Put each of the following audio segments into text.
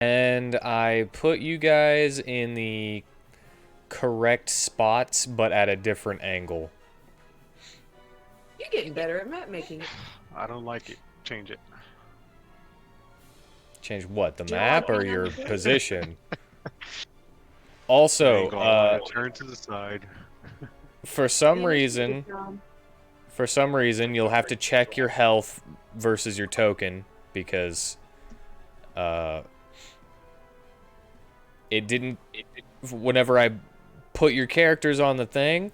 And I put you guys in the correct spots, but at a different angle. You're getting better at map making. I don't like it. Change it. Change what? The You don't want map or me on your the board? position? Also, Angle. I want to turn to the side. for some Finish reason, it, Tom. you'll have to check your health versus your token because uh, it didn't. Whenever I put your characters on the thing,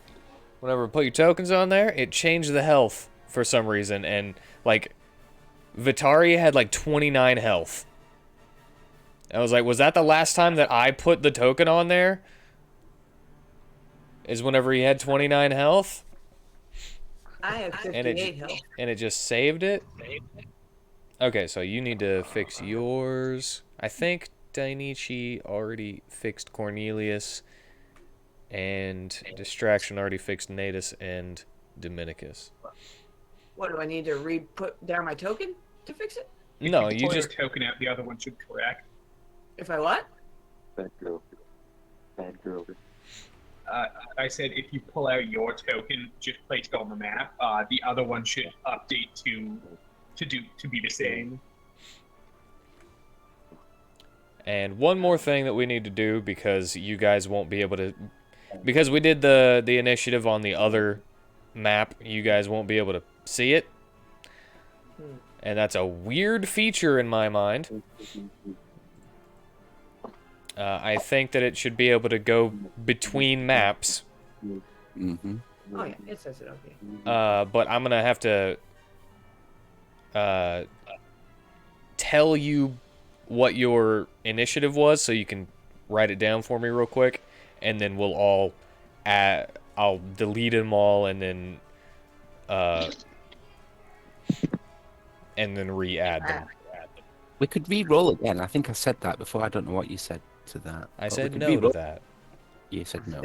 whenever I put your tokens on there, it changed the health for some reason, and like Vitari had like 29 health. I was like, was that the last time that I put the token on there? Is whenever he had 29 health? I have And 58 health. it just saved it? Okay, so you need to fix yours. I think Dainichi already fixed Cornelius, and Distraction already fixed Natus and Dominicus. What do I need to put down my token to fix it? No, If you pull just... your token out, the other one should correct. If I what? Bad girl. Bad girl. I said if you pull out your token, just place it on the map. The other one should update to be the same. And one more thing that we need to do, because you guys won't be able to... Because we did the initiative on the other map, you guys won't be able to see it. And that's a weird feature in my mind. I think that it should be able to go between maps. Mm-hmm. Oh yeah, it says it. Okay. But I'm gonna have to tell you what your initiative was, so you can write it down for me real quick, and then we'll all I'll delete them all, and then re-add them. We could re-roll again. I think I said that before. I don't know what you said to that. I But we said could no to re-roll. that. You said no.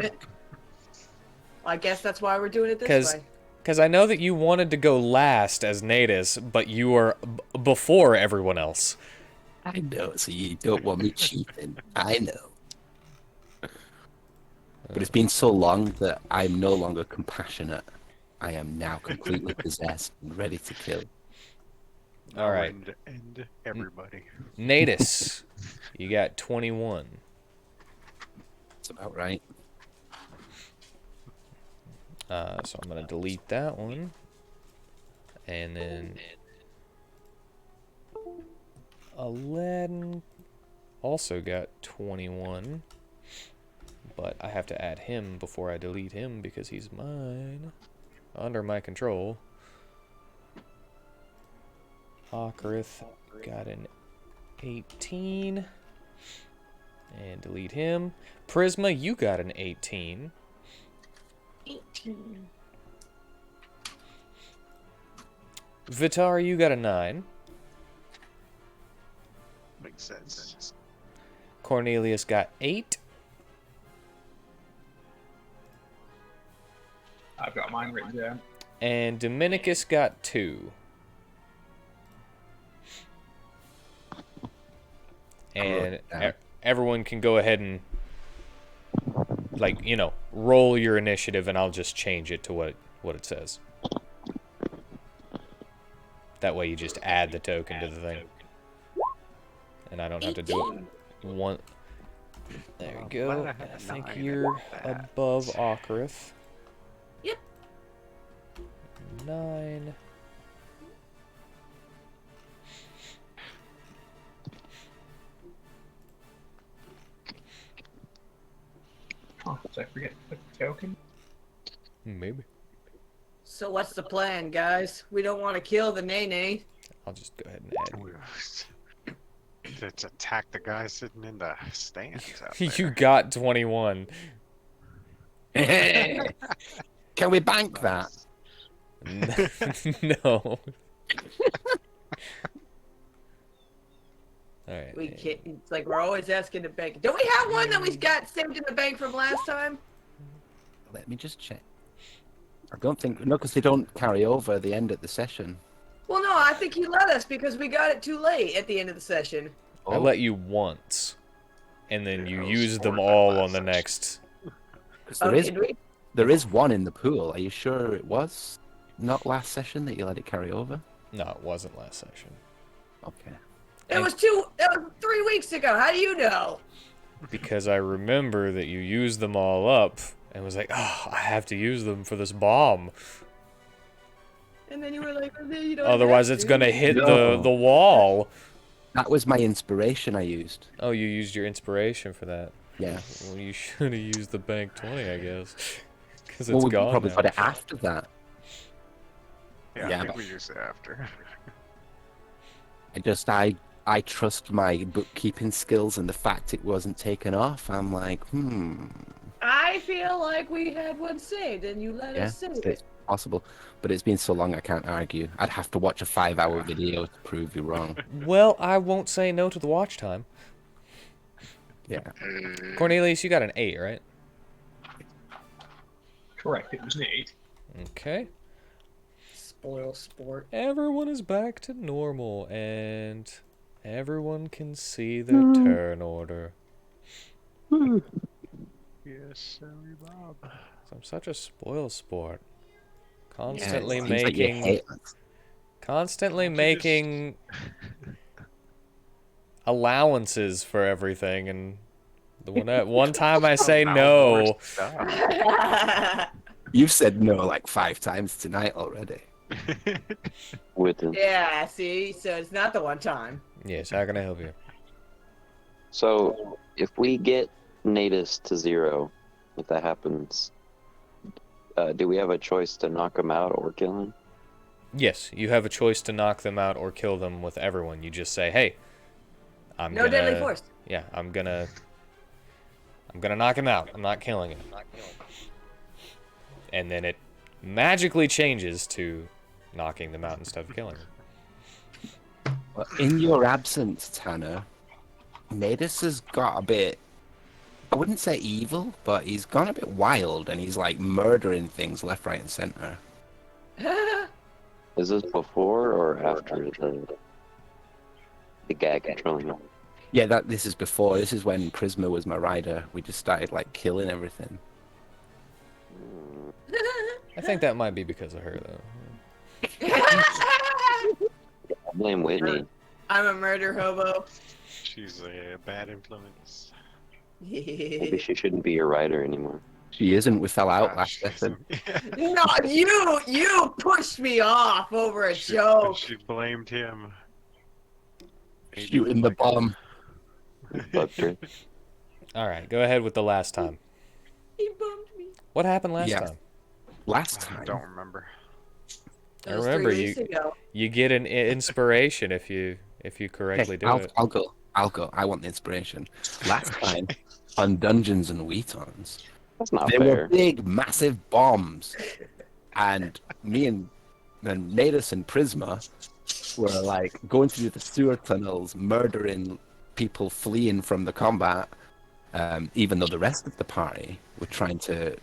I guess that's why we're doing it this way. Because I know that you wanted to go last as Natus, but you were before everyone else. I know, so you don't want me cheating. I know. But it's been so long that I'm no longer compassionate. I am now completely possessed and ready to kill. All right. End everybody. Natus, you got 21. That's about right. So I'm going to delete that one. And then Aladdin also got 21. But I have to add him before I delete him because he's mine. Under my control. Okrith got an 18. And delete him. Prisma, you got an 18. 18. Vitar, you got a 9. Makes sense. Cornelius got 8. I've got mine written down. And Dominicus got 2. And everyone can go ahead and, like, you know, roll your initiative, and I'll just change it to what it says. That way you just add the token to the thing. And I don't have to do it one. There you go. I think you're above Okrith. Yep. 9. Oh, did I forget to put the token? Maybe. So what's the plan, guys? We don't want to kill the Nene. I'll just go ahead and add. Let's attack the guy sitting in the stands out there. You got 21. Can we bank that? No. Alright. We can't. It's like we're always asking to bank. Don't we have one that we got saved in the bank from last time? Let me just check. I don't think... No, because they don't carry over at the end of the session. Well, no, I think he let us because we got it too late at the end of the session. I Oh. let you once, and then Yeah, you it was used them more than all last on the session. next. 'Cause Oh, there did we? is one in the pool. Are you sure it was not last session that you let it carry over? No, it wasn't last session. Okay. That was 3 weeks ago. How do you know? Because I remember that you used them all up, and was like, oh, I have to use them for this bomb. And then you were like, oh, you don't Otherwise, have it's to. gonna hit No. the wall. That was my inspiration I used. Oh, you used your inspiration for that. Yeah. Well, you should have used the bank 20, I guess. Because Well, it's we gone probably now. got it after that. Yeah, Yeah, I think but- we used it after. I trust my bookkeeping skills and the fact it wasn't taken off. I'm like, I feel like we had one saved, and you let yeah, us save it's it. possible. But it's been so long I can't argue. I'd have to watch a 5-hour video to prove you wrong. Well, I won't say no to the watch time. Yeah. Cornelius, you got an 8, right? Correct. It was an 8. Okay. Spoil sport. Everyone is back to normal, and everyone can see their turn order. Yes, sorry, Bob. I'm such a spoil sport. Yeah, Constantly it seems like you making, hate us. constantly Why don't you just- making allowances for everything, and the one time I say Somehow no, more stuff. You've said no like 5 times tonight already. WheatTon. Yeah, see? So it's not the one time. yes, how can I help you? So if we get Natus to 0, if that happens, do we have a choice to knock him out or kill him? Yes, you have a choice to knock them out or kill them with everyone. You just say, "Hey, I'm No gonna." deadly force. Yeah, I'm gonna knock him out. I'm not killing him. And then it magically changes to knocking them out instead of killing them. But in your absence, Tanner, Natus has got a bit, I wouldn't say evil, but he's gone a bit wild and he's like murdering things left, right, and center. Is this before or after the gag controlling him? Yeah, this is before. This is when Prisma was my rider. We just started like killing everything. I think that might be because of her, though. I blame Whitney. I'm a murder hobo. She's a bad influence. Maybe she shouldn't be your rider anymore. She isn't. We fell out Ah, last she's- session. No, you pushed me off over a joke. She blamed him. He Shooting didn't the like it. bomb. Fucked her. All right, go ahead with the last time. He bummed me. What happened last Yeah. time? Last I time. don't remember. I That was remember 3 weeks ago. You get an inspiration if you correctly do it. I'll go. I want the inspiration. Last time on Dungeons and WheatTons, That's not there were fair. big, massive bombs, and me and Natus and Prisma were like going through the sewer tunnels, murdering people fleeing from the combat. Even though the rest of the party were trying to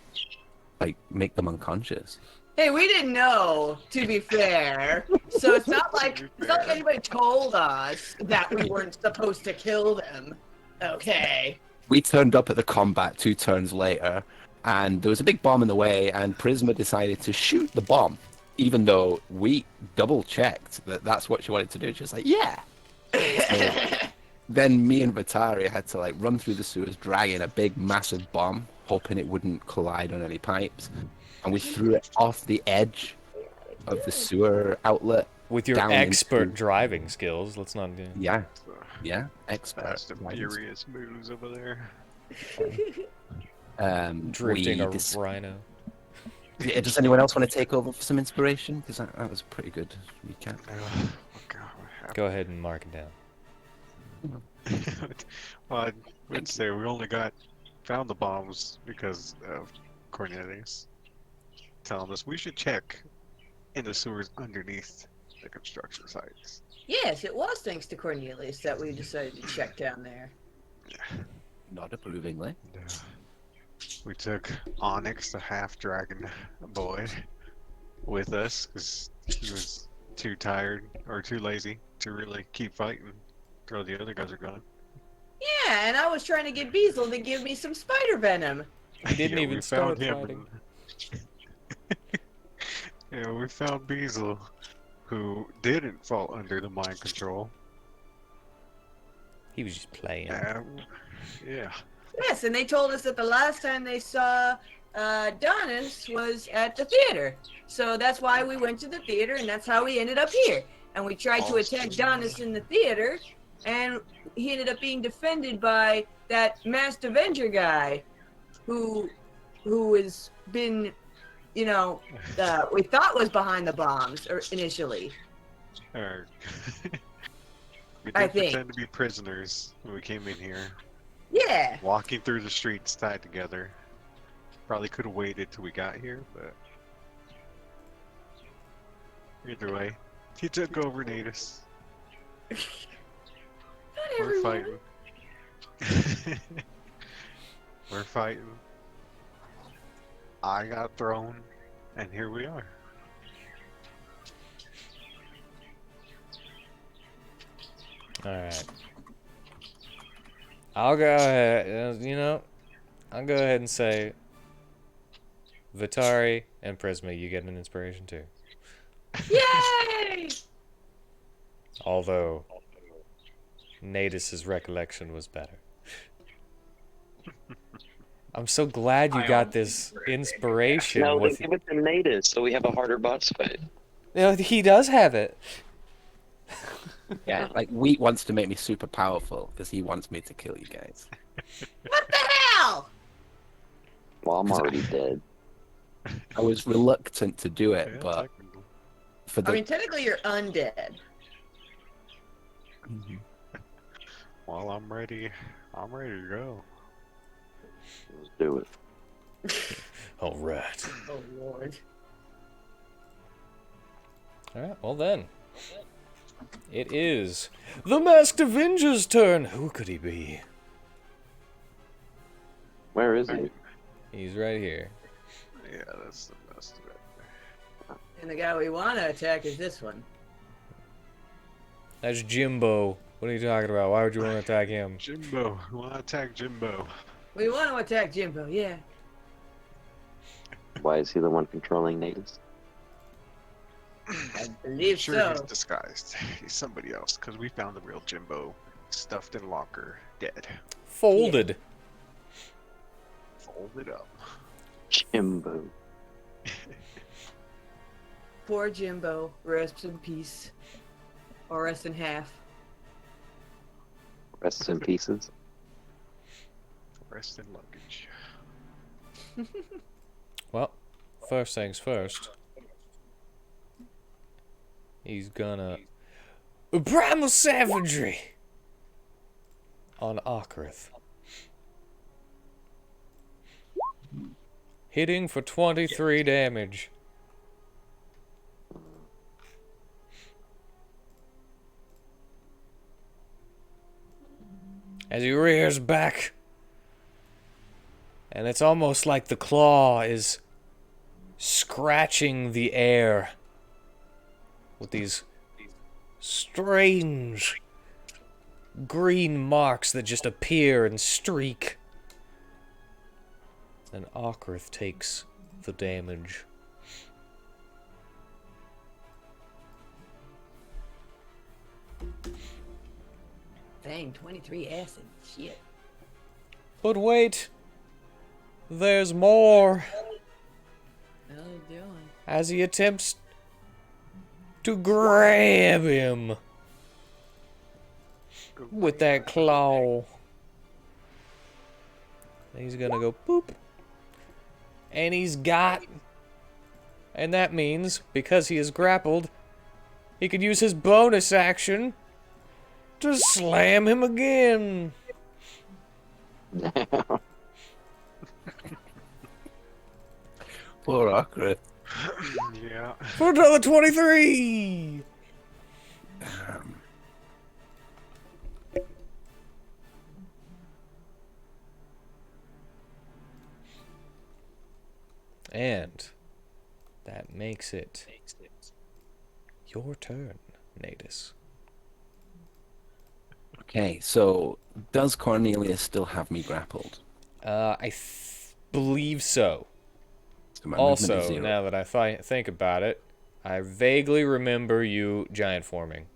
like make them unconscious. Hey, we didn't know, to be fair. So it's not like anybody told us that we weren't supposed to kill them. Okay. We turned up at the combat 2 turns later, and there was a big bomb in the way, and Prisma decided to shoot the bomb, even though we double-checked that that's what she wanted to do. She was like, yeah. So then me and Vitari had to like run through the sewers, dragging a big, massive bomb, hoping it wouldn't collide on any pipes, and we threw it off the edge of the sewer outlet. With your down expert into- driving skills, let's not do. Yeah, expert. Fast and Furious moves over there. Drifting we a dis- rhino. Yeah, does anyone else want to take over for some inspiration? Because that was a pretty good recap. Oh, God, what Go ahead and mark it down. happened? Well, I would say we only found the bombs because of Cornelius telling us we should check in the sewers underneath the construction sites. Yes, it was thanks to Cornelius that we decided to check down there. Not approvingly. We took Onyx, the half-dragon boy, with us because he was too tired or too lazy to really keep fighting. After all the other guys are gone. Yeah, and I was trying to get Beazle to give me some spider venom. He didn't Yeah, even we start found him fighting. Yeah, we found Beazle, who didn't fall under the mind control. He was just playing. Yeah. Yes, and they told us that the last time they saw Donis was at the theater. So that's why we went to the theater, and that's how we ended up here. And we tried to attack Donis in the theater, and he ended up being defended by that Masked Avenger guy, who has been, we thought was behind the bombs or initially. Or we I did think. pretend to be prisoners when we came in here, Yeah. walking through the streets tied together. Probably could have waited till we got here, but either way, he took over Natus. Not We're everyone. fighting. We're fighting. I got thrown, and here we are. Alright. I'll go ahead, I'll go ahead and say Vitari and Prisma, you get an inspiration too. Yay! Although Natus's recollection was better. I'm so glad you got this inspiration. No, with... give it to Natus so we have a harder boss fight. He does have it. Yeah, like Wheat wants to make me super powerful because he wants me to kill you guys. What the hell? Well, I'm already dead. I was reluctant to do it, Yeah, but technically. for the Technically you're undead. Mhm. Well, I'm ready. I'm ready to go. Let's do it. Alright. Oh, Lord. Alright, well then. It is the Masked Avenger's turn. Who could he be? Where is he? He's right here. Yeah, that's the best of it. And the guy we want to attack is this one. That's Jimbo. What are you talking about? Why would you want to attack him? Jimbo. We want to attack Jimbo. We want to attack Jimbo, yeah. Why is he the one controlling Natus? I believe Sure, so. he's disguised. He's somebody else, because we found the real Jimbo stuffed in a locker, dead. Folded. Folded up. Jimbo. Poor Jimbo. Rest in peace. Or rest in half. Rests in pieces. Rest in luggage. Well, first things first. He's gonna... Primal Savagery! On Akarth. Hitting for 23 damage. As he rears back. And it's almost like the claw is scratching the air with these strange green marks that just appear and streak. And Akarth takes the damage. Dang, 23 acid. Shit. But wait, there's more. What are they doing? As he attempts to grab him with that claw. And he's gonna go boop. And he's got... And that means, because he is grappled, he could use his bonus action to slam him again. Poor Akarth. Yeah. For another 23! And that makes it your turn, Natus. Okay, so does Cornelius still have me grappled? Believe so. So my movement is Also, 0. now that I think about it, I vaguely remember you giant forming.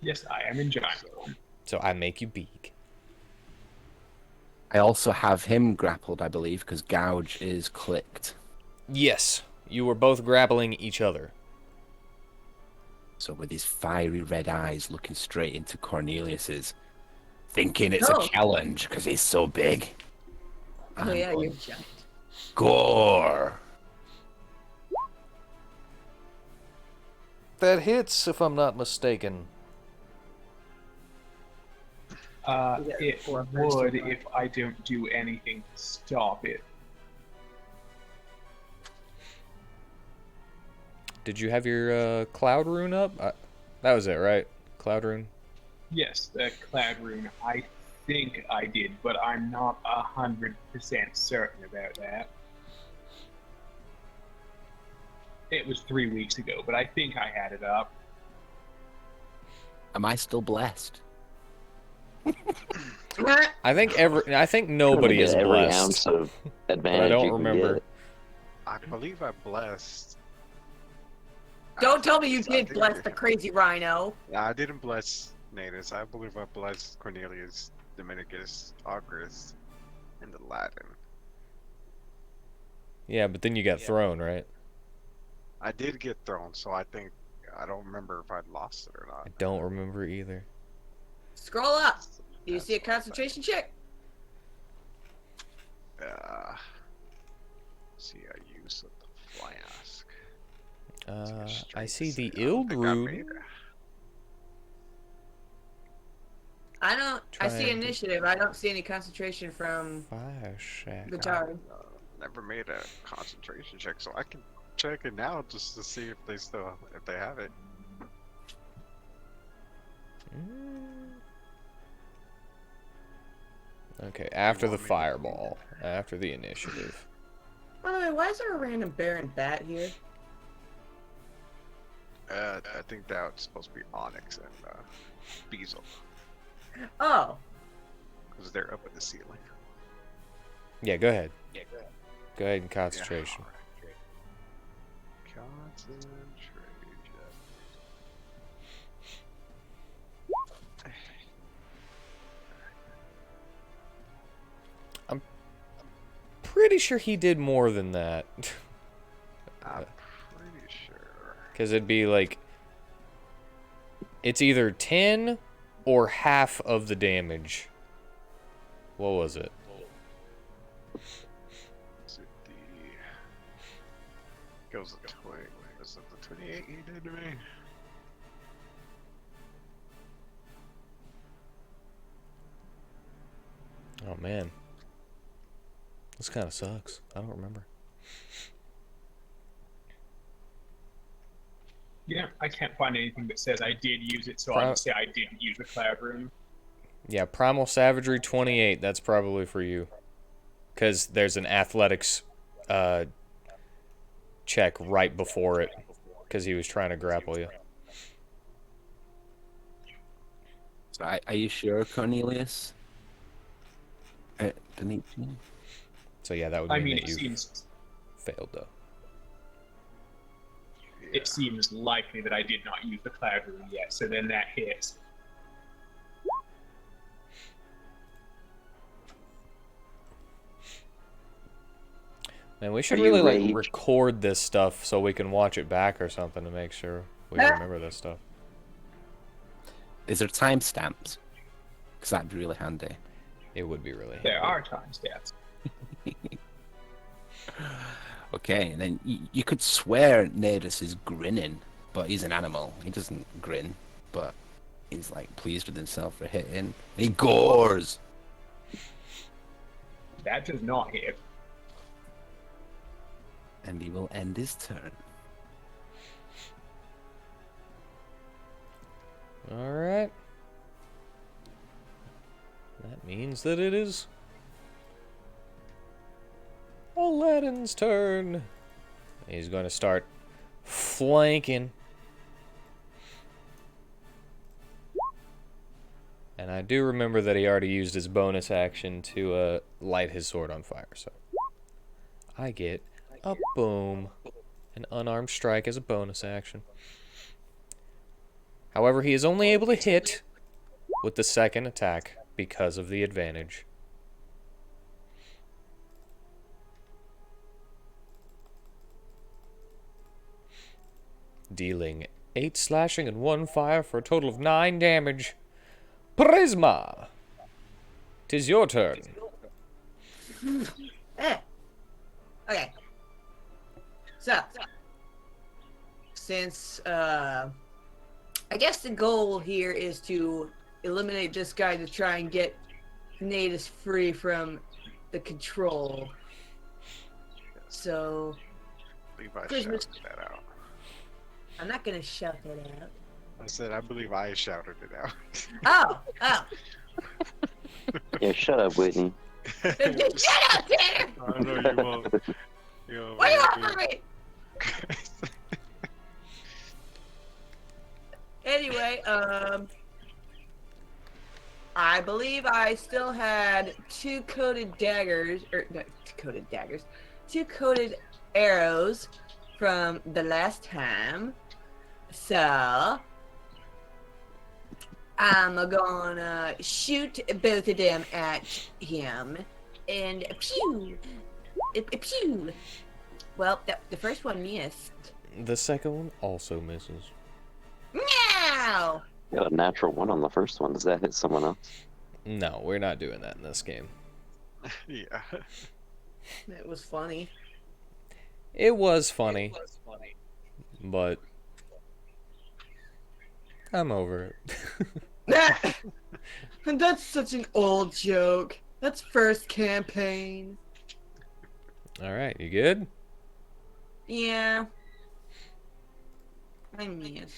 Yes, I am in giant form. So I make you big. I also have him grappled, I believe, because Gouge is clicked. Yes, you were both grappling each other. So with his fiery red eyes looking straight into Cornelius's, thinking it's a Oh. challenge because he's so big. Oh I'm yeah, going you're giant. gore. That hits, if I'm not mistaken. It would if I don't do anything to stop it. Did you have your cloud rune up? That was it, right? Cloud rune? Yes, the cloud rune. I think I did, but I'm not 100% certain about that. It was 3 weeks ago, but I think I had it up. Am I still blessed? I think nobody Get is every blessed. ounce of But I advantage don't you can remember. get. I believe I blessed. Don't tell me you I did think- bless the crazy rhino. I didn't bless Natus. I believe I blessed Cornelius, Dominicus, August, and the Latin. Yeah, but then you got thrown, right? I did get thrown, so I don't remember if I lost it or I not. don't remember either. Scroll up. Do you That's see a what I concentration check? think. See, I use the flask. I see the I don't Ild think I made rune. it. I see Trying to- initiative. I don't see any concentration from Fire shack. Guitar. Never made a concentration check, so I can check it now just to see if they have it. Okay, after the want me to- fireball, after the initiative. By the way, why is there a random bear and bat here? I think that's supposed to be Onyx and Beazle, Oh, because they're up at the ceiling. Yeah, go ahead. Go ahead and concentration. Concentration. Pretty sure he did more than that. I'm pretty sure. Because it'd be like... It's either 10 or half of the damage. What was it? Is it goes to 20? Is it the 28 he did to me? Oh, man. This kind of sucks. I don't remember. Yeah, I can't find anything that says I did use it, so I would say I didn't use the cloud rune. Yeah, Primal Savagery 28. That's probably for you. Because there's an athletics check right before it. Because he was trying to grapple you. So are you sure, Cornelius? Dimitri? So yeah, that would I mean mean, that it you seems failed, though. it seems likely that I did not use the cloud rune yet, so then that hits. Man, we should Are you really like rage? record this stuff so we can watch it back or something to make sure we remember this stuff. Is there timestamps? Because that'd be really handy. It would be really There handy. are timestamps. Okay, and then you could swear Nadus is grinning, but he's an animal. He doesn't grin, but he's like pleased with himself for hitting. He gores. That does not hit. And he will end his turn. Alright. That means that it is Aladdin's turn. He's going to start flanking. And I do remember that he already used his bonus action to light his sword on fire, so I get a boom. An unarmed strike as a bonus action. However, he is only able to hit with the second attack because of the advantage. Dealing 8 slashing and 1 fire for a total of 9 damage. Prisma! 'Tis your turn. Okay. So, since I guess the goal here is to eliminate this guy to try and get Natus free from the control. So, I believe I Christmas- shouted that out. I'm not gonna shout that out. I said I believe I shouted it out. Oh! Yeah, shut up, Whitney. Shut up, Tanner! I know you won't. You know, What do you I want from me? Anyway, I believe I still had 2 coated daggers, or not 2 coated daggers, 2 coated arrows from the last time. So, I'm gonna shoot both of them at him, and pew! Pew! Well, the first one missed. The second one also misses. Meow! Got a natural 1 on the first one. Does that hit someone else? No, we're not doing that in this game. Yeah. That was funny. It was funny, but I'm over it. That's such an old joke. That's first campaign. Alright, you good? Yeah. I missed.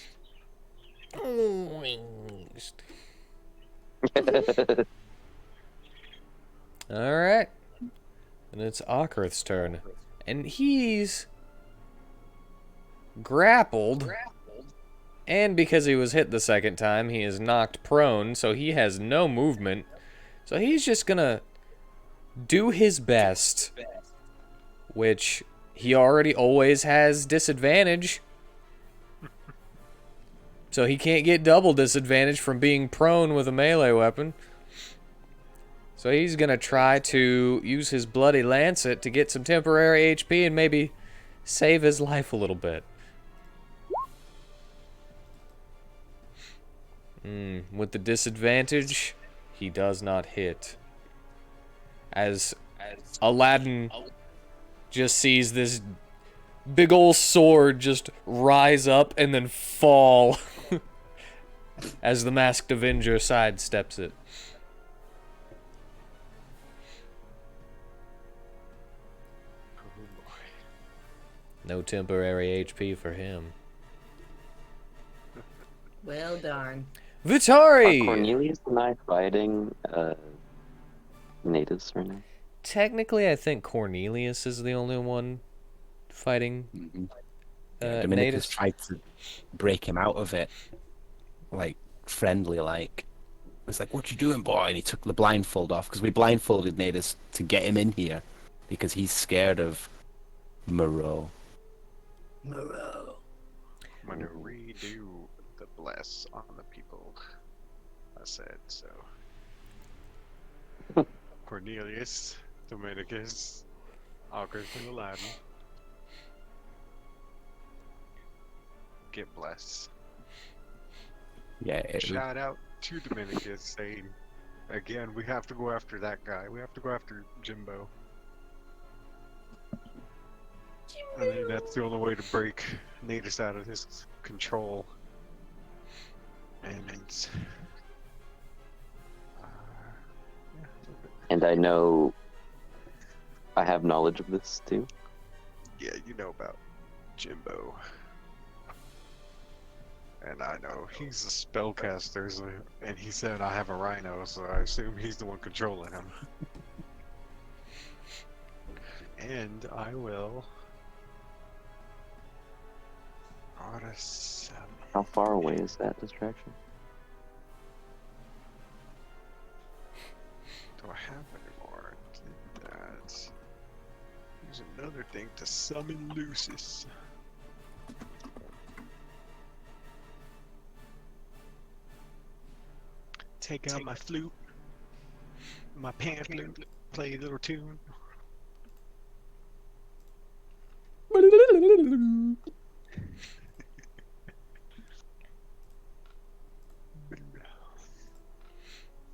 Alright. And it's Okrith's turn. And he's grappled. And because he was hit the second time, he is knocked prone, so he has no movement. So he's just gonna do his best, which he already always has disadvantage. So he can't get double disadvantage from being prone with a melee weapon. So he's gonna try to use his bloody lancet to get some temporary HP and maybe save his life a little bit. With the disadvantage, he does not hit. As Aladdin just sees this big ol' sword just rise up and then fall as the Masked Avenger sidesteps it. No temporary HP for him. Well darn. Vitari! Cornelius and I fighting natives right now. Technically, I think Cornelius is the only one fighting Dominicus natives. tried to break him out of it, like friendly, like. It's like, "What you doing, boy?" And he took the blindfold off because we blindfolded Natus to get him in here because he's scared of Moreau. Moreau. I'm gonna redo the bless on the people. I said so. Cornelius, Dominicus, August, and Aladdin. Get blessed. Yeah, Shout out to Dominicus saying, again, we have to go after that guy. We have to go after Jimbo. I think that's the only way to break Natus out of his control. And it's... And I know I have knowledge of this too. yeah, you know about Jimbo. And I know he's a spellcaster, so, and he said I have a rhino, so I assume he's the one controlling him. And I will... How far away is that distraction? everything to summon Lucis. Take out my flute, my pan flute, play a little tune.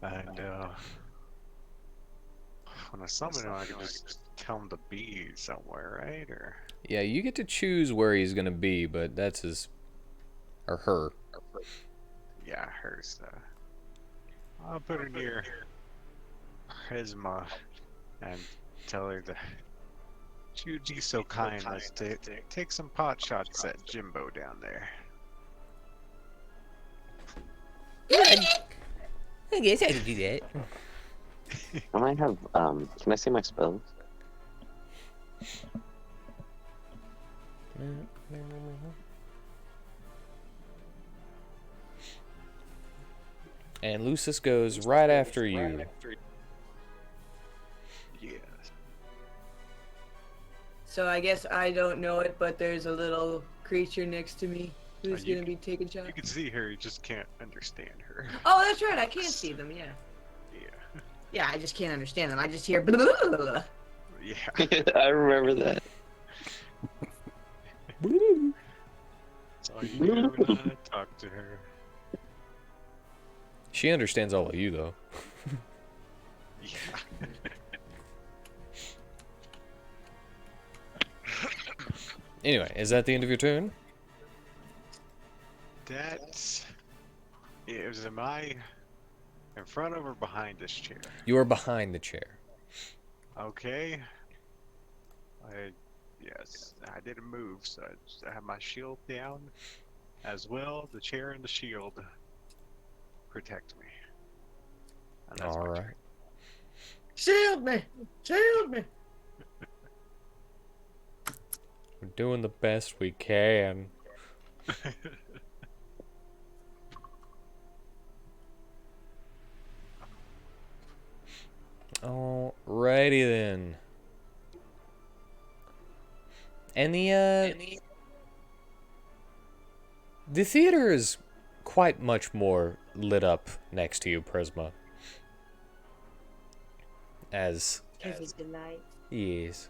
And when I summon him, I can just tell him to be somewhere, right? Or Yeah, you get to choose where he's gonna be, but that's his or her. yeah, hers. I'll put her near Hesma and tell her to. She would be so kind as to take some pot shots at Jimbo down there. I guess I could do that. I might have. Can I see my spells? And Lucis goes right after you. Yes. So I guess I don't know it, but there's a little creature next to me who's you gonna be taking shots. You can see her, you just can't understand her. Oh, that's right. I can't see them. Yeah. Yeah. Yeah, I just can't understand them. I just hear. Blah, blah, blah, blah. Yeah. I remember that. That's all you do when I talk to her. She understands all of you, though. Yeah. Anyway, is that the end of your turn? That's. It was am I in front of or behind this chair? You are behind the chair. Okay. Yes, I didn't move, so I have my shield down as well. The chair and the shield protect me. And that's All my right. turn. Shield me! Shield me! We're doing the best we can. Alrighty then. And the theater is quite much more lit up next to you, Prisma. As Because it's the light. yes,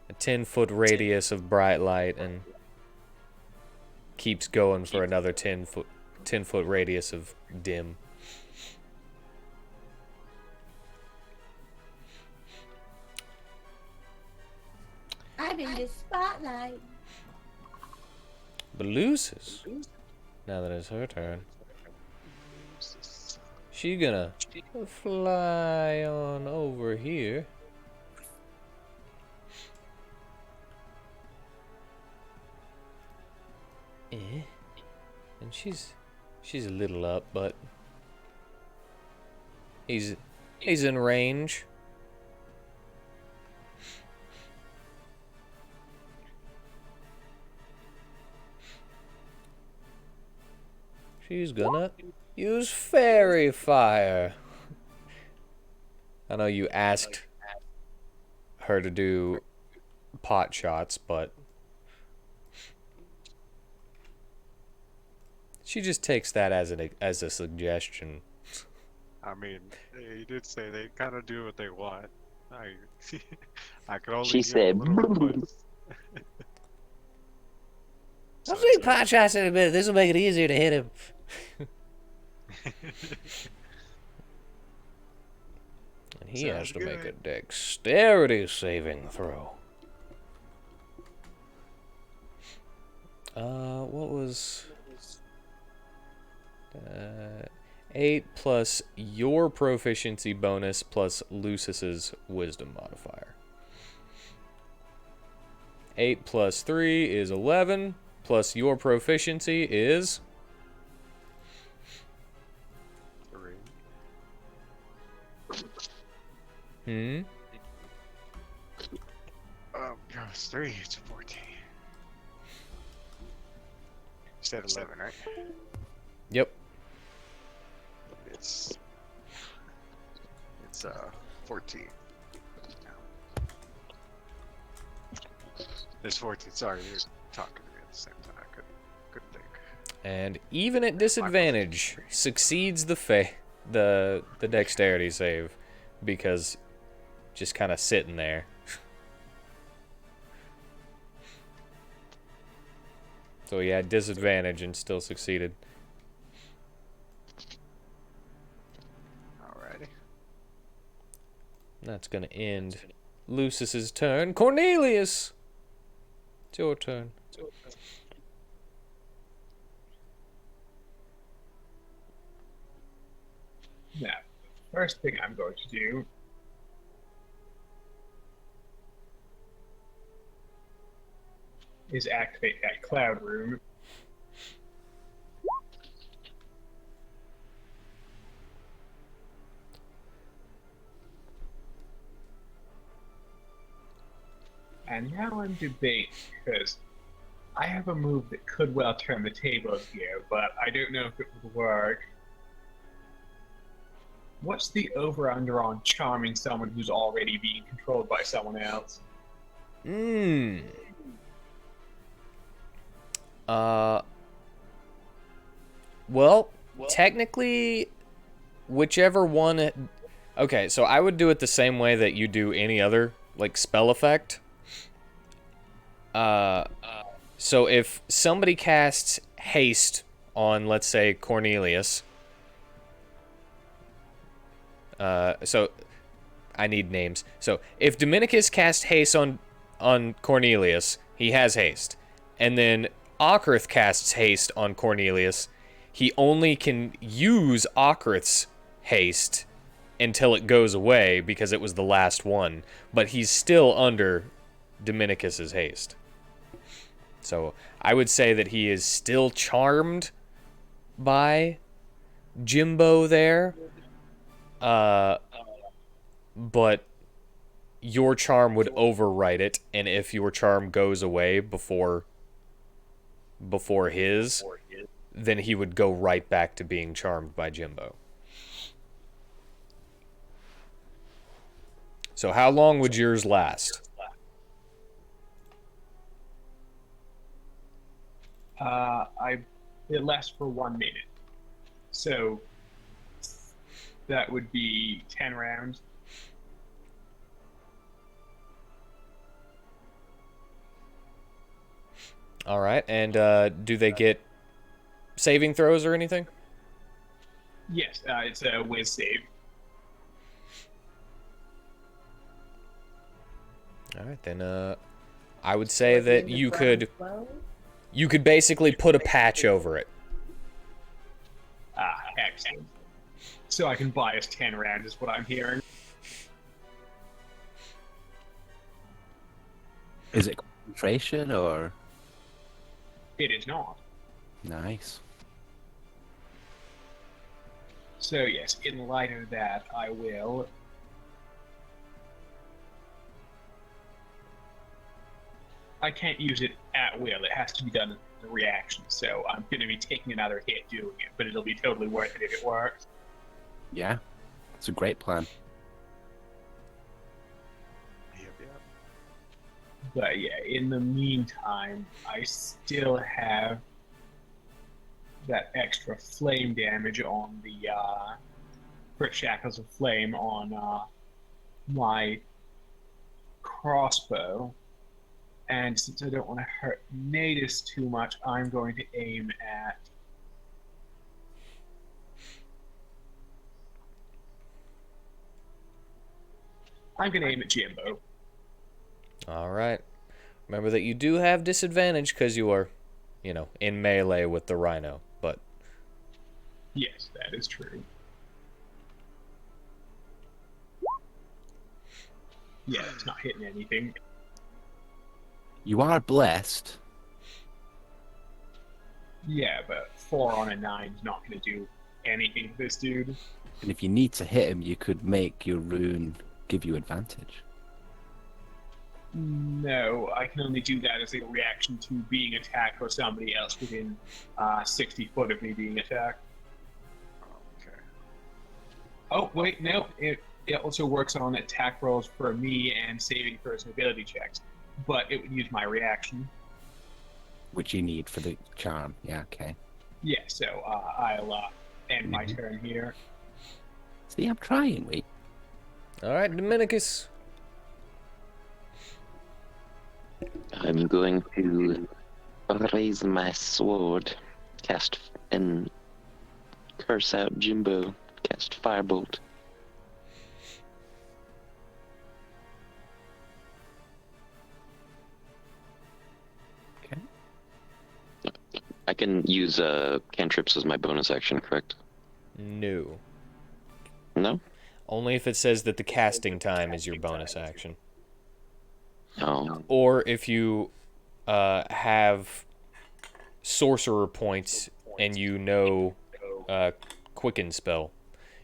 a 10-foot radius of bright light and keeps going for another 10-foot radius of dim. I'm in the spotlight. But Lucis, now that it's her turn, she's gonna fly on over here. And she's a little up, but he's in range. She's gonna use fairy fire. I know you asked her to do pot shots, but she just takes that as a suggestion. I mean, you did say they kind of do what they want. I could only She give said, a little request. I'll do pot shots in a minute. This will make it easier to hit him. And he has Sounds to make a good. dexterity saving throw. What was 8 plus your proficiency bonus plus Lucis's wisdom modifier. 8 plus 3 is 11, plus your proficiency is 3. It's 3. It's 14. You said 11, right? Yep. It's 14. There's 14. Sorry, you're talking to me at the same time. I couldn't think. And even at disadvantage, succeeds the dexterity save because just kind of sitting there. So he had disadvantage and still succeeded. Alrighty. That's gonna end Lucis's turn. Cornelius, it's your turn. Now, first thing I'm going to do is activate that cloud room. And now I'm debating, because I have a move that could well turn the tables here, but I don't know if it would work. What's the over-under on charming someone who's already being controlled by someone else? Well, technically, whichever one... Okay, so I would do it the same way that you do any other, like, spell effect. So if somebody casts haste on, let's say, Cornelius... so I need names. So if Dominicus casts haste on Cornelius, he has haste. And then Ocrith casts haste on Cornelius, he only can use Ocrith's haste until it goes away because it was the last one. But he's still under Dominicus's haste. So I would say that he is still charmed by Jimbo there. But your charm would override it, and if your charm goes away before his, then he would go right back to being charmed by Jimbo. So how long would yours last? It lasts for 1 minute. So that would be 10 rounds. All right, and do they get saving throws or anything? Yes, it's a whiz save. All right, then I would say that you could basically put a patch over it. Excellent. So I can buy us 10 rounds is what I'm hearing. Is it concentration or? It is not. Nice. So yes, in light of that, I will... I can't use it at will. It has to be done as a reaction. So I'm going to be taking another hit doing it, but it'll be totally worth it if it works. Yeah, it's a great plan. Yep. But yeah, in the meantime, I still have that extra flame damage on the crit shackles of flame on my crossbow. And since I don't want to hurt Natus too much, I'm going to aim at... I'm going to aim at Jimbo. All right. Remember that you do have disadvantage because you are, in melee with the rhino, but... Yes, that is true. Yeah, it's not hitting anything. You are blessed. Yeah, but 4 on a 9 is not going to do anything to this dude. And if you need to hit him, you could make your rune give you advantage. No, I can only do that as a reaction to being attacked or somebody else within 60 foot of me being attacked. Okay. Oh, wait, no. It also works on attack rolls for me and saving throws and ability checks. but it would use my reaction. Which you need for the charm. Yeah, okay. Yeah, so I'll end my turn here. See, I'm trying, wait. All right, Dominicus. I'm going to raise my sword, cast and curse out Jimbo, cast firebolt. Okay. I can use cantrips as my bonus action, correct? No. No? Only if it says that the casting time is your bonus action. Oh. Or if you have sorcerer points and you know quicken spell,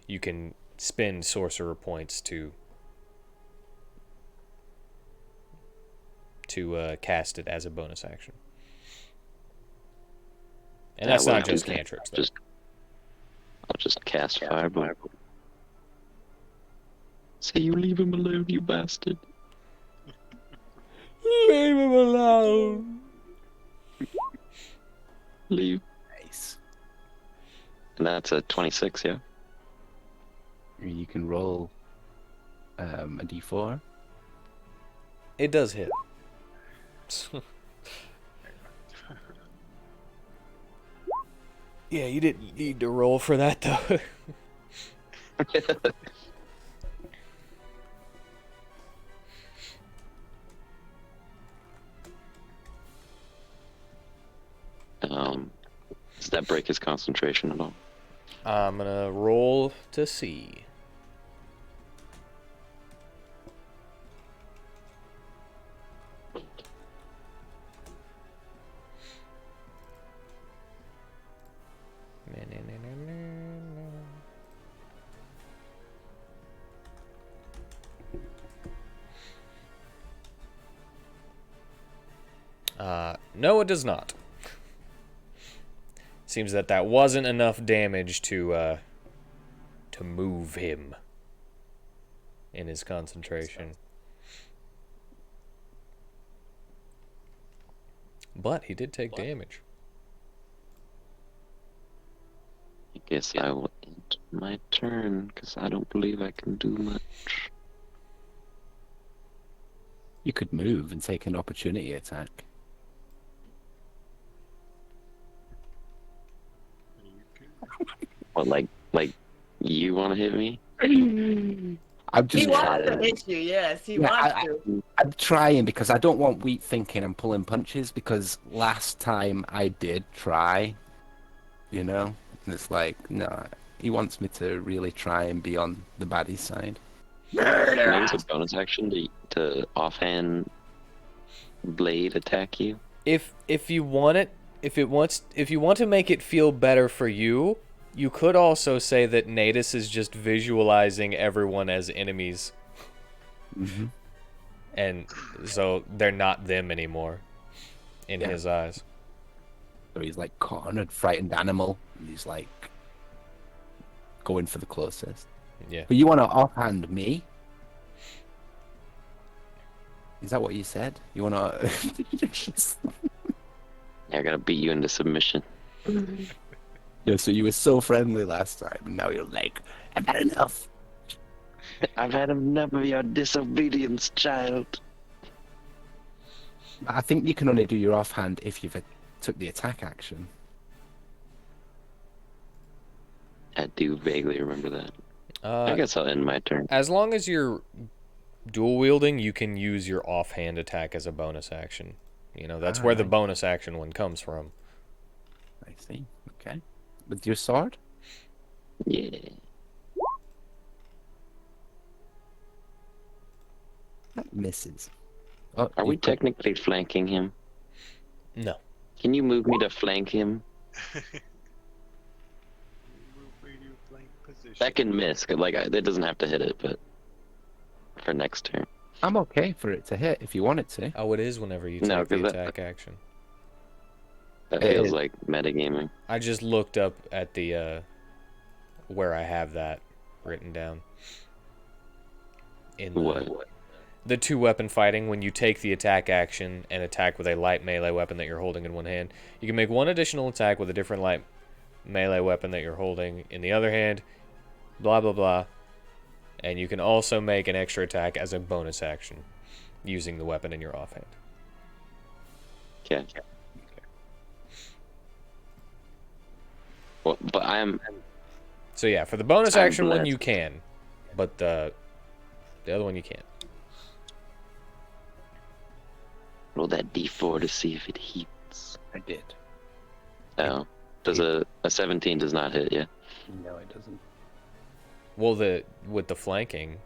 you can spend sorcerer points to cast it as a bonus action. And that's not just cantrips, though. I'll just cast firebolt. Say you leave him alone, you bastard. Leave him alone. Leave. Nice. And that's a 26, yeah? You can roll a d4. It does hit. Yeah, you didn't need to roll for that, though. Does that break his concentration at all? I'm gonna roll to see. No, it does not. Seems that wasn't enough damage to move him in his concentration. But he did take damage. I guess I will end my turn, because I don't believe I can do much. You could move and take an opportunity attack. What, like you want to hit me? I'm just He wants to hit you, yes. He Yeah, wants to. I'm trying because I don't want Wheat thinking I'm pulling punches because last time I did try, you know? And it's like, no, he wants me to really try and be on the baddie side. Can I use a bonus action to offhand blade attack you? If you want it, if you want to make it feel better for you, you could also say that Natus is just visualizing everyone as enemies. Mm-hmm. And so they're not them anymore in his eyes. So he's like cornered, frightened animal, and he's like going for the closest. Yeah. But you want to offhand me? Is that what you said? You want to? I gotta beat you into submission. Yeah. So you were so friendly last time, and now you're like, I've had enough. I've had enough of your disobedience, child. I think you can only do your offhand if you've took the attack action. I do vaguely remember that. I Uh, guess I'll end my turn. as long as you're dual wielding, you can use your offhand attack as a bonus action. You know, that's where the bonus action one comes from. I see. Okay. With your sword? Yeah. That misses. Oh, Are we technically flanking him? No. Can you move me to flank him? That can miss. 'Cause, like, that doesn't have to hit it, but for next turn. I'm okay for it to hit if you want it to. Oh, it is whenever you No, take the 'cause that- attack action. That It feels is. like metagaming. I just looked up at the where I have that written down. In What? the two-weapon fighting when you take the attack action and attack with a light melee weapon that you're holding in one hand. You can make one additional attack with a different light melee weapon that you're holding in the other hand, blah, blah, blah. And you can also make an extra attack as a bonus action using the weapon in your offhand. Okay. Well, but So yeah, for the bonus I'm action one blessed. you can, but the other one you can't. roll that d4 to see if it heats. I did. Oh, does a 17 does not hit? Yeah. No, it doesn't. Well, with the flanking,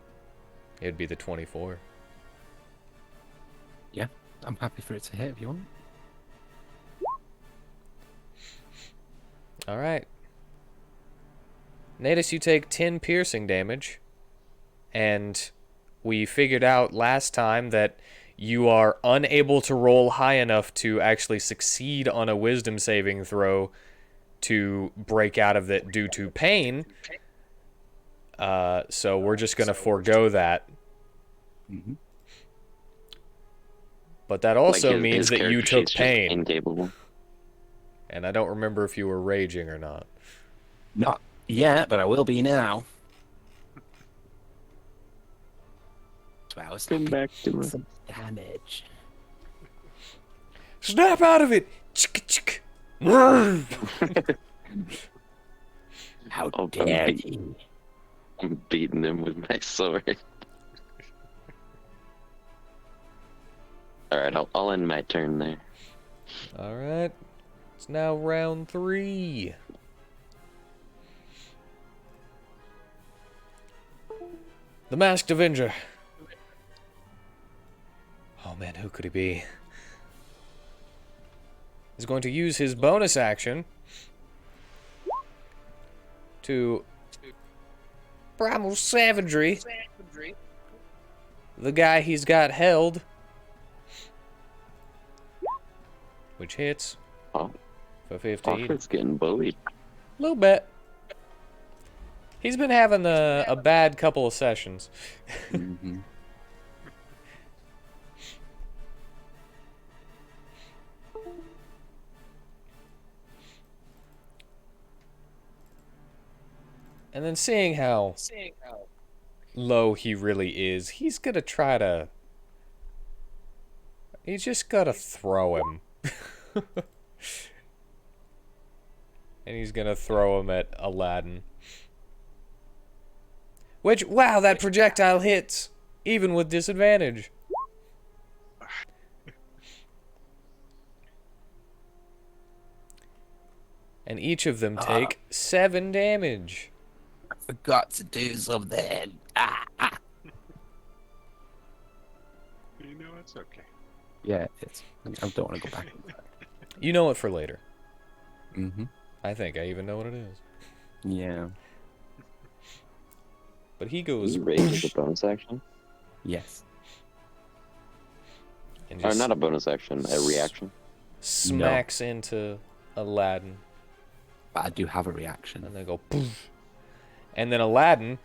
it'd be the 24. Yeah, I'm happy for it to hit if you want. All right. Natus, you take 10 piercing damage, and we figured out last time that you are unable to roll high enough to actually succeed on a wisdom saving throw to break out of it due to pain. So we're just going to forego that. Mm-hmm. But that also Like means his that you character took sheet's just pain. Incapable. And I don't remember if you were raging or not. Not yet, but I will be now. So I was Come back to me. some damage. Snap out of it! Chick. How Oh, dare I'm you? I'm beating him with my sword. Alright, I'll end my turn there. All right. It's now round 3. The Masked Avenger. Oh man, who could he be? He's going to use his bonus action to primal savagery the guy he's got held, which hits Oh, for 15. Offred's getting bullied. A little bit. He's been having a bad couple of sessions. Mm-hmm. And then seeing how low he really is, he's gonna try to... He's just gotta throw him. And he's gonna throw him at Aladdin. Which, wow, that projectile hits, even with disadvantage. And each of them take 7 damage. I forgot to do something. You know, it's okay. Yeah, it's. I don't want to go back. You know it for later. Mm-hmm. I think I even know what it is. Yeah. But he goes... You raise a bonus action? Yes. and Or just not a bonus action, a reaction. smacks into Aladdin. But I do have a reaction. And they go poof. And then Aladdin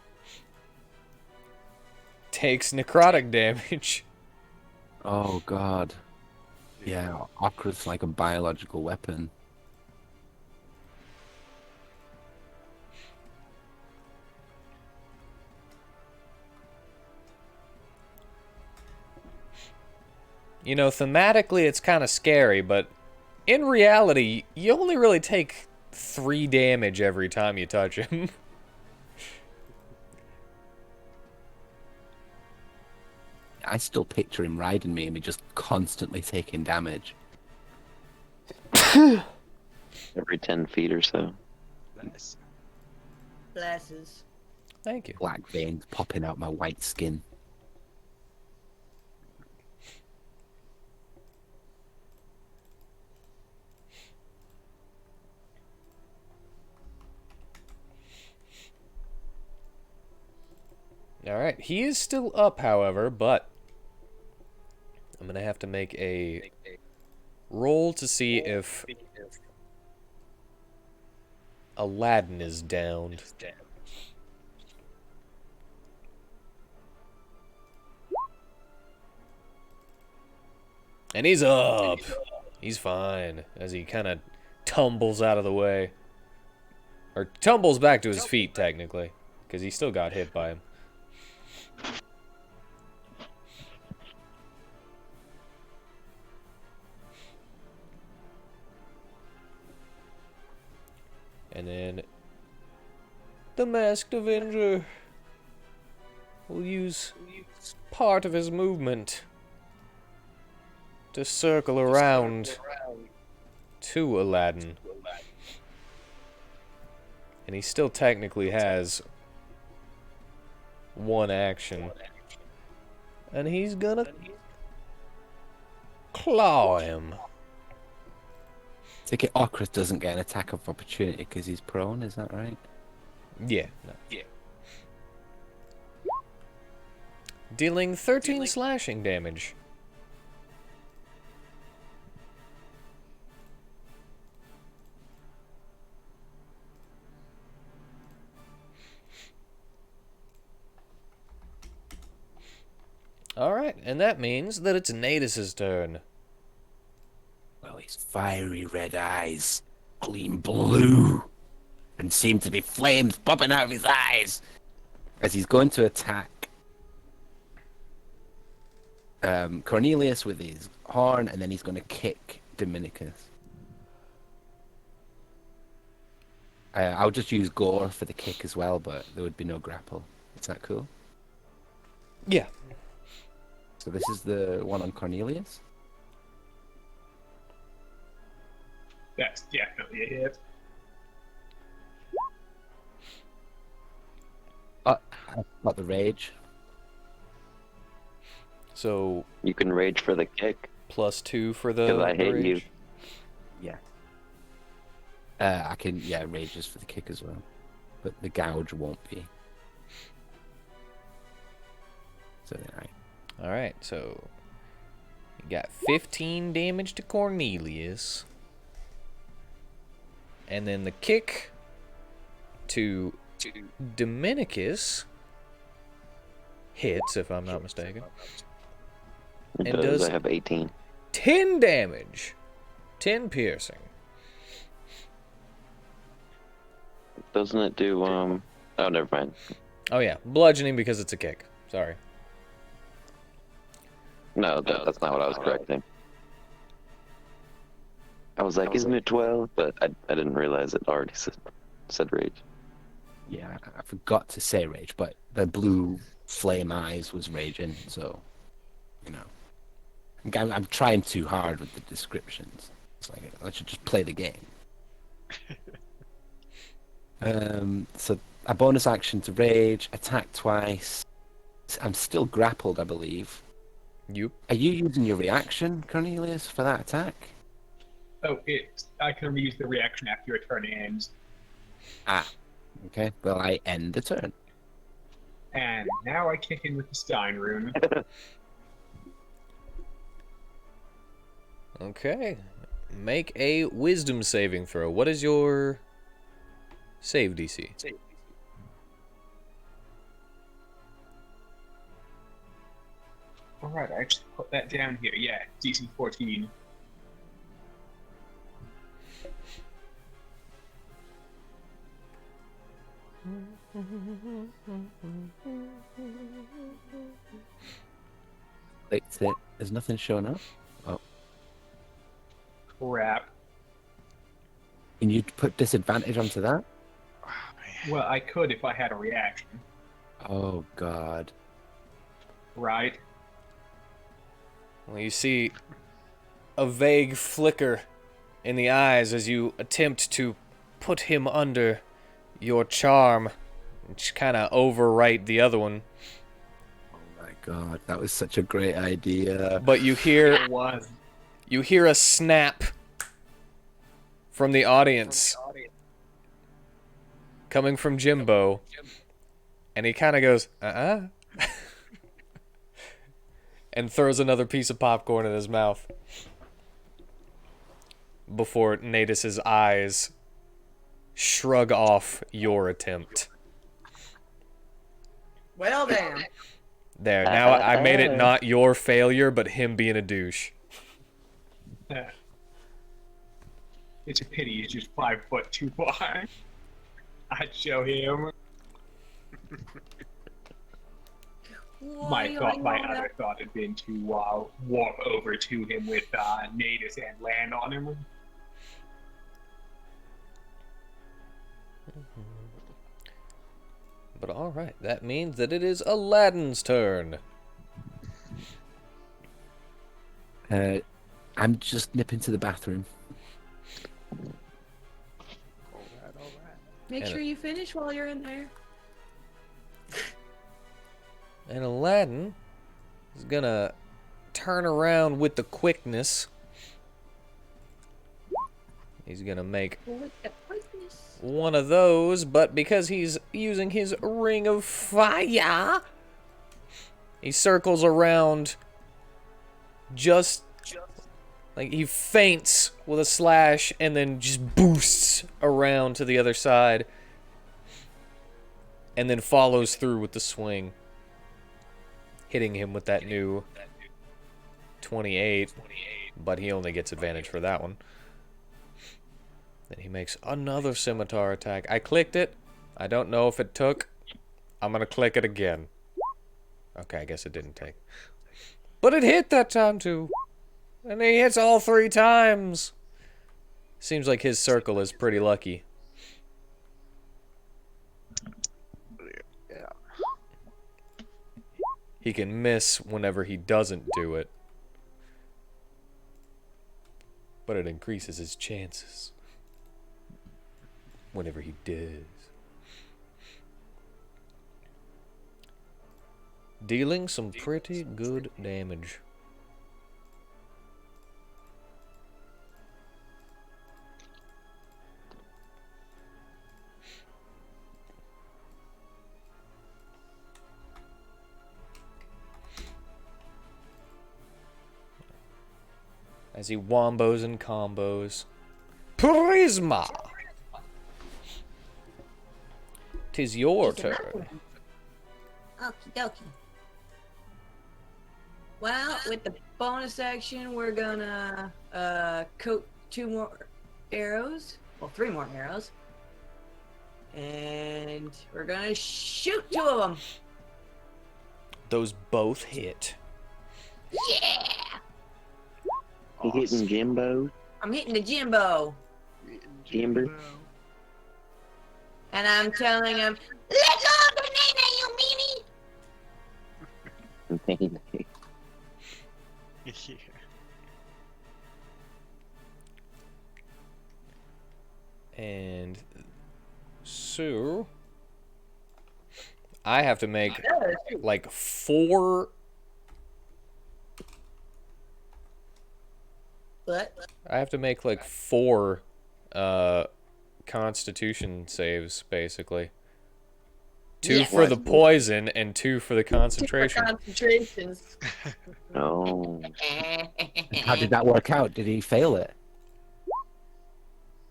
takes necrotic damage. Oh god. Yeah, Okra's like a biological weapon. You know, thematically it's kind of scary, but in reality, you only really take 3 damage every time you touch him. I still picture him riding me and me just constantly taking damage. Every 10 feet or so. Nice. Glasses. Thank you. Black veins popping out my white skin. Alright, he is still up, however, but I'm going to have to make a roll to see if Aladdin is downed. And he's up. He's fine as he kind of tumbles out of the way. Or tumbles back to his feet, technically. Because he still got hit by him. And then the Masked Avenger will use part of his movement to circle around to Aladdin. And he still technically has one action. And he's gonna claw him. I think Okra doesn't get an attack of opportunity because he's prone, is that right? Yeah. No. Yeah. Dealing 13 slashing damage. Alright, and that means that it's Nadis's turn. Well, his fiery red eyes gleam blue and seem to be flames popping out of his eyes as he's going to attack Cornelius with his horn, and then he's going to kick Dominicus. I'll just use Gore for the kick as well, but there would be no grapple. Is that cool? Yeah. So this is the one on Cornelius? That's definitely a hit. Got the rage. So You can rage for the kick. +2 for the 'Cause I hate rage. you. Yeah. I can, yeah, rages for the kick as well. But the gouge won't be. So then Alright, so you got 15 damage to Cornelius. And then the kick to Dominicus hits, if I'm not mistaken. It And does. does I have 18. 10 damage. 10 piercing. Doesn't it do, Oh, never mind. Oh yeah, bludgeoning because it's a kick. Sorry. No, that's not what I was correcting. I was like, isn't it 12? But I didn't realize it already said rage. yeah, I forgot to say rage, but the blue flame eyes was raging, so, you know. I'm trying too hard with the descriptions. It's like, I should just play the game. So a bonus action to rage, attack twice. I'm still grappled, I believe. You? Are you using your reaction, Cornelius, for that attack? Oh, I can only use the reaction after your turn ends. Ah, okay. Well, I end the turn. And now I kick in with the Stein rune. Okay. Make a wisdom saving throw. What is your save DC? Alright, I actually put that down here. Yeah, DC 14. Wait, there's nothing showing up? Oh. Crap. Can you put disadvantage onto that? Well, I could if I had a reaction, Oh, God. right? Well, you see a vague flicker in the eyes as you attempt to put him under your charm, which kind of overwrite the other one. Oh, my God. That was such a great idea. But you hear It was. a snap from the audience coming from Jimbo, and he kind of goes, and throws another piece of popcorn in his mouth before Nadis's eyes shrug off your attempt. Well, damn. There, now I made it not your failure, but him being a douche. It's a pity he's just 5 foot too wide. I'd show him. My other thought had been to walk over to him with Natus and land on him. But all right, that means that it is Aladdin's turn. I'm just nipping to the bathroom. Make sure you finish while you're in there. And Aladdin is gonna turn around with the quickness. He's gonna make one of those, but because he's using his ring of fire, he circles around just like he feints with a slash and then just boosts around to the other side and then follows through with the swing, hitting him with that new 28, but he only gets advantage for that one. Then he makes another scimitar attack. I clicked it. I don't know if it took. I'm gonna click it again. Okay, I guess it didn't take. But it hit that time too. And he hits all 3 times. Seems like his circle is pretty lucky. Yeah. He can miss whenever he doesn't do it. But it increases his chances whenever he does. Dealing some pretty good damage. As he wombos and combos. Prisma! 'Tis your turn. Okie dokie. Well, with the bonus action, we're gonna coat 2 more arrows. Well, 3 more arrows. And we're gonna shoot 2 of them. Those both hit. Yeah! You hitting Jimbo? I'm hitting the Jimbo. Jimbo? And I'm telling him, let go of the name, you meanie! Yeah. And so I have to make like 4. What? I have to make like 4 Constitution saves, basically. 2 for the poison and 2 for the concentration. Concentrations. Oh. How did that work out? Did he fail it?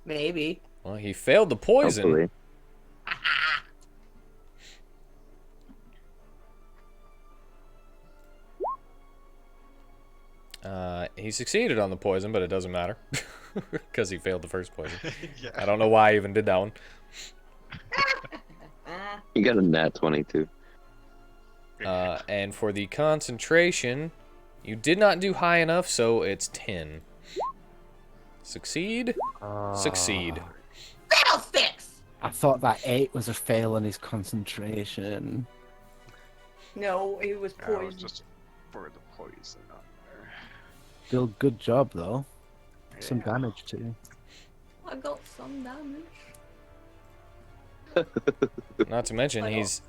Maybe. Well, he failed the poison. Hopefully. He succeeded on the poison, but it doesn't matter. Because he failed the first poison. Yeah. I don't know why I even did that one. You got a nat 22. And for the concentration, you did not do high enough, so it's 10. Succeed? Succeed. Fiddlesticks! I thought that 8 was a fail on his concentration. No, it was I was poison. just for the poison on there. Still good job though. Some Yeah. damage too. I got some damage. Not to mention, he's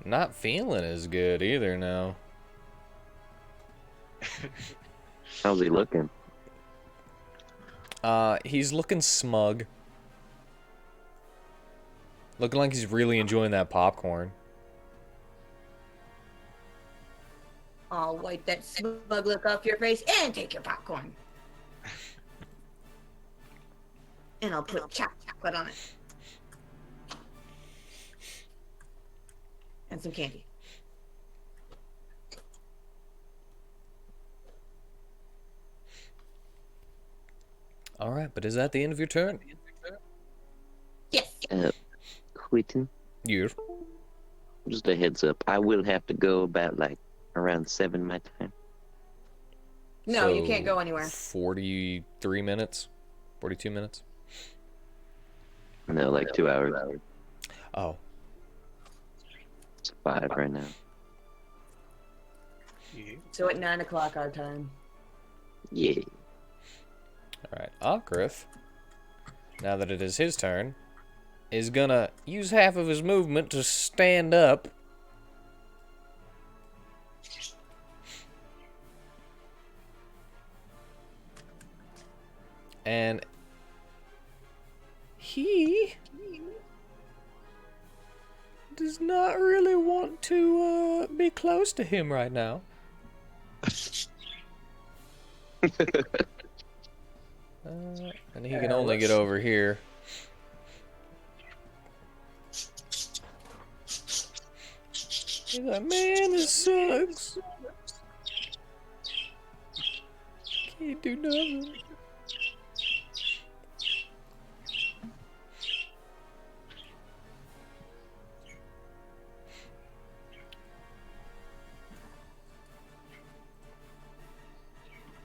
not feeling as good either now. How's he looking? He's looking smug. Looking like he's really enjoying that popcorn. I'll wipe that smug look off your face and take your popcorn. And I'll put chocolate on it. And some candy. All right, but is that the end of your turn? Yes. WheatTon, You. just a heads up. I will have to go about like around 7 my time. No, you can't go anywhere. 43 minutes? 42 minutes? No, like 2 hours. Oh. It's 5 right now. Yeah. So at 9 o'clock our time. Yeah. Alright, Ocrith, now that it is his turn, is gonna use half of his movement to stand up. And he does not really want to be close to him right now. And he can only get over here. He's like, man, this sucks. Can't do nothing.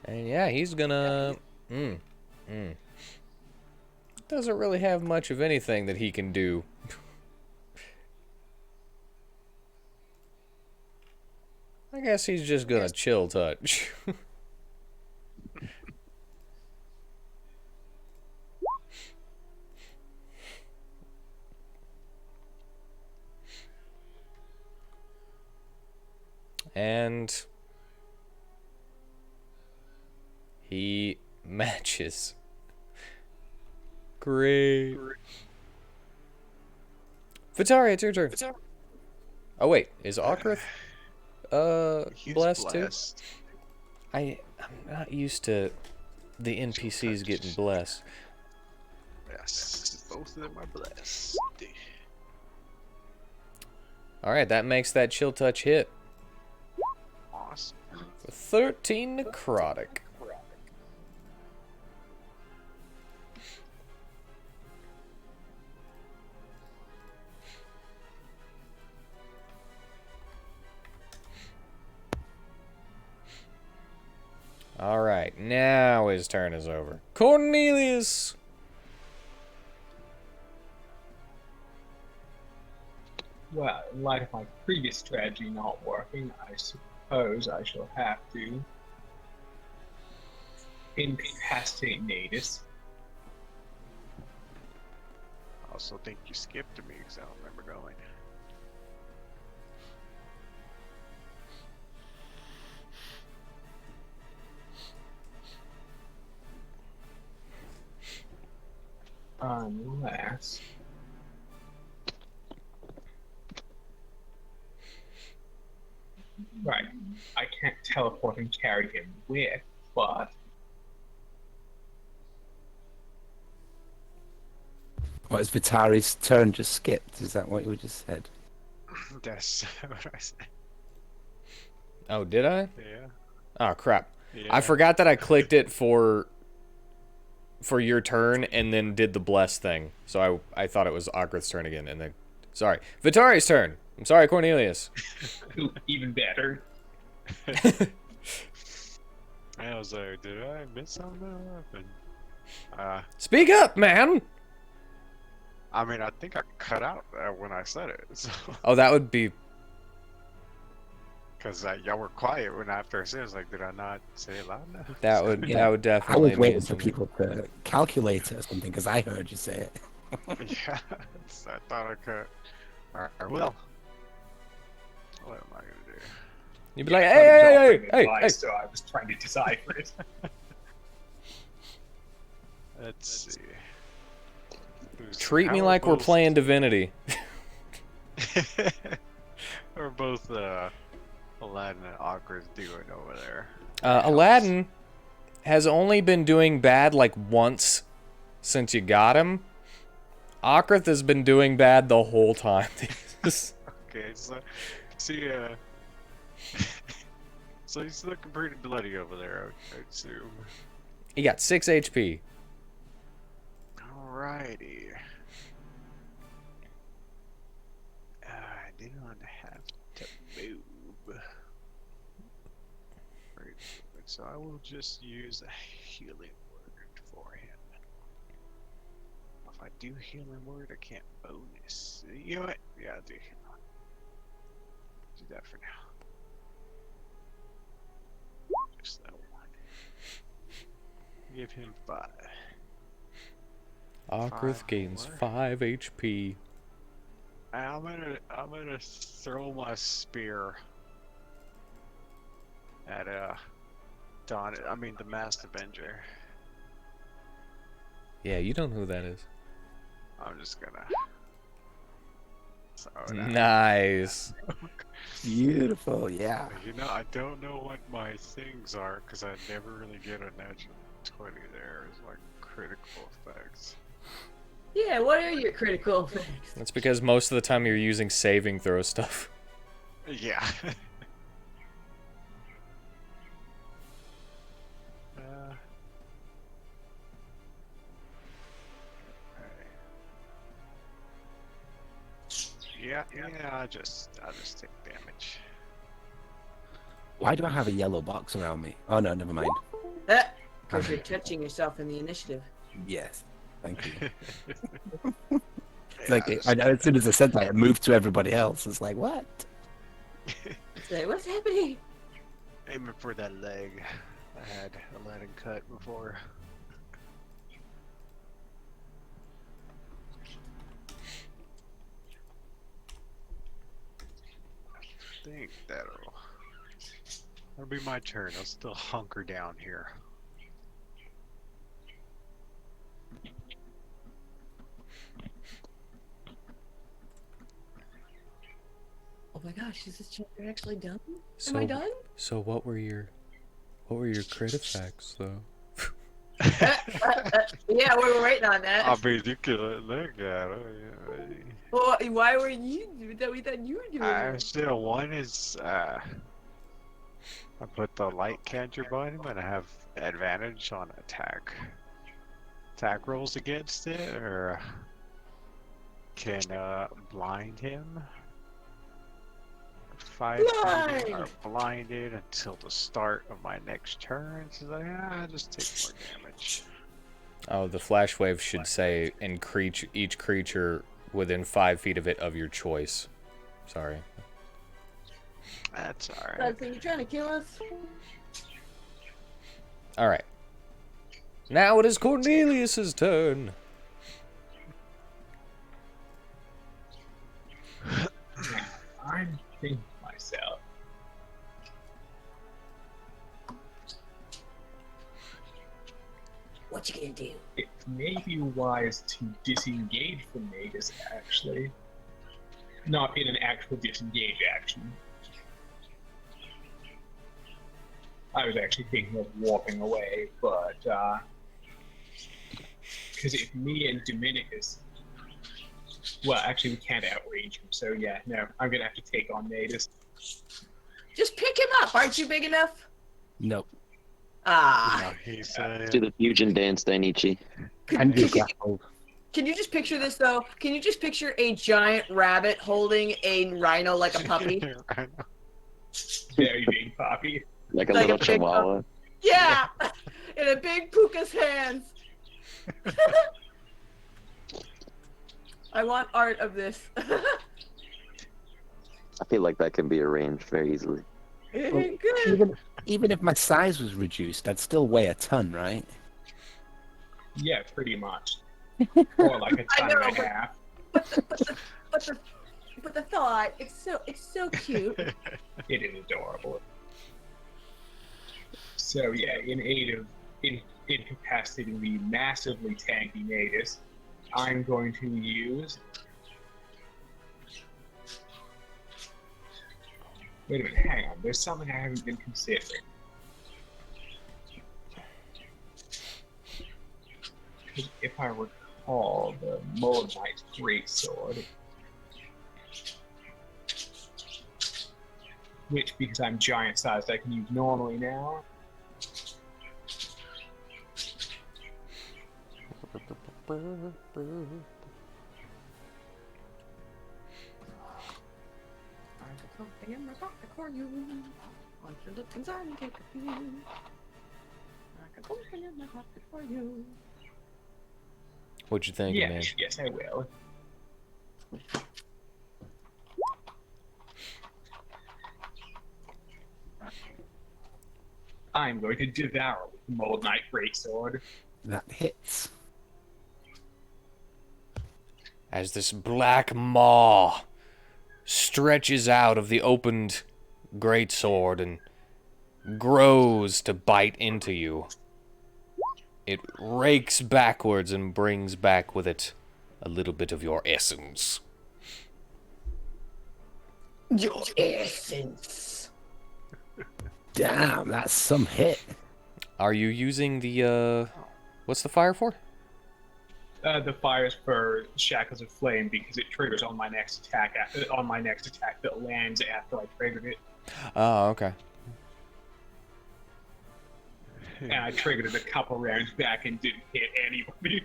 And yeah, he's gonna... Doesn't really have much of anything that he can do. I guess he's just gonna chill touch. And he matches. Great. Vitari, it's your turn. Oh wait, is Ocrith He's blessed too? blessed. I'm not used to the NPCs getting blessed. Yes, both of them are blessed. Alright, that makes that chill touch hit. Awesome. For 13 necrotic. Alright, now his turn is over. Cornelius! Well, in light of my previous strategy not working, I suppose I shall have to incapacitate Natus. I also think you skipped me because I don't remember going. Unless... Right, I can't teleport and carry him with, but... What, is Vitari's turn just skipped? Is that what you just said? That's what I said. Oh, did I? Yeah. Oh, crap. Yeah. I forgot that I clicked it for your turn and then did the bless thing. So I thought it was Ocrith's turn again. And then, sorry. Vitari's turn. I'm sorry, Cornelius. Ooh, even better. I was like, did I miss something? What happened? Speak up, man! I mean, I think I cut out when I said it. So. Oh, that would be... Because y'all were quiet when after I said it. I was like, did I not say it loud enough? That would I definitely was waiting mean for something. people to calculate it or something because I heard you say it. Yeah, so I thought I could. Alright, well. What am I gonna do? You'd be like, hey, Advice, so I was trying to decipher it. Let's see. Treat me like we're playing Divinity. We're both Aladdin and Awkward doing over there. Aladdin has only been doing bad like once since you got him. Ocrith has been doing bad the whole time. Okay, so see, so he's looking pretty bloody over there, I assume. He got 6 HP. Alrighty. I do not have to move. Very good. So I will just use a healing word for him. If I do healing word, I can't bonus. You know what? Yeah, I'll do healing. Do that for now. Just that one. Give him 5. Okrith 5 gains more. 5 HP. I'm gonna throw my spear at the Masked Avenger. Yeah, you don't know who that is. I'm just gonna throw it at him. Nice. Beautiful, yeah. You know, I don't know what my things are because I never really get a natural 20 there. It's like critical effects. Yeah, what are your critical effects? That's because most of the time you're using saving throw stuff. Yeah. Yeah, I'll just take damage. Why do I have a yellow box around me? Oh no, never mind. Because you're touching yourself in the initiative. Yes, thank you. It's Yeah, like, I know, as soon as I said that, it moved to everybody else. It's like, what? Say, what's happening? aiming for that leg. I had a letting cut before. I think that'll be my turn. I'll still hunker down here. Oh my gosh, is this chapter actually done? So, Am I done? So what were your crit effects though? Yeah, we were waiting on that. I mean, you can look at it. Yeah. Well, why were you doing that? We thought you were doing it. Still, one is I put the light cantrip on him and I have advantage on attack rolls against it, or can blind him. 5 feet are blinded until the start of my next turn. So I just take more damage. Oh, the flash wave should say increase each creature within 5 feet of it of your choice. Sorry. That's alright. So you're trying to kill us? All right. Now it is Cornelius's turn. I'm thinking to myself. What you gonna do? It may be wise to disengage from Nagus, actually. Not in an actual disengage action. I was actually thinking of walking away, but, because if me and Dominicus... Well, actually, we can't outrange him, so yeah, no, I'm gonna have to take on Nagus. Just pick him up. Aren't you big enough? Nope. Ah. He's Do the fusion dance, Dainichi. And you grappled. Can you just picture this though? Can you just picture a giant rabbit holding a rhino like a puppy? Very big puppy. Like a Like a little big chihuahua. Yeah, in a big puka's hands. I want art of this. I feel like that can be arranged very easily. Good. Even if my size was reduced, I'd still weigh a ton, right? Yeah, pretty much. Or like a ton and a half. But the thought, it's so cute. It is adorable. So yeah, in aid of incapacitating the massively tanky Nagus, I'm going to use... Wait a minute, hang on. There's something I haven't been considering. If I recall, the Moabite Greatsword, which, because I'm giant-sized, I can use normally now. Something in my pocket for you. Want you to look inside and take a peek. I got something in my pocket for you. What you think, man? Yes, I will. I'm going to devour the Mold Knight Greatsword. That hits. As this black maw stretches out of the opened greatsword and grows to bite into you, it rakes backwards and brings back with it a little bit of your essence. Your essence. Damn, that's some hit. Are you using the, what's the fire for? The fire's for Shackles of Flame because it triggers on my next attack. On my next attack that lands after I triggered it, Oh, okay. and I triggered it a couple rounds back and didn't hit anybody.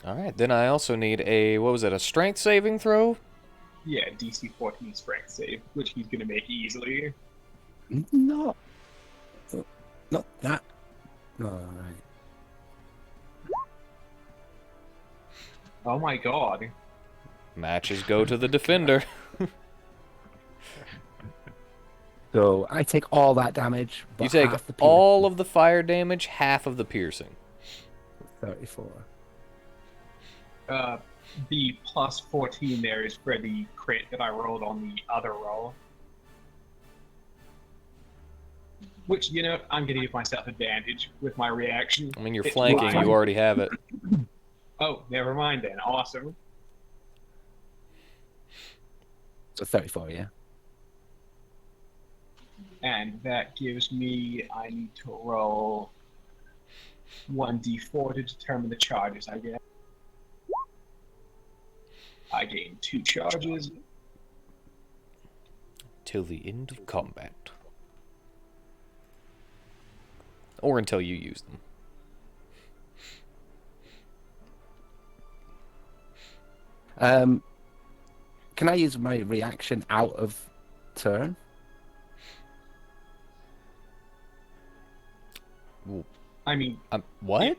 Alright, then I also need a, what was it, a strength saving throw? Yeah, DC 14 strength save, which he's gonna make easily. Not that. Alright. Oh my god. Matches go to the defender. So I take all that damage, but You take half the all of the fire damage, half of the piercing. 34. The plus 14 there is for the crit that I rolled on the other roll. Which, you know, I'm going to give myself advantage with my reaction. I mean, you're It's flanking, fine. you already have it. Oh, never mind then. Awesome. So 34, yeah. And that gives me, I need to roll 1d4 to determine the charges I get. I gain 2 charges. Till the end of combat. Or until you use them. Can I use my reaction out of turn? I mean, What?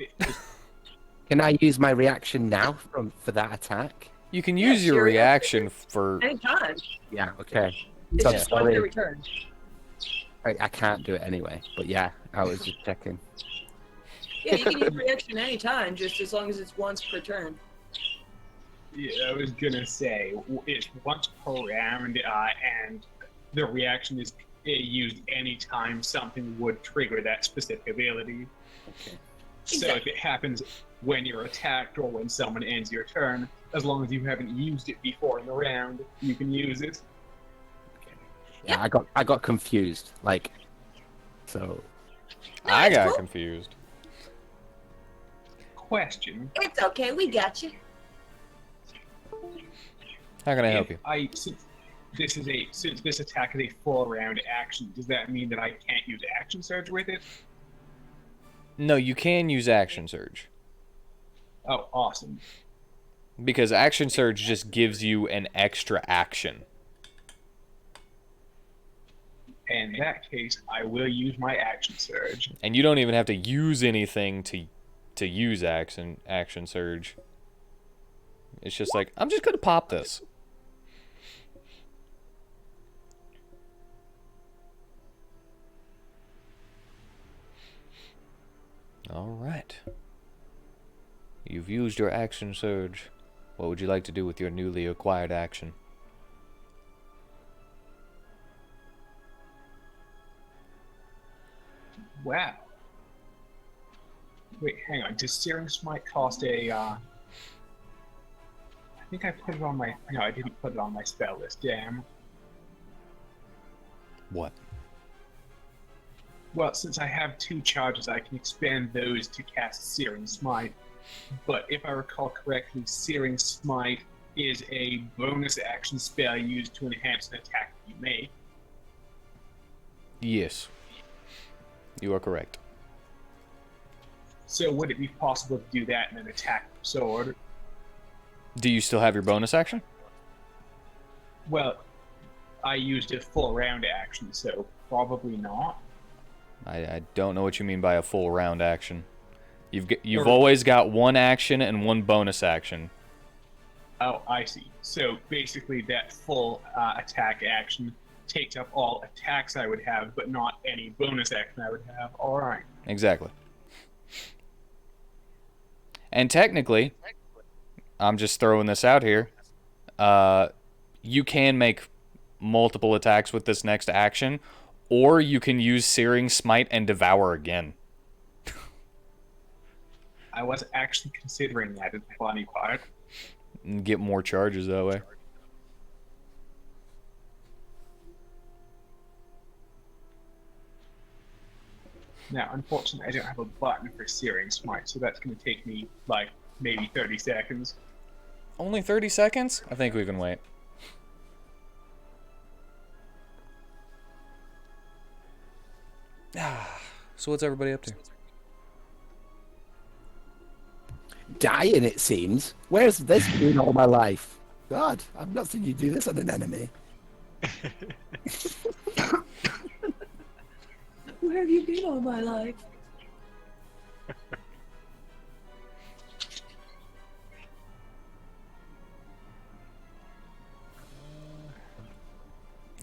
Can I use my reaction now for that attack? You can Yes, use your your reaction for... Anytime. Yeah, okay. It's So just one sorry. to return. I can't do it anyway, but yeah, I was just checking. Yeah, you can use reaction anytime, just as long as it's once per turn. yeah, I was gonna say it's once per round, and the reaction is used anytime something would trigger that specific ability. Okay. So if it happens when you're attacked or when someone ends your turn, as long as you haven't used it before in the round, you can use it. Yeah, I got confused. Like, so I got cool. confused. Question: It's okay, we got you. How can I help you? Since this attack is a full round action, does that mean that I can't use action surge with it? No, you can use action surge. Oh, awesome. Because action surge just gives you an extra action. In that case, I will use my action surge. And you don't even have to use anything to use action surge. It's just like, I'm just going to pop this. All right. You've used your action surge. What would you like to do with your newly acquired action? Wow. Wait, hang on. Does Searing Smite cost a, I think I put it on my... No, I didn't put it on my spell list. Damn. What? Well, since I have 2 charges, I can expand those to cast Searing Smite. But if I recall correctly, Searing Smite is a bonus action spell used to enhance an attack that you make. Yes. You are correct. So would it be possible to do that and then attack the sword? Do you still have your bonus action? Well, I used a full round action, so probably not. I don't know what you mean by a full round action. You've always got one action and one bonus action. Oh, I see. So basically, that full attack action takes up all attacks I would have, but not any bonus action I would have. All right. Exactly. And technically, I'm just throwing this out here, you can make multiple attacks with this next action, or you can use Searing Smite and Devour again. I was actually considering that as the funny part. And get more charges that way. Now, unfortunately, I don't have a button for Searing Smite, so that's going to take me, like, maybe 30 seconds. Only 30 seconds? I think we can wait. So what's everybody up to? Dying, it seems. Where's this been all my life? God, I've not seen you do this on an enemy. Where have you been all my life?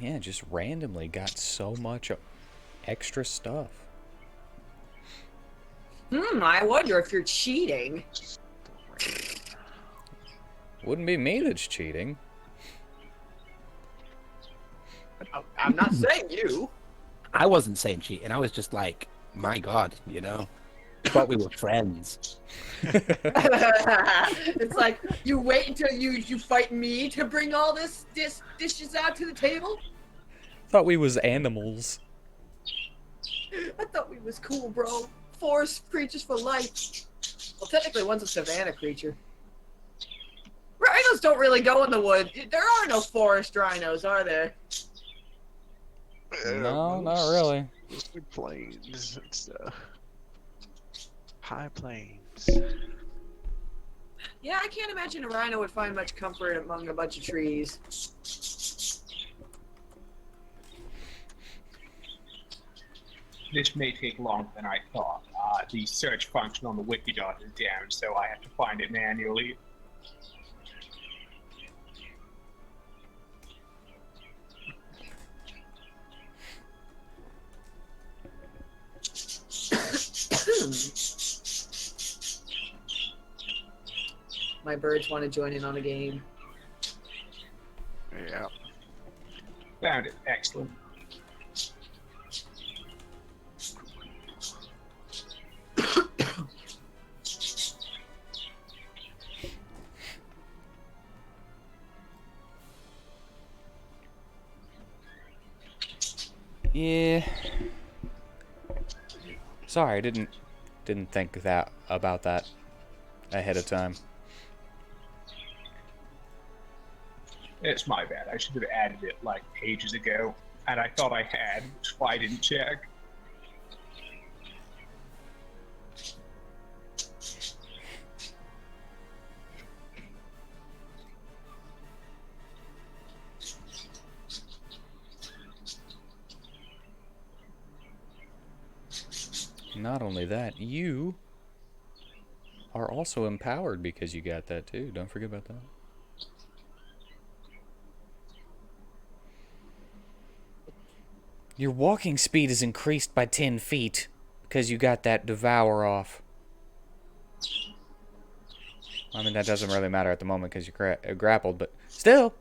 Yeah, just randomly got so much extra stuff. I wonder if you're cheating. Wouldn't be me that's cheating. I'm not saying you. I wasn't saying cheating. I was just like, my God, you know? Thought we were friends. It's like, you wait until you fight me to bring all this dishes out to the table? Thought we was animals. I thought we was cool, bro. Forest creatures for life. Well, technically, one's a savanna creature. Rhinos don't really go in the wood. There are no forest rhinos, are there? No, not really. Mostly plains. It's high plains. Yeah, I can't imagine a rhino would find much comfort among a bunch of trees. This may take longer than I thought. The search function on the WheatTon is down, so I have to find it manually. My birds want to join in on the game. Yeah. Found it. Excellent. Yeah. Sorry, I didn't think about that ahead of time. It's my bad. I should have added it like ages ago, and I thought I had, which is why I didn't check. Not only that, you are also empowered because you got that too. Don't forget about that. Your walking speed is increased by 10 feet because you got that devour off. I mean, that doesn't really matter at the moment because you're grappled, but still.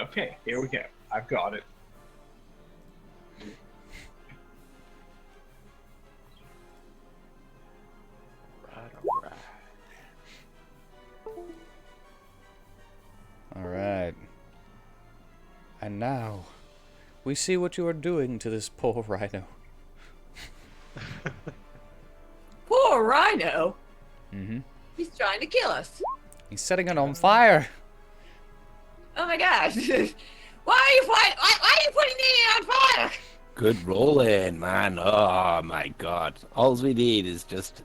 Okay, here we go. I've got it. And now, we see what you are doing to this poor rhino. Poor Rhino. Mm-hmm. He's trying to kill us. He's setting it on fire. Oh my gosh. Why are you putting me on fire? Good rolling, man. Oh my god. All we need is just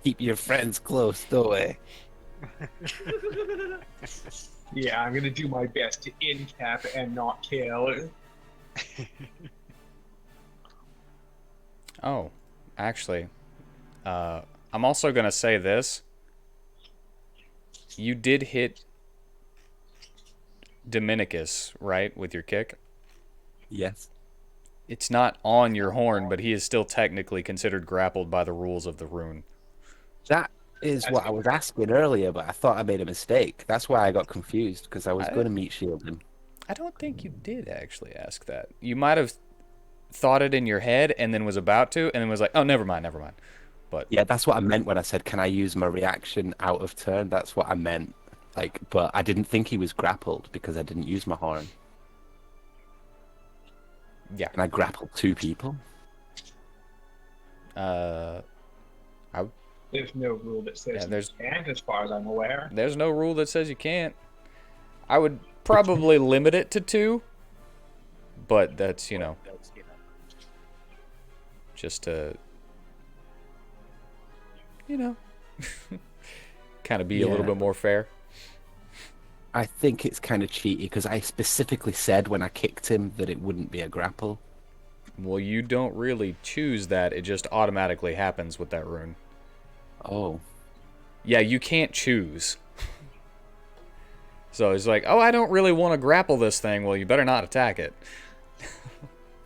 keep your friends close, don't we? Yeah, I'm gonna do my best to in-cap and not kill. Oh, actually, I'm also gonna say this. You did hit Dominicus, right, with your kick? Yes. It's not on your horn, but he is still technically considered grappled by the rules of the rune. That is what I was asking earlier, but I thought I made a mistake. That's why I got confused, because I was going to meat shield him. I don't think you did actually ask that. You might have thought it in your head and then was about to, and then was like, oh, never mind. But Yeah, that's what I meant when I said, can I use my reaction out of turn? That's what I meant. Like, but I didn't think he was grappled because I didn't use my horn. yeah. Can I grapple 2 people? I There's no rule that says you can't, as far as I'm aware. There's no rule that says you can't. I would probably limit it to 2, but that's, just to, kind of be a little bit more fair. I think it's kind of cheaty because I specifically said when I kicked him that it wouldn't be a grapple. Well, you don't really choose that. It just automatically happens with that rune. Oh. Yeah, you can't choose. So it's like, oh, I don't really want to grapple this thing. Well, you better not attack it.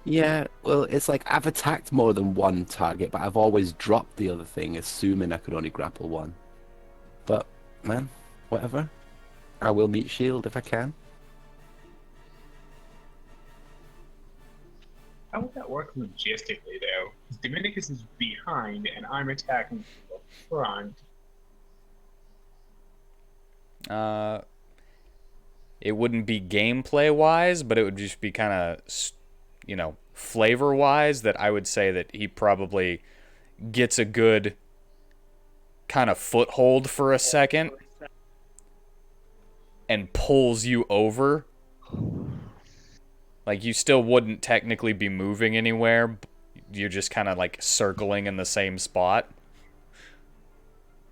Yeah, well, it's like I've attacked more than one target, but I've always dropped the other thing, assuming I could only grapple one. But, man, whatever. I will meet shield if I can. How would that work logistically, though? Dominicus is behind, and I'm attacking from the front. It wouldn't be gameplay wise, but it would just be kind of, flavor wise, that I would say that he probably gets a good kind of foothold for a second and pulls you over. Like, you still wouldn't technically be moving anywhere. You're just kind of like circling in the same spot.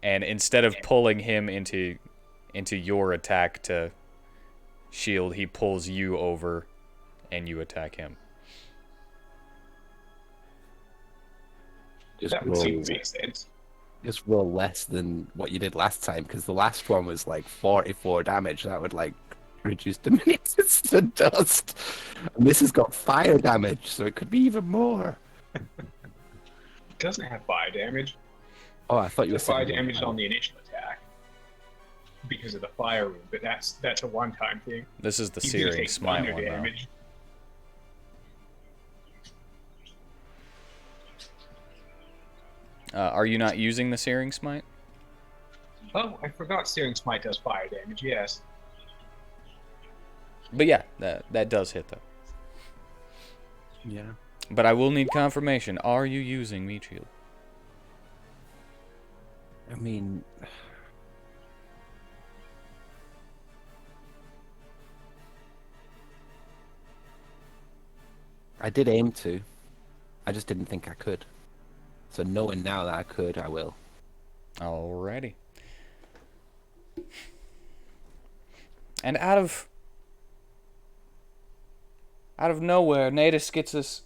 And instead of pulling him into your attack to shield, he pulls you over and you attack him. Just That would seem to make sense. Just roll less than what you did last time, because the last one was like 44 damage. That would like reduce Dominicus to dust. And this has got fire damage, so it could be even more. It doesn't have fire damage. Oh, I thought you were The fire saying damage on the initial attack because of the fire rune, but that's a one-time thing. This is the He's gonna Searing take Smite thunder one, though. damage. Are you not using the Searing Smite? Oh, I forgot Searing Smite does fire damage, yes. But yeah, that does hit, though. Yeah. But I will need confirmation. Are you using Meat Shield? I mean, I did aim to. I just didn't think I could. So knowing now that I could, I will. Alrighty. And out of nowhere, Natus gets this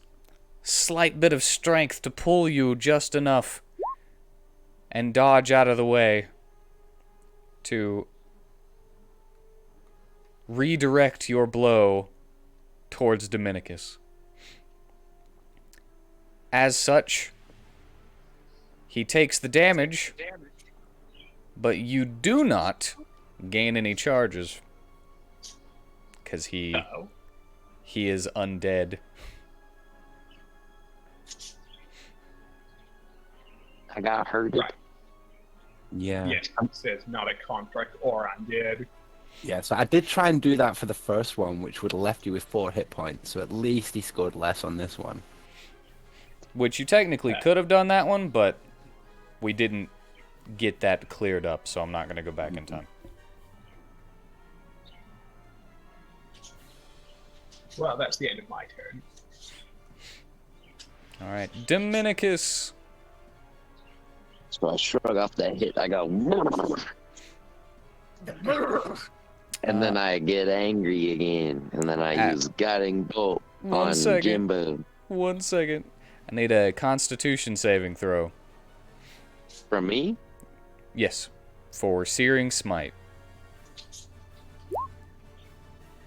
slight bit of strength to pull you just enough and dodge out of the way to redirect your blow towards Dominicus. As such, he takes the damage, but you do not gain any charges because he is undead. I got hurt. Right. Yeah. Yes, it says not a contract or undead. Yeah, so I did try and do that for the first one, which would have left you with 4 hit points. So at least he scored less on this one. Which you technically could have done that one, but we didn't get that cleared up, so I'm not going to go back in time. Well, that's the end of my turn. All right, Dominicus. So I shrug off that hit. I go, and then I get angry again, and then I use Guiding Bolt on Jimbo. 1 second. I need a Constitution saving throw. From me? Yes, for Searing Smite.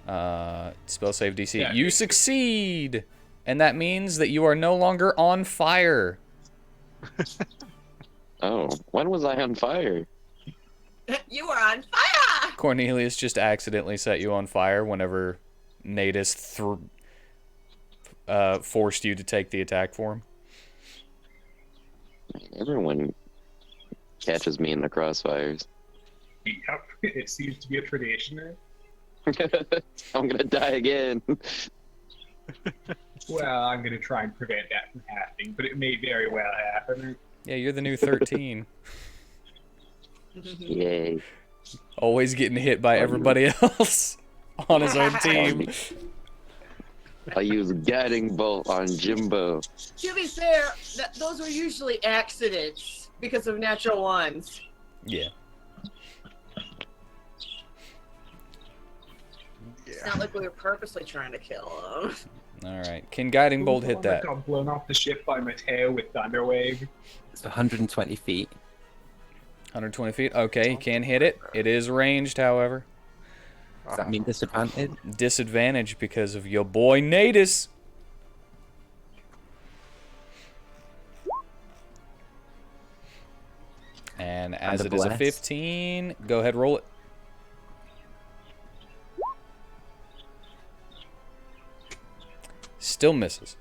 Spell save DC. Yeah, You succeed! And that means that you are no longer on fire. Oh, when was I on fire? You were on fire! Cornelius just accidentally set you on fire whenever Natus forced you to take the attack for him. Everyone catches me in the crossfires. Yep, it seems to be a tradition. I'm gonna die again. Well, I'm going to try and prevent that from happening, but it may very well happen. Yeah, you're the new 13. Yay. Always getting hit by everybody else on his own team. I use Guiding Bolt on Jimbo. To be fair, those were usually accidents because of natural ones. Yeah. It's not like we were purposely trying to kill them. All right. Can Guiding Bolt hit that? Got blown off the ship by Mateo with Thunderwave. It's 120 feet. 120 feet. Okay, he can hit it. It is ranged, however. Does that mean disadvantage? Disadvantage because of your boy Natus. And as it is a 15, go ahead, roll it. Still misses.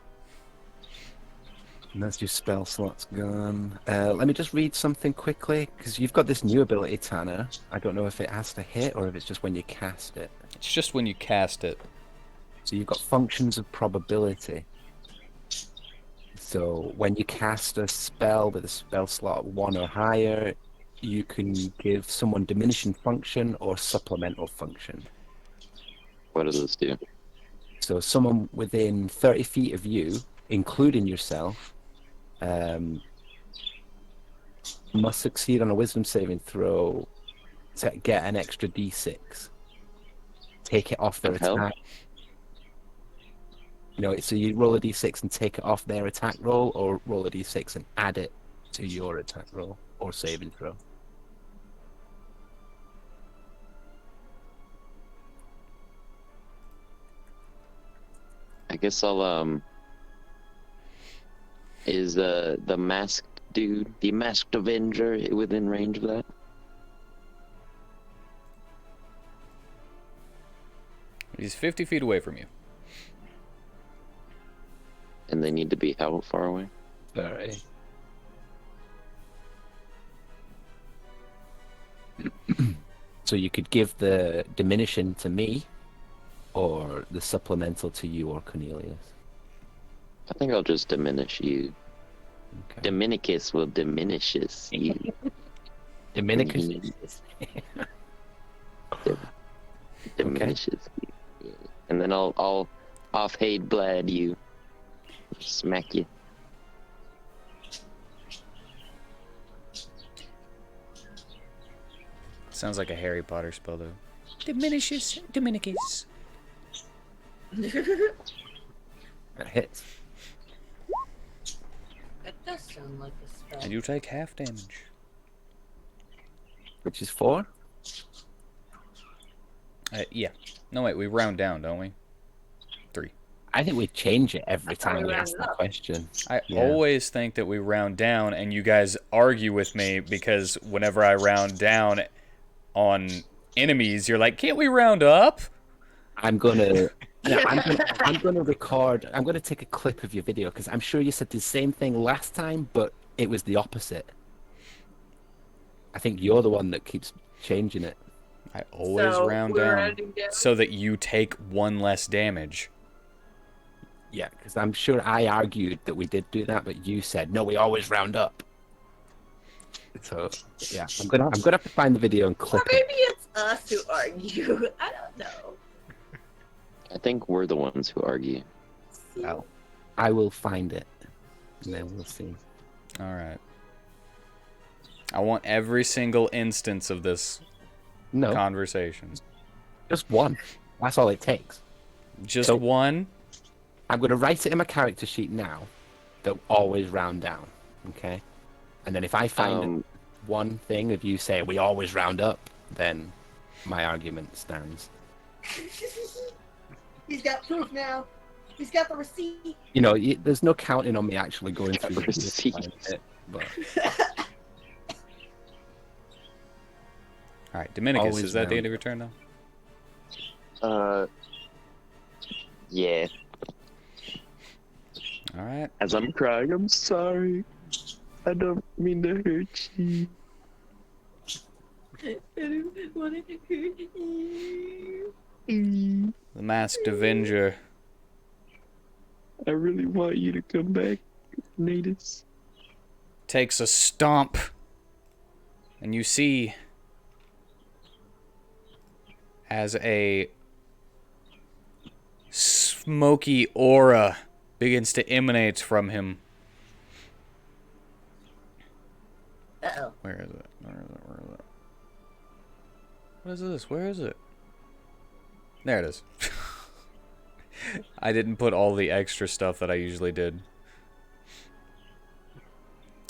And that's your spell slots gone. Let me just read something quickly, because you've got this new ability, Tanner. I don't know if it has to hit or if it's just when you cast it. It's just when you cast it. So you've got functions of probability. So when you cast a spell with a spell slot 1 or higher, you can give someone diminishing function or supplemental function. What does this do? So someone within 30 feet of you, including yourself, must succeed on a wisdom saving throw to get an extra d6. Take it off their Help? attack. You know, so you roll a d6 and take it off their attack roll, or roll a d6 and add it to your attack roll or saving throw. I guess I'll is the masked dude, the Masked Avenger, within range of that? He's 50 feet away from you. And they need to be how far away? Alright. So you could give the diminishing to me, or the supplemental to you or Cornelius. I think I'll just diminish you. Okay. Dominicus will diminish us, you. Dominicus. Diminishes you. Yeah. And then I'll off hate blad you. Smack you. Sounds like a Harry Potter spell, though. Diminishes, Dominicus. That hits. That does sound like a spell. And you take half damage. Which is 4? Yeah. No, wait, we round down, don't we? 3. I think we change it every thought time we we ask rounded the up. question. I Yeah. always think that we round down, and you guys argue with me because whenever I round down on enemies, you're like, can't we round up? I'm gonna record. I'm gonna take a clip of your video because I'm sure you said the same thing last time, but it was the opposite. I think you're the one that keeps changing it. I always So round we're down rounding down. so that you take 1 less damage. Yeah, because I'm sure I argued that we did do that, but you said no, we always round up. So yeah, I'm gonna have to find the video and Or clip maybe it. it's us who argue. I don't know. I think we're the ones who argue. Well, I will find it, and then we'll see. All right. I want every single instance of this No, conversation. just one. That's all it takes. Just So- one? I'm gonna write it in my character sheet now. That always round down, okay? And then if I find one thing, if you say we always round up, then my argument stands. He's got proof now. He's got the receipt. You know, there's no counting on me actually going through the video to Receipt. find it, but All right, Dominicus, Always is that the round end of your turn now? Yeah. All right. As I'm crying, I'm sorry. I don't mean to hurt you. I don't want to hurt you. The Masked Avenger. I really want you to come back, Natus. Takes a stomp. And you see as a smoky aura begins to emanate from him. Uh-oh. Where is it? Where is it? Where is it? What is this? Where is it? There it is. I didn't put all the extra stuff that I usually did.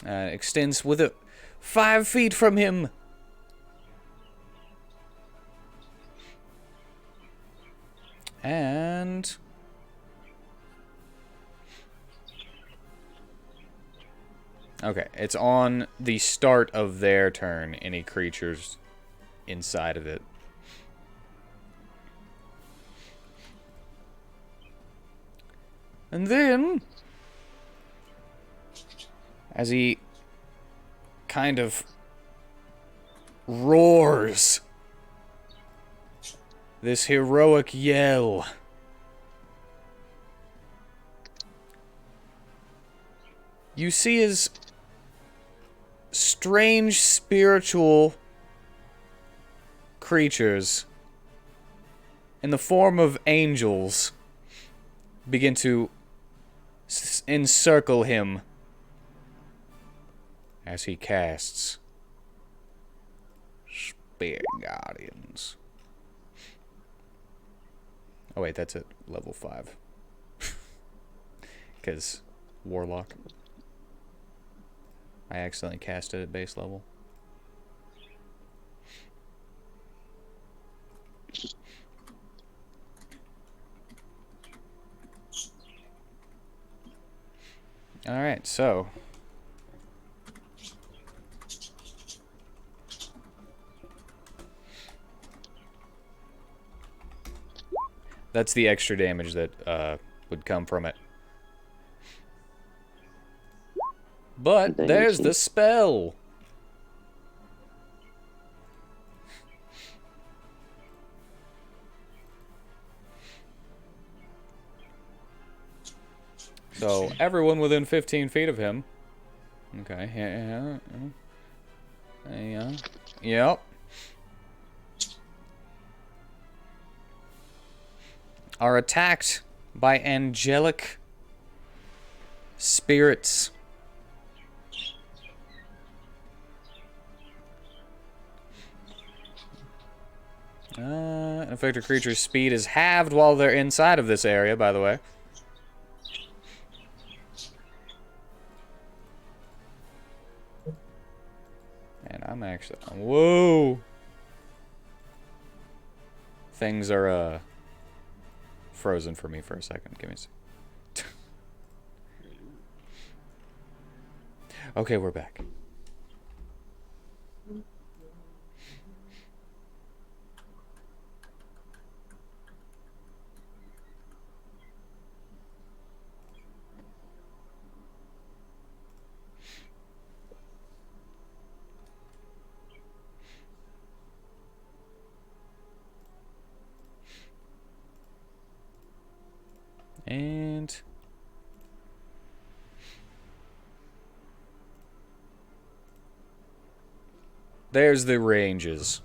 Extends with it 5 feet from him. And okay, it's on the start of their turn. Any creatures inside of it. And then, as he kind of roars this heroic yell, you see his strange spiritual creatures in the form of angels begin to encircle him as he casts Spirit Guardians. Oh wait, that's at level 5. Because Warlock. I accidentally cast it at base level. Alright, so that's the extra damage that would come from it. But Thank there's you. the spell. So everyone within 15 feet of him. Okay. Yeah. Yep. Are attacked by angelic spirits. An affected creature's speed is halved while they're inside of this area, by the way. And I'm actually... Whoa! Things are, frozen for me for a second. Give me a second. Okay, we're back. And there's the ranges.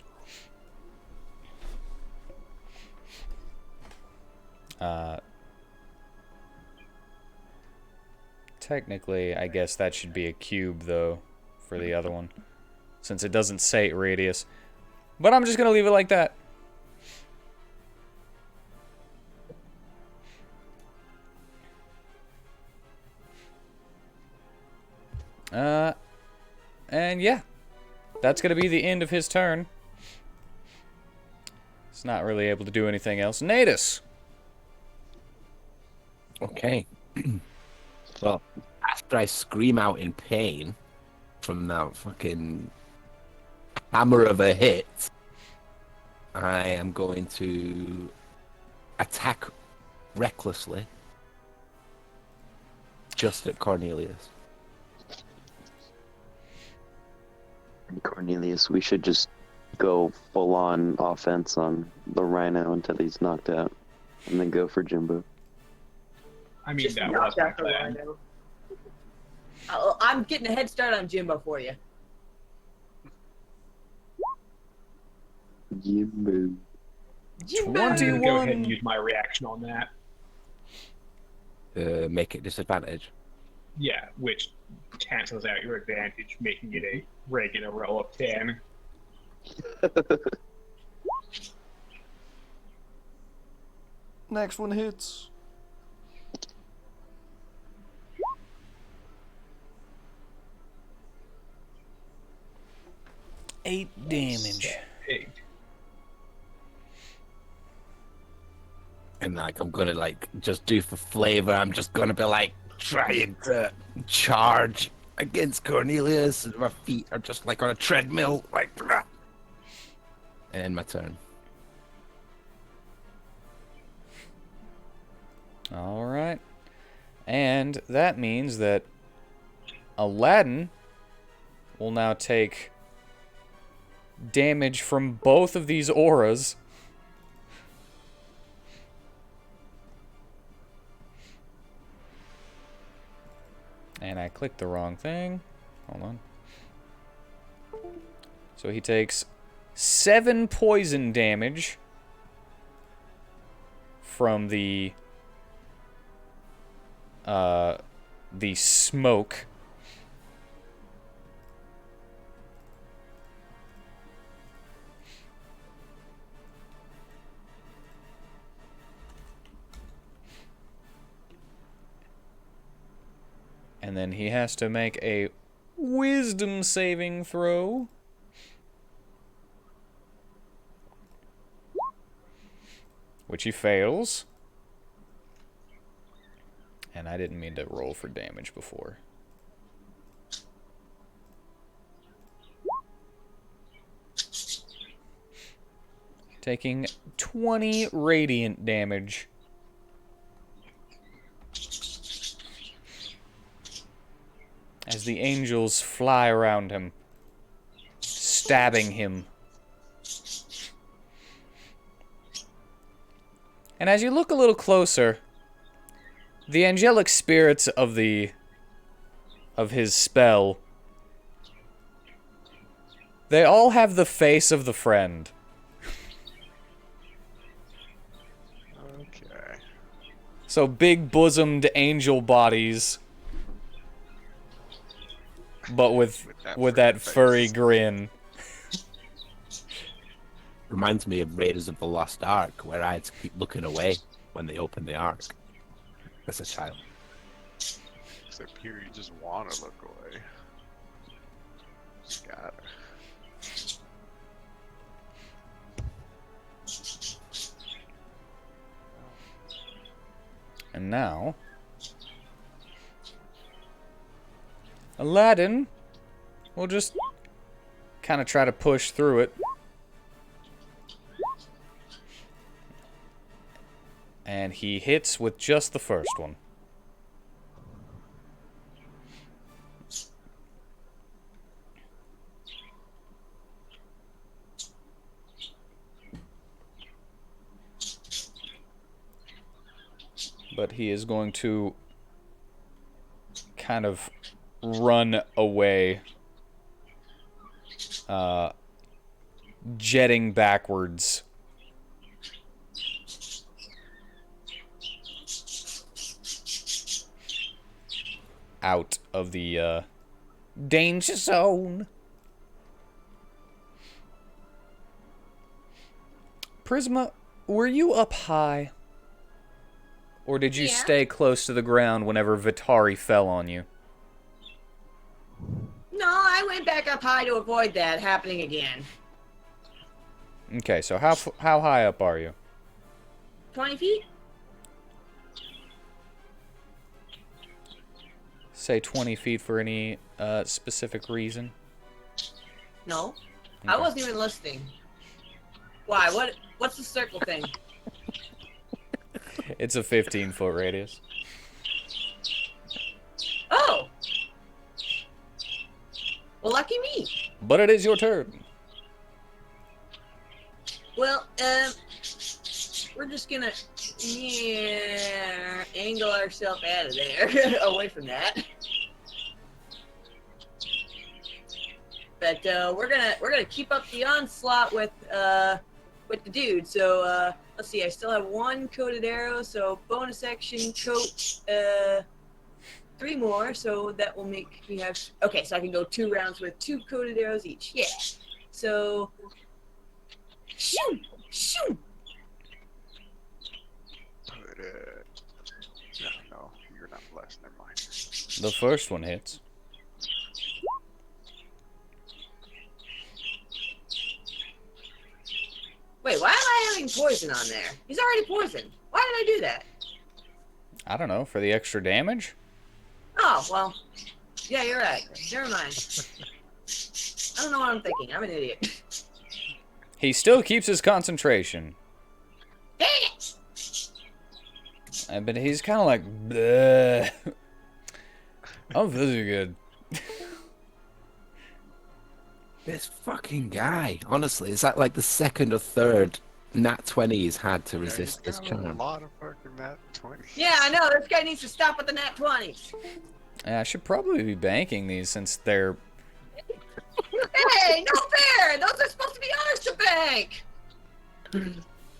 Technically, I guess that should be a cube, though, for the other one, since it doesn't say radius. But I'm just going to leave it like that. And yeah, that's going to be the end of his turn. He's not really able to do anything else. Natus! Okay. Well, after I scream out in pain from that fucking hammer of a hit, I am going to attack recklessly just at Cornelius. Cornelius, we should just go full-on offense on the Rhino until he's knocked out, and then go for Jimbo. I mean, Just that knock was my out the plan. Rhino. I'm getting a head start on Jimbo for you. Jimbo. Jimbo. I'm gonna go ahead and 21. use my reaction on that. Make it disadvantage. Yeah, which cancels out your advantage, making it a regular roll of 10. Next one hits. 8 damage. 8. And like I'm gonna like just do for flavor, I'm just gonna be like trying to charge against Cornelius, and my feet are just like on a treadmill, like. And my turn. All right. And that means that Aladdin will now take damage from both of these auras. And I clicked the wrong thing. Hold on. So he takes 7 poison damage from the smoke. And then he has to make a wisdom saving throw. Which he fails. And I didn't mean to roll for damage before. Taking 20 radiant damage. As the angels fly around him, stabbing him. And as you look a little closer, the angelic spirits of his spell, they all have the face of the friend. Okay. So big bosomed angel bodies, but with that furry face. grin. Reminds me of Raiders of the Lost Ark, where I had to keep looking away when they opened the Ark as a child. Except here, you just want to look away. Just gotta. And now, Aladdin will just kind of try to push through it. And he hits with just the first one. but he is going to kind of run away, jetting backwards. Out of the danger zone. Prisma, were you up high? Or did you Yeah. stay close to the ground whenever Vitari fell on you? No, I went back up high to avoid that happening again. Okay, so how high up are you? 20 feet? Say 20 feet for any specific reason? No. I Okay. wasn't even listening. Why? What's the circle thing? It's a 15-foot radius. Oh! Well, lucky me. But it is your turn. Well, we're just gonna angle ourselves out of there, away from that. But we're gonna keep up the onslaught with the dude. So let's see. I still have one coated arrow, so bonus action coat 3 more. So that will make me have. Okay, so I can go 2 rounds with 2 coated arrows each. Yeah. So shoot, shoot. But, no, you're not blessed. Never mind. The first one hits. Wait, why am I having poison on there? He's already poisoned. Why did I do that? I don't know, for the extra damage? Oh, well. Yeah, you're right. Never mind. I don't know what I'm thinking. I'm an idiot. He still keeps his concentration. Dang it! But he's kind of like, bleh. I'm feeling good. This fucking guy. Honestly, is that like the second or third nat 20 he's had to resist this A charm? lot of fucking nat 20. Yeah, I know. This guy needs to stop with the nat 20s. Yeah, I should probably be banking these since they're... Hey, no fair! Those are supposed to be ours to bank!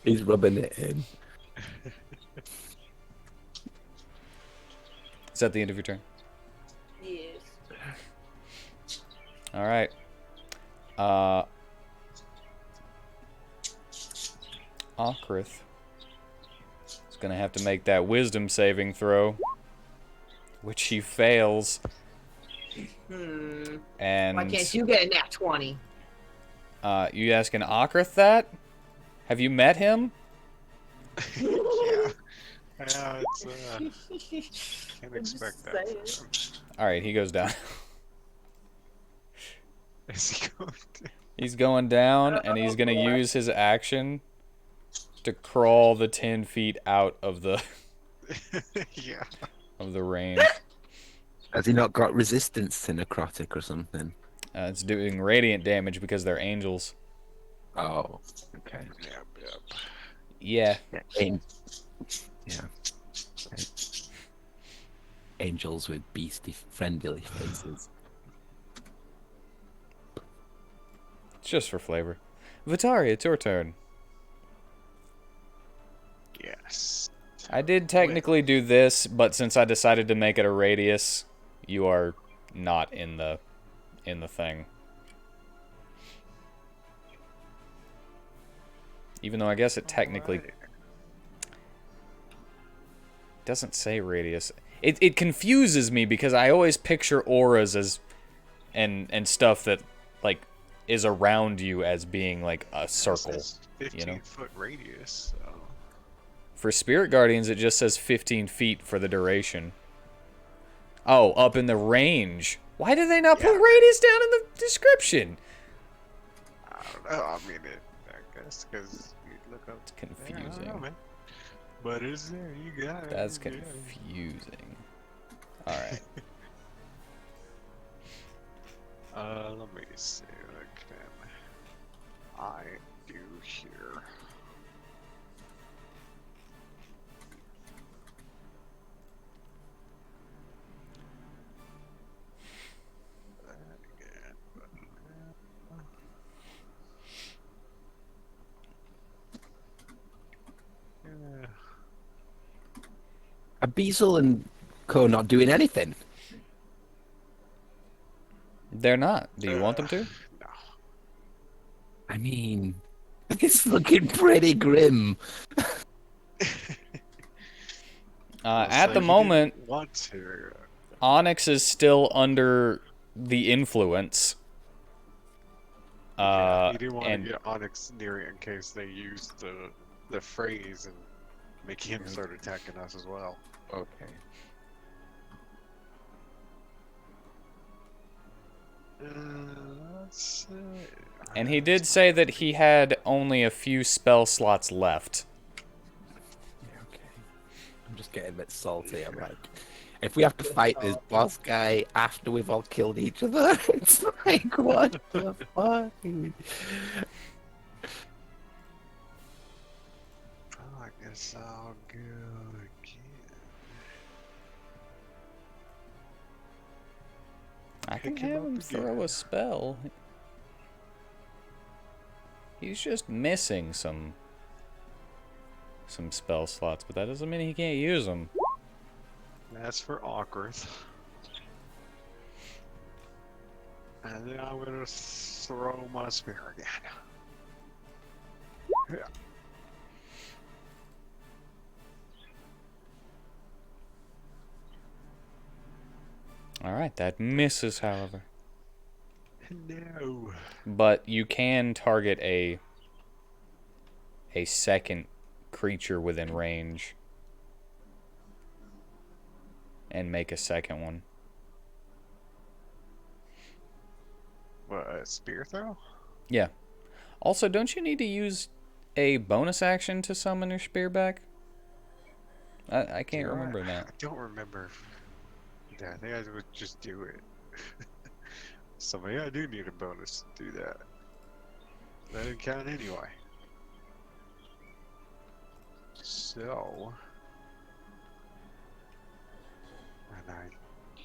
He's rubbing it in. Is that the end of your turn? Yes. Alright. Okrith is gonna have to make that wisdom saving throw, which he fails. And Why can't you get a nat 20? you asking Okrith that? Have you met him? Yeah. Yeah, it's, can't expect that. saying. Alright, he goes down. Is he going to? He's going down, and he's gonna use his action to crawl the 10 feet out of the Yeah. of the range. Has he not got resistance to necrotic or something? It's doing radiant damage because they're angels. Oh, okay. Yep, yep. Yeah. Yeah. Okay. Angels with beastie friendly faces. It's just for flavor. Vitari, it's your turn. Yes. I did technically do this, but since I decided to make it a radius, you are not in the thing. Even though I guess it technically doesn't say radius. It confuses me because I always picture auras as and stuff that like is around you as being like a circle. It's 15-foot radius. So. For Spirit Guardians, it just says 15 feet for the duration. Oh, up in the range. Why did they not put radius down in the description? I don't know. I mean, I guess because you look up. It's Yeah, I don't confusing. know, man. But it's there. You got it. That's You got it. confusing. Alright. Let me see what can I do here. Abyssal and Co not doing anything. They're not. Do you want them to? No. I mean, it's looking pretty grim. At the He moment, didn't want to. Onyx is still under the influence. Yeah, he didn't want And to get Onyx near it in case they used the phrase and make him start attacking us as well. Okay. Let's see. and he did say that he had only a few spell slots left. Yeah, okay. I'm just getting a bit salty. I'm like, if we have to fight this boss guy after we've all killed each other, it's like, what the fuck? Oh, I guess I'll go again. I can Pick him have up him throw again. a spell. He's just missing some spell slots, but that doesn't mean he can't use them. That's for awkward. And then I'm gonna throw my spear again. Yeah. Alright, that misses, however. No. But you can target a second creature within range and make a second one. What, a spear throw? Yeah. Also, don't you need to use a bonus action to summon your spear back? I can't Do I? remember that. I don't remember. Yeah, I think I would just do it. So maybe I do need a bonus to do that. That didn't count anyway. So, and I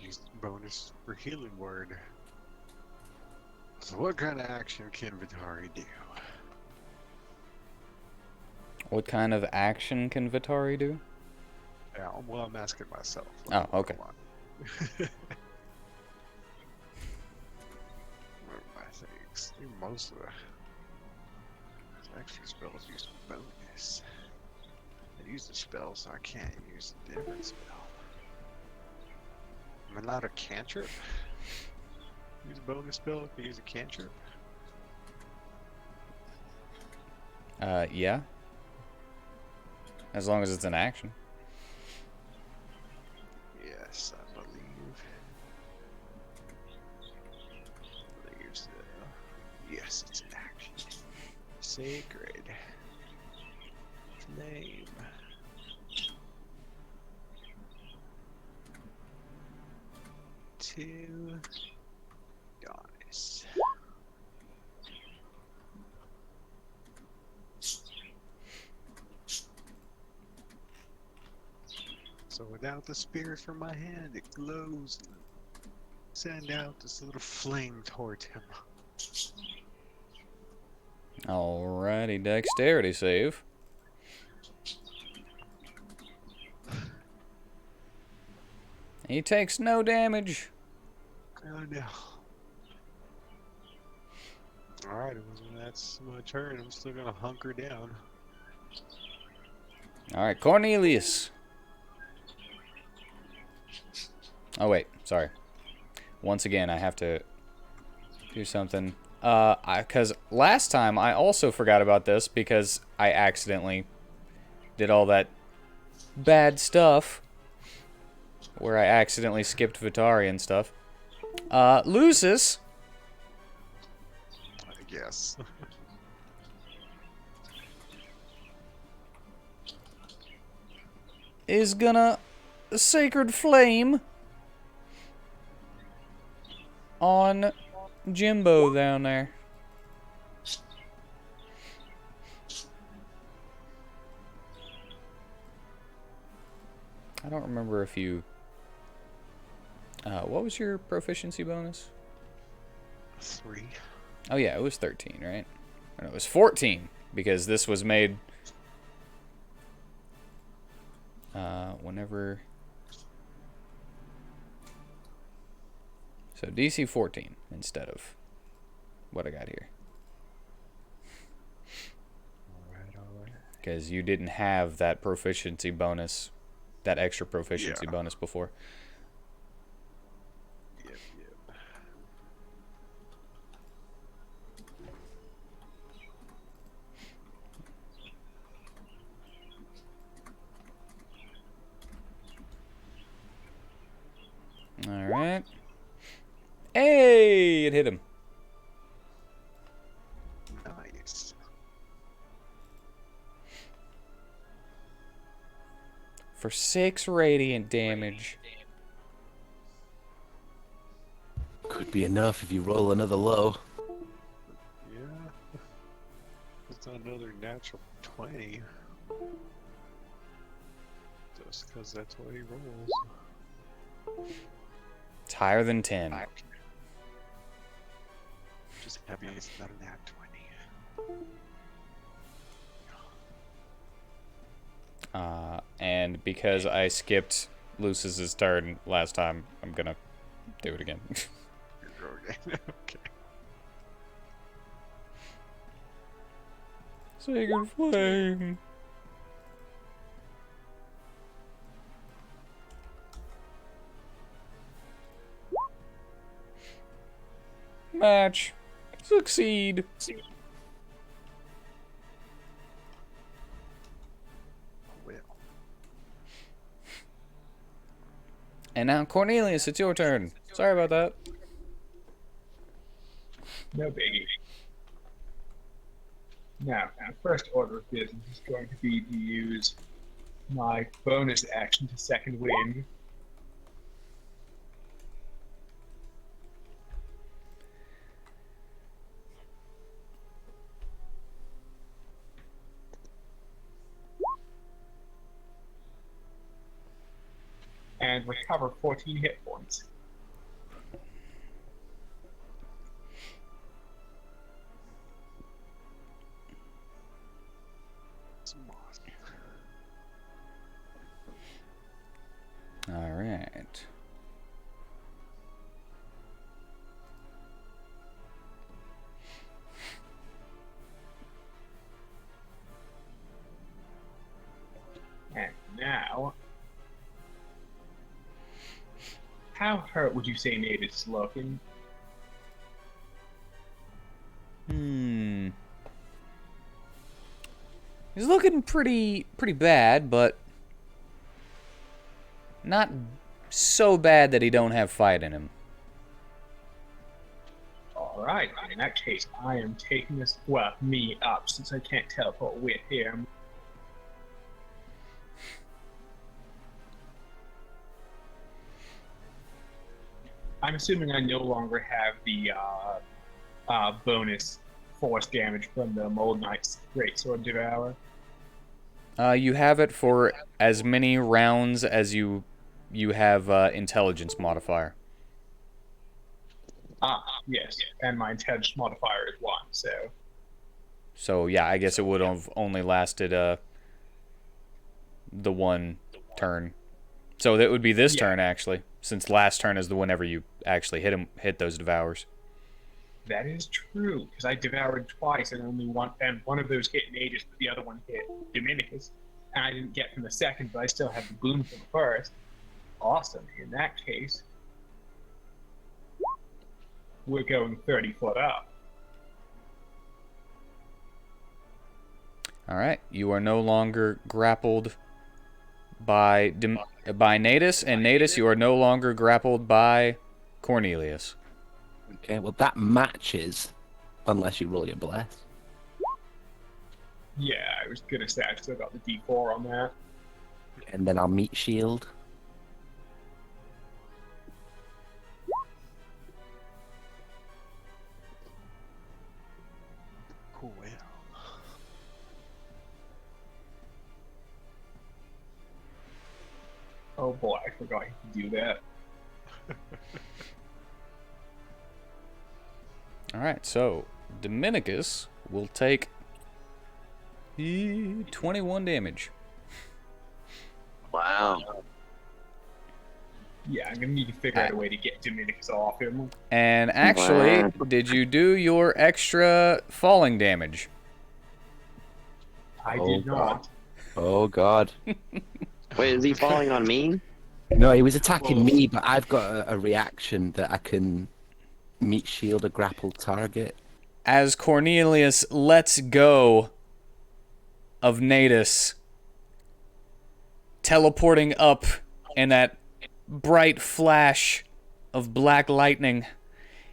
used bonus for healing word. So what kind of action can Vitari do? What kind of action can Vitari do? Yeah, well, I'm asking myself. Oh, okay. Come on. Where are my things? Do most of the extra spells use bonus. I use the spell, so I can't use a different spell. Am I allowed a cantrip? Use a bonus spell if you use a cantrip? Yeah. As long as it's an action. Yes, I believe. Use the... Yes, it's an action. Sacred. Flame. Two. Dice. So without the spirit from my hand, it glows and send out this little flame towards him. Alrighty, dexterity save. He takes no damage. Oh no. Alright, that's my turn. I'm still gonna hunker down. Alright, Cornelius. Oh, wait, sorry. Once again, I have to do something. Because last time I also forgot about this because I accidentally did all that bad stuff where I accidentally skipped Vitari and stuff. Lucis I guess. is gonna Sacred Flame on Jimbo down there. I don't remember if you... what was your proficiency bonus? 3. Oh yeah, it was 13, right? Or no, it was 14, because this was made Whenever. So DC 14 instead of what I got here. Alright. Because you didn't have that proficiency bonus, that extra proficiency Yeah. bonus before. Yep. All right. Hey, it hit him. Nice. For 6 radiant damage. Could be enough if you roll another low. Yeah. It's another natural 20. Just because that's what he rolls. It's higher than 10. Just happy it's not a nat 20. And because I skipped Lucis's turn last time, I'm gonna do it again. Okay. Okay. Sacred Flame. Match. Succeed. Well. And now, Cornelius, it's your turn. Sorry about that. No biggie. Now, first order of business is going to be to use my bonus action to second wind. And recover 14 hit points. Some moss. All right. And now, how hurt would you say Nate is looking? He's looking pretty bad, but not so bad that he don't have fight in him. Alright, in that case, I am taking this, well, me up, since I can't teleport with him. I'm assuming I no longer have the bonus force damage from the Mold Knight's Greatsword Devour. You have it for as many rounds as you have intelligence modifier. Yes, and my intelligence modifier is 1, so... So yeah, I guess it would have only lasted the one turn. So that would be this turn actually, since last turn is the whenever you actually hit those devours. That is true, because I devoured twice and only one of those hit Natus, but the other one hit Dominicus. And I didn't get from the second, but I still have the boon from the first. Awesome. In that case, we're going 30 foot up. All right, you are no longer grappled by Natus, and Natus, you are no longer grappled by Cornelius. Okay, well that matches, unless you roll your bless. Yeah, I was gonna say I still got the D4 on that. And then I'll meet shield. Cool. Oh boy, I forgot you could do that. All right, so Dominicus will take 21 damage. Wow. no. Yeah, I'm gonna need to figure out a way to get Dominicus off him. And actually, did you do your extra falling damage? I Oh, did God. not. Oh God. Wait, is he falling on me? No, he was attacking Whoa. me, but I've got a reaction that I can meet shield a grappled target. As Cornelius lets go of Natus, teleporting up in that bright flash of black lightning,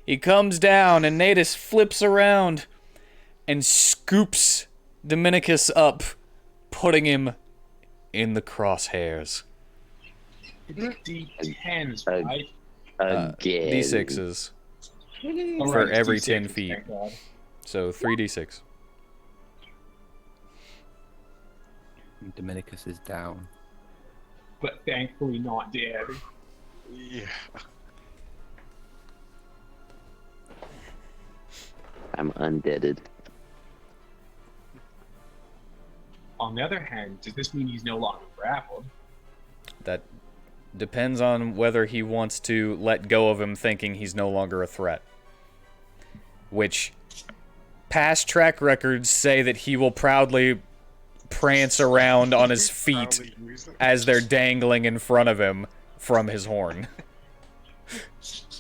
he comes down and Natus flips around and scoops Dominicus up, putting him in the crosshairs. It's D10s, Uh, right? Again. D6s Oh, for right, it's every D6s, 10 feet. thank God. So 3d6. Dominicus is down. But thankfully not dead. Yeah. I'm undeaded. On the other hand, does this mean he's no longer grappled? That depends on whether he wants to let go of him thinking he's no longer a threat. Which past track records say that he will proudly prance around on his feet Probably use it. as they're dangling in front of him from his horn.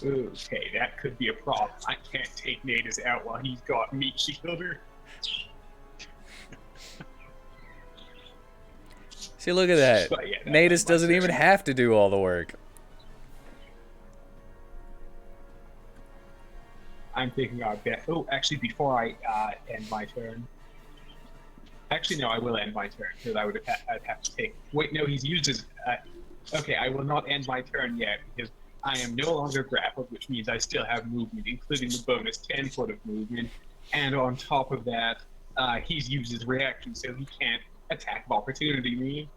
Okay, that could be a problem. I can't take Natus out while he's got meat shielder. See, look at that. But yeah, that's Natus my doesn't even turn. have to do all the work. I'm thinking our best. Oh, actually, before I end my turn. Actually, no, I will end my turn because I'd have to take. Wait, no, he's used his. Okay, I will not end my turn yet because I am no longer grappled, which means I still have movement, including the bonus 10 foot of movement. And on top of that, he's used his reaction, so he can't attack of opportunity me.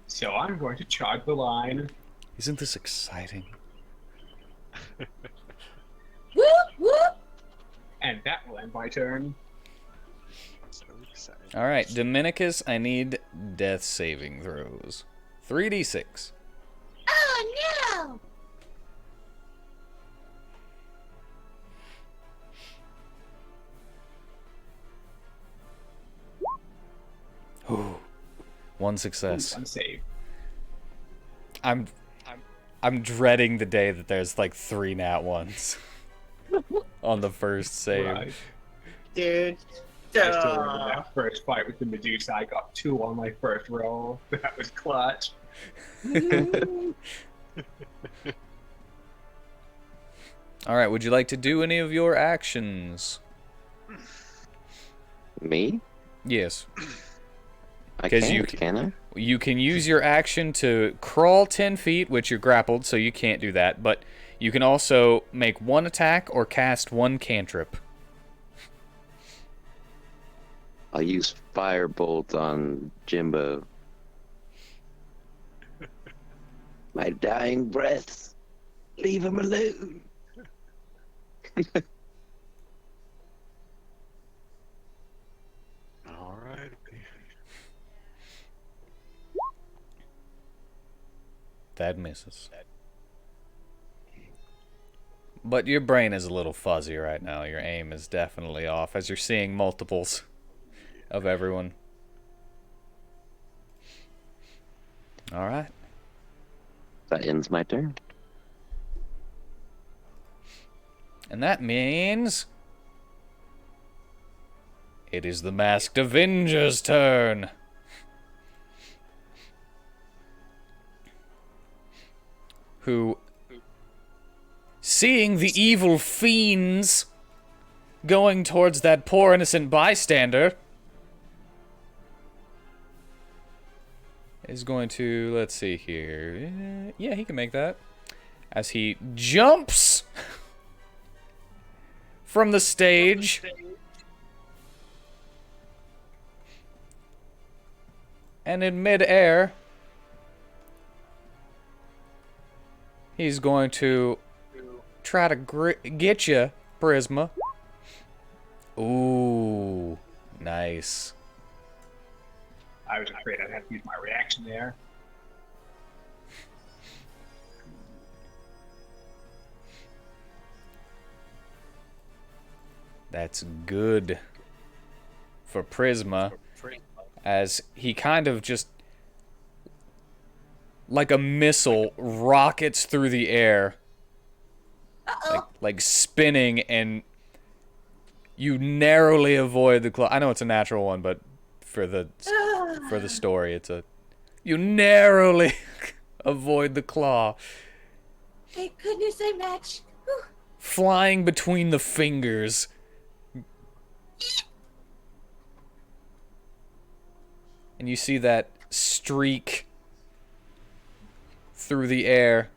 So I'm going to charge the line. Isn't this exciting? Whoop whoop. And that will end my turn. So excited. Alright, Dominicus, I need death saving throws. 3d6. Oh no. Ooh, one success. Unsaved. I'm dreading the day that there's like 3 nat ones on the first save. Right. Dude. I still remember that first fight with the Medusa. I got 2 on my first roll. That was clutch. Alright, would you like to do any of your actions? Me? Yes. I 'Cause can't, you can I? You can use your action to crawl 10 feet, which you're grappled, so you can't do that, but you can also make 1 attack or cast 1 cantrip. I'll use Firebolt on Jimbo. My dying breath. Leave him alone. Alright. That misses. But your brain is a little fuzzy right now. Your aim is definitely off as you're seeing multiples of everyone. Alright. That ends my turn. And that means it is the Masked Avenger's turn. Who, seeing the evil fiends going towards that poor innocent bystander, is going to, let's see here. Yeah, he can make that. As he jumps from the stage and in midair He's going to try to get you, Prisma. Ooh, nice. I was afraid I'd have to use my reaction there. That's good for Prisma, as he kind of just, like a missile, rockets through the air, like spinning, and you narrowly avoid the claw. I know it's a natural one, but for the story, you narrowly avoid the claw. Thank goodness I matched. Whew. Flying between the fingers. And you see that streak through the air.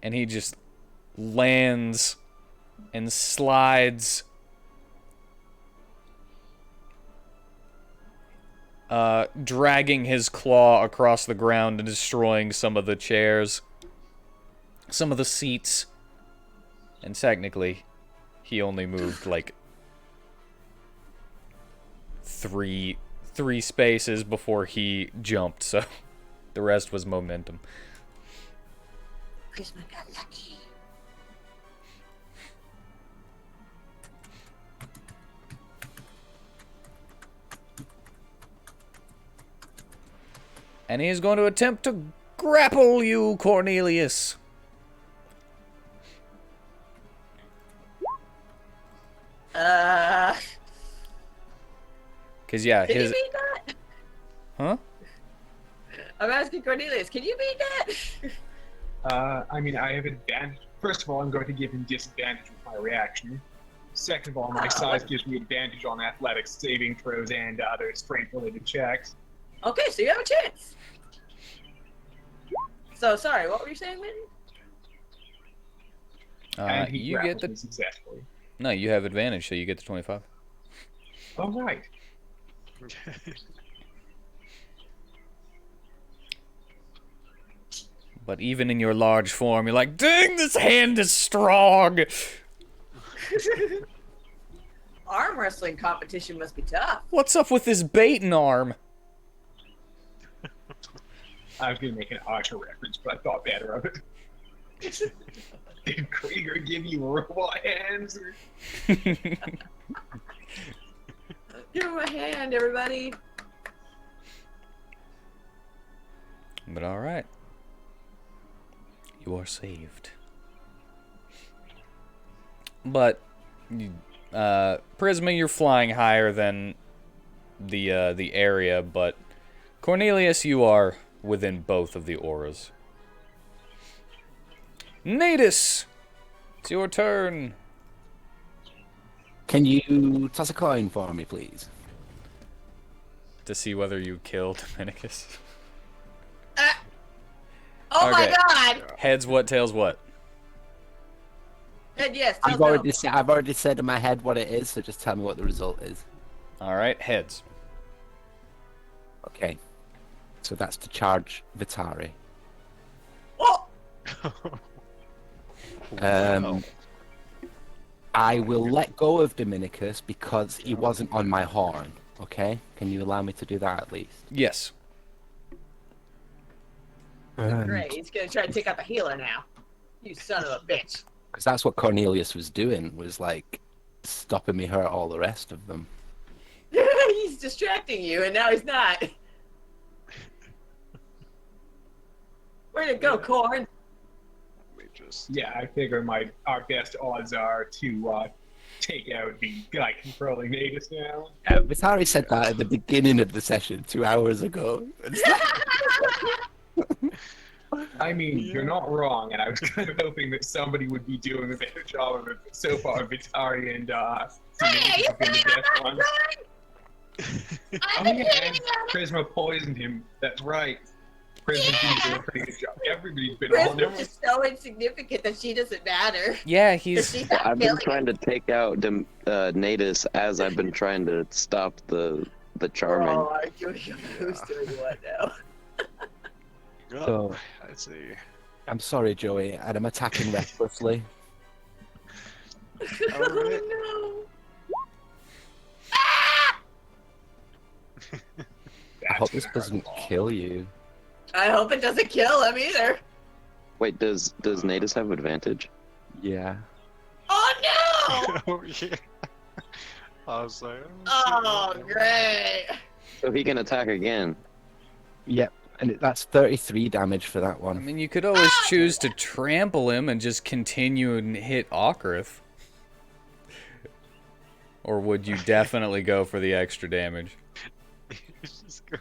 And he just lands and slides. Dragging his claw across the ground and destroying some of the chairs. Some of the seats. And technically, he only moved like three spaces before he jumped, so the rest was momentum. Prisma got lucky. And he is going to attempt to grapple you, Cornelius. Because, yeah, Can his... you beat that? Huh? I'm asking Cornelius, can you beat that? I mean, I have advantage. First of all, I'm going to give him disadvantage with my reaction. Second of all, my size gives me advantage on athletics, saving throws, and other strength-related checks. Okay, so you have a chance. So, sorry, what were you saying, Minton? And he You get grapples the... me successfully. No, you have advantage, so you get the 25. Oh, right. But even in your large form, you're like, dang, this hand is strong! Arm wrestling competition must be tough. What's up with this baiting arm? I was going to make an Archer reference, but I thought better of it. Did Krieger give you robot hands? Give him a hand, everybody. But alright. You are saved. But, Prisma, you're flying higher than the area, but Cornelius, you are within both of the auras. Natus! It's your turn. Can you toss a coin for me, please? To see whether you killed Dominicus. Oh my Okay. god! Heads what, tails what? And yes, I've already said in my head what it is, so just tell me what the result is. Alright, heads. Okay. So that's to charge Vitari. Oh! I will let go of Dominicus because he wasn't on my horn. Okay? Can you allow me to do that at least? Yes. Great, he's gonna try to take out the healer now. You son of a bitch. Because that's what Cornelius was doing, was like stopping me hurt all the rest of them. He's distracting you, and now he's not. Where'd it go, Corn? We just Yeah, I figure our best odds are to take out the guy controlling Natus now. Vitari said that at the beginning of the session 2 hours ago. I mean, you're not wrong, and I was kind of hoping that somebody would be doing a better job of it. But so far, Vitari and Hey, have been the best I'm ones. not Oh yeah, and Prisma poisoned him. That's right. Prisma's been doing a pretty good job. Everybody's been on Prisma's him. just so insignificant that she doesn't matter. Yeah, She's he's... not I've been killing trying to take out Natus as I've been trying to stop the charming. Oh, who's doing what now? oh, I see. I'm sorry, Joey, and I'm attacking recklessly. Alright. Oh I hope this doesn't kill you. no! I hope it doesn't kill him either. Wait, does Natus have advantage? Yeah. Oh no! Oh yeah. I was like, Oh great! So he can attack again. Yep. And that's 33 damage for that I one. mean, you could always choose to trample him and just continue and hit Okrith. Or would you definitely go for the extra damage? He's just go-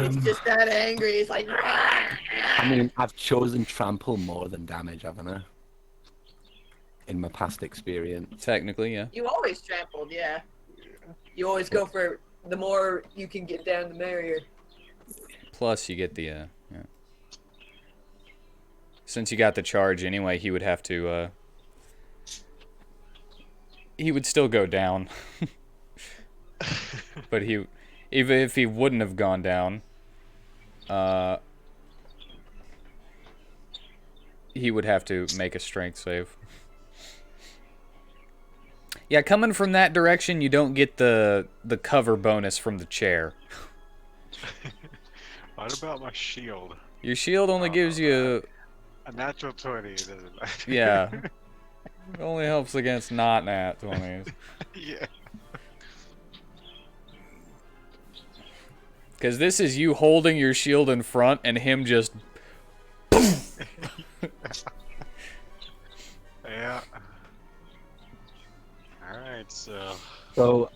He's just that angry. He's like. I mean, I've chosen trample more than damage, haven't I? In my past experience. Technically, yeah. You always trampled, yeah. You always go for the more you can get down, the merrier. Plus, you get the, yeah. Since you got the charge anyway, he would have to, he would still go down. But he, even if he wouldn't have gone down, he would have to make a strength save. Yeah, coming from that direction, you don't get the cover bonus from the chair. What about my shield? Your shield only gives you, A natural 20, it doesn't matter. yeah, it only helps against not nat 20s. Yeah. Because this is you holding your shield in front and him just. Yeah. Alright, so. So,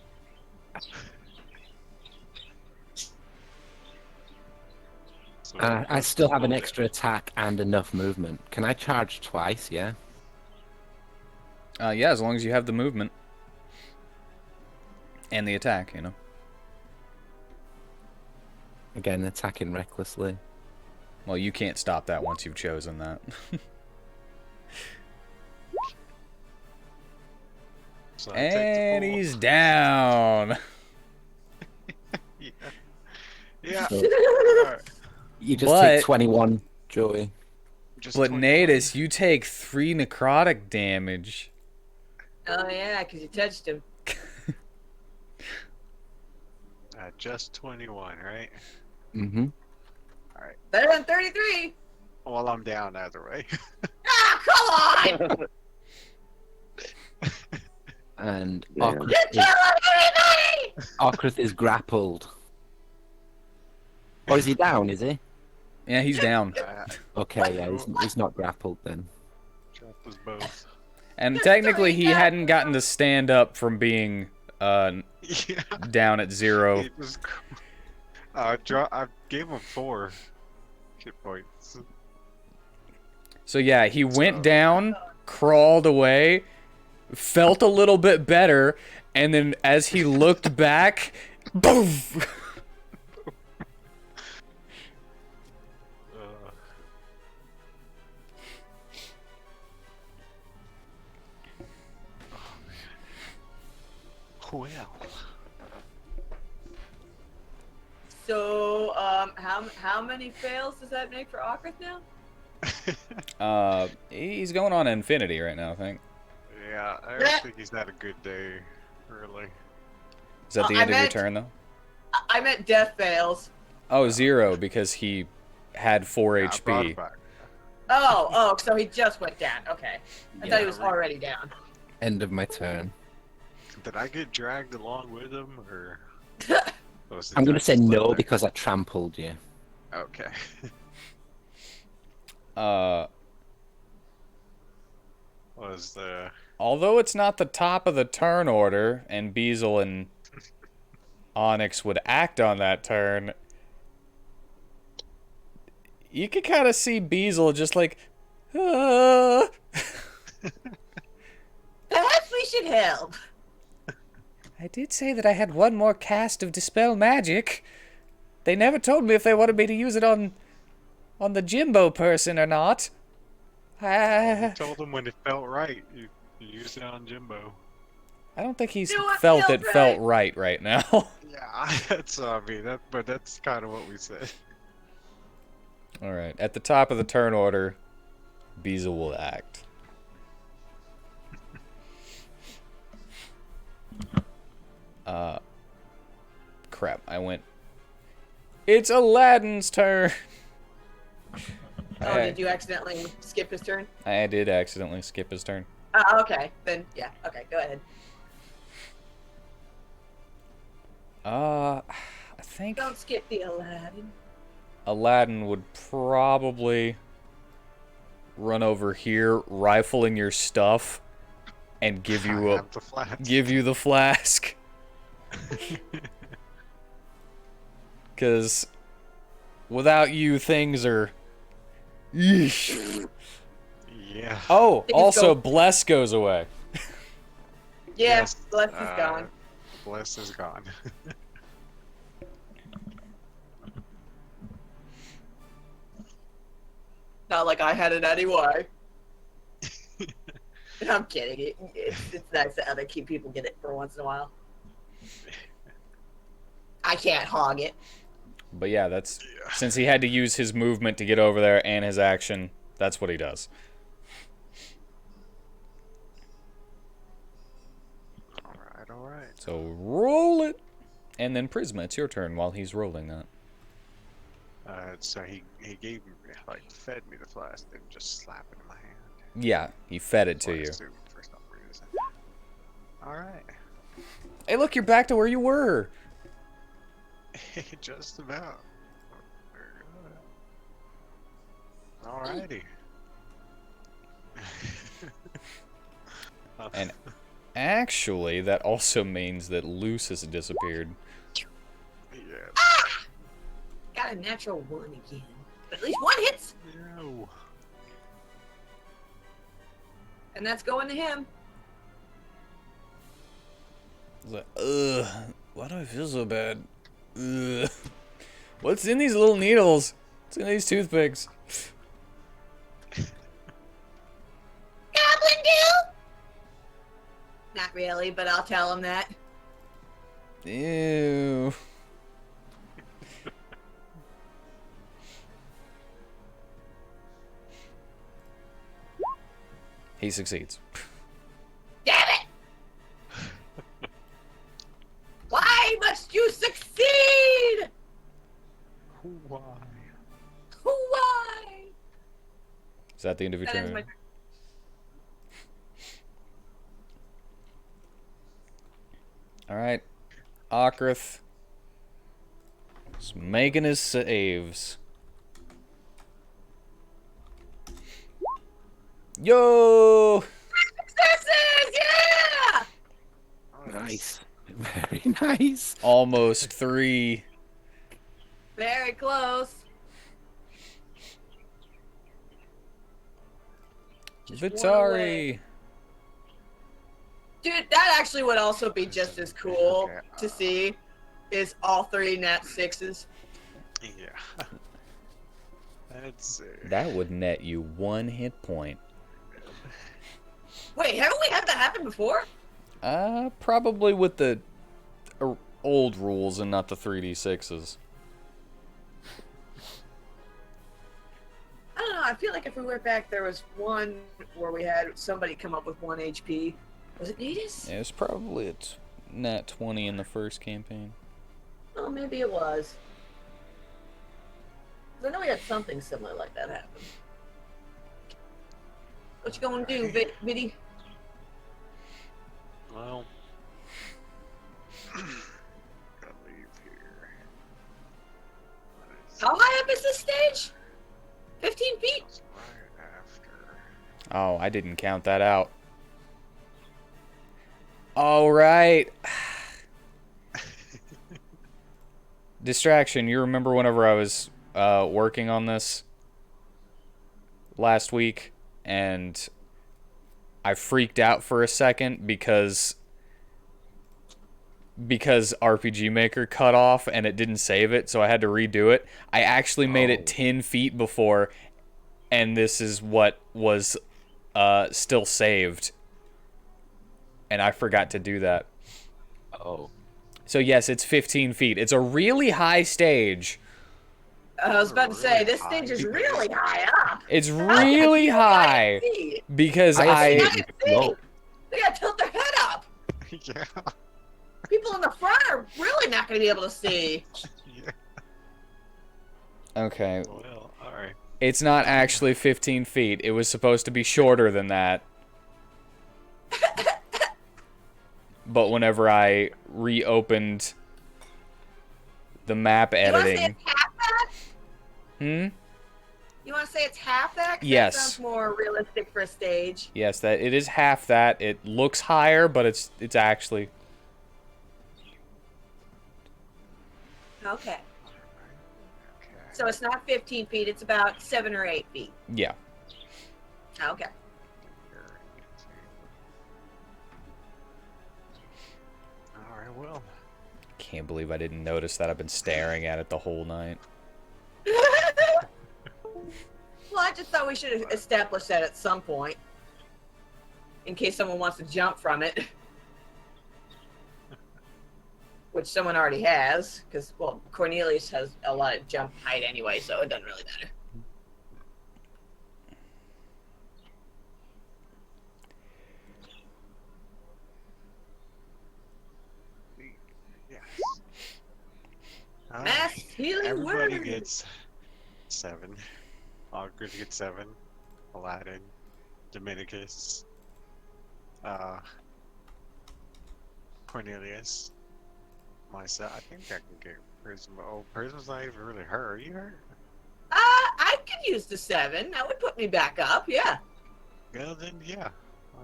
I still have an extra attack and enough movement. Can I charge twice, yeah? Yeah, as long as you have the movement. And the attack, you know. Again, attacking recklessly. Well, you can't stop that once you've chosen that. So I take the And full- he's down. Yeah. Yeah. So, Alright. you just But- take 21, Joey. Just But 21. Natus, you take 3 necrotic damage. Oh yeah, because you touched him. Just 21, right? Mm-hmm. Better than 33. Well, I'm down either way. Ah, come on! And Yeah. Okrith You is, kill everybody! Okrith is grappled. Or is he down, is he? Yeah, he's down. Okay, yeah, he's not grappled then. Drop us both. And technically, he hadn't gotten to stand up from being Yeah. down at 0. He just, I gave him 4 hit points. So yeah, he went down, crawled away, felt a little bit better, and then as he looked back, boom! Well. So, how many fails does that make for Okrith now? He's going on infinity right now, I think. Yeah, I don't think he's had a good day, really. Is that the I end of your meant- turn, though? I meant death fails. Oh, 0, because he had 4 Yeah, I brought him HP. back. Oh, so he just went down. Okay. I thought he Yeah, was right. already down. End of my turn. Did I get dragged along with him, or? Was it I'm gonna just say like no that? because I trampled you. Okay. Was the Although it's not the top of the turn order, and Beazle and Onyx would act on that turn, you could kind of see Beazle just like, ah. Perhaps we should help. I did say that I had one more cast of Dispel Magic. They never told me if they wanted me to use it on the Jimbo person or not. you told him when it felt right. You used it on Jimbo. I don't think he's Do what felt feels it felt right now. Yeah, that's I mean but that's kind of what we said. All right. At the top of the turn order, Beezel will act. Crap. I went. It's Aladdin's turn. Oh, did you accidentally skip his turn? I did accidentally skip his turn. Okay. Then, yeah. Okay, go ahead. I think Don't skip the Aladdin. Aladdin would probably run over here, rifling your stuff, and give you I have the flask. give you the flask. Because without you, things are. Yeesh. Yeah. Oh, Things also, go- Bless goes away. Yeah, Yes, Bless is gone. Bless is gone. Not like I had it anyway. I'm kidding. It's nice that other key people get it for once in a while. I can't hog it. But yeah, that's since he had to use his movement to get over there and his action, that's what he does. Alright, alright. So roll it. And then Prisma, it's your turn while he's rolling that. So he gave me, like, fed me the flask, didn't just slap it in my hand. Yeah, he fed it So to I you. assumed for some reason. Alright. Hey, look, you're back to where you were. Just about. Alrighty. And actually, that also means that Luce has disappeared. Yeah. Got a natural one again. But at least one hits, No. and that's going to him. It's like, ugh, why do I feel so bad? Ugh. What's in these little needles? What's in these toothpicks? Goblin Goo! Not really, but I'll tell him that. Ew. He succeeds. Damn it! Why must you succeed? Why? Why? Is that the end of your That ends turn? my Alright. Okrith is making his saves. Yo! successes! Yeah! Nice. Very nice. Almost 3. Very close. Just one away. Vitari! Dude, that actually would also be just as cool Okay, to see, is all 3 nat 6s. Yeah. Let's see. That would net you 1 hit point. Wait, haven't we had that happen before? Probably with the old rules and not the 3d6s. I don't know. I feel like if we went back, there was one where we had somebody come up with 1 HP. Was it Natus? Yeah, it was probably a nat 20 in the first campaign. Oh, maybe it was. 'Cause I know we had something similar like that happen. What you gonna do, Biddy? Well. Gotta leave here. What is How high up is this stage? 15 feet? this? Right after. Oh, I didn't count that out. All right. Distraction. You remember whenever I was working on this last week and I freaked out for a second because RPG Maker cut off and it didn't save it, so I had to redo it. I actually made it 10 feet before, and this is what was still saved. And I forgot to do that. Oh. So yes, it's 15 feet. It's a really high stage. I was about to say, Really this high. stage is really high up. It's How can really people high see? because I They assume I gotta it's see. low. They gotta tilt their head up. Yeah. People in the front are really not gonna be able to see. Yeah. okay. Well, all right. It's not actually 15 feet. It was supposed to be shorter than that. But whenever I reopened the map You wanna say editing, it's half that? hmm? You wanna say it's half that? 'Cause Yes. That sounds more realistic for a stage. Yes, that it is half that. It looks higher, but it's actually Okay. Okay. So it's not 15 feet, it's about 7 or 8 feet. yeah. Okay. All right. Well. Can't believe I didn't notice that. I've been staring at it the whole night. Well, I just thought we should have established that at some point. In case someone wants to jump from it. Which someone already has, because, well, Cornelius has a lot of jump height anyway, so it doesn't really matter. Yes. All right. Masked healing Everybody word. gets 7. Ogre gets 7. Aladdin, Dominicus, Cornelius, myself. I think I can get Prism. Oh, Prism's not even really hurt. Are you hurt? I could use the 7. That would put me back up, yeah. Well, then, yeah.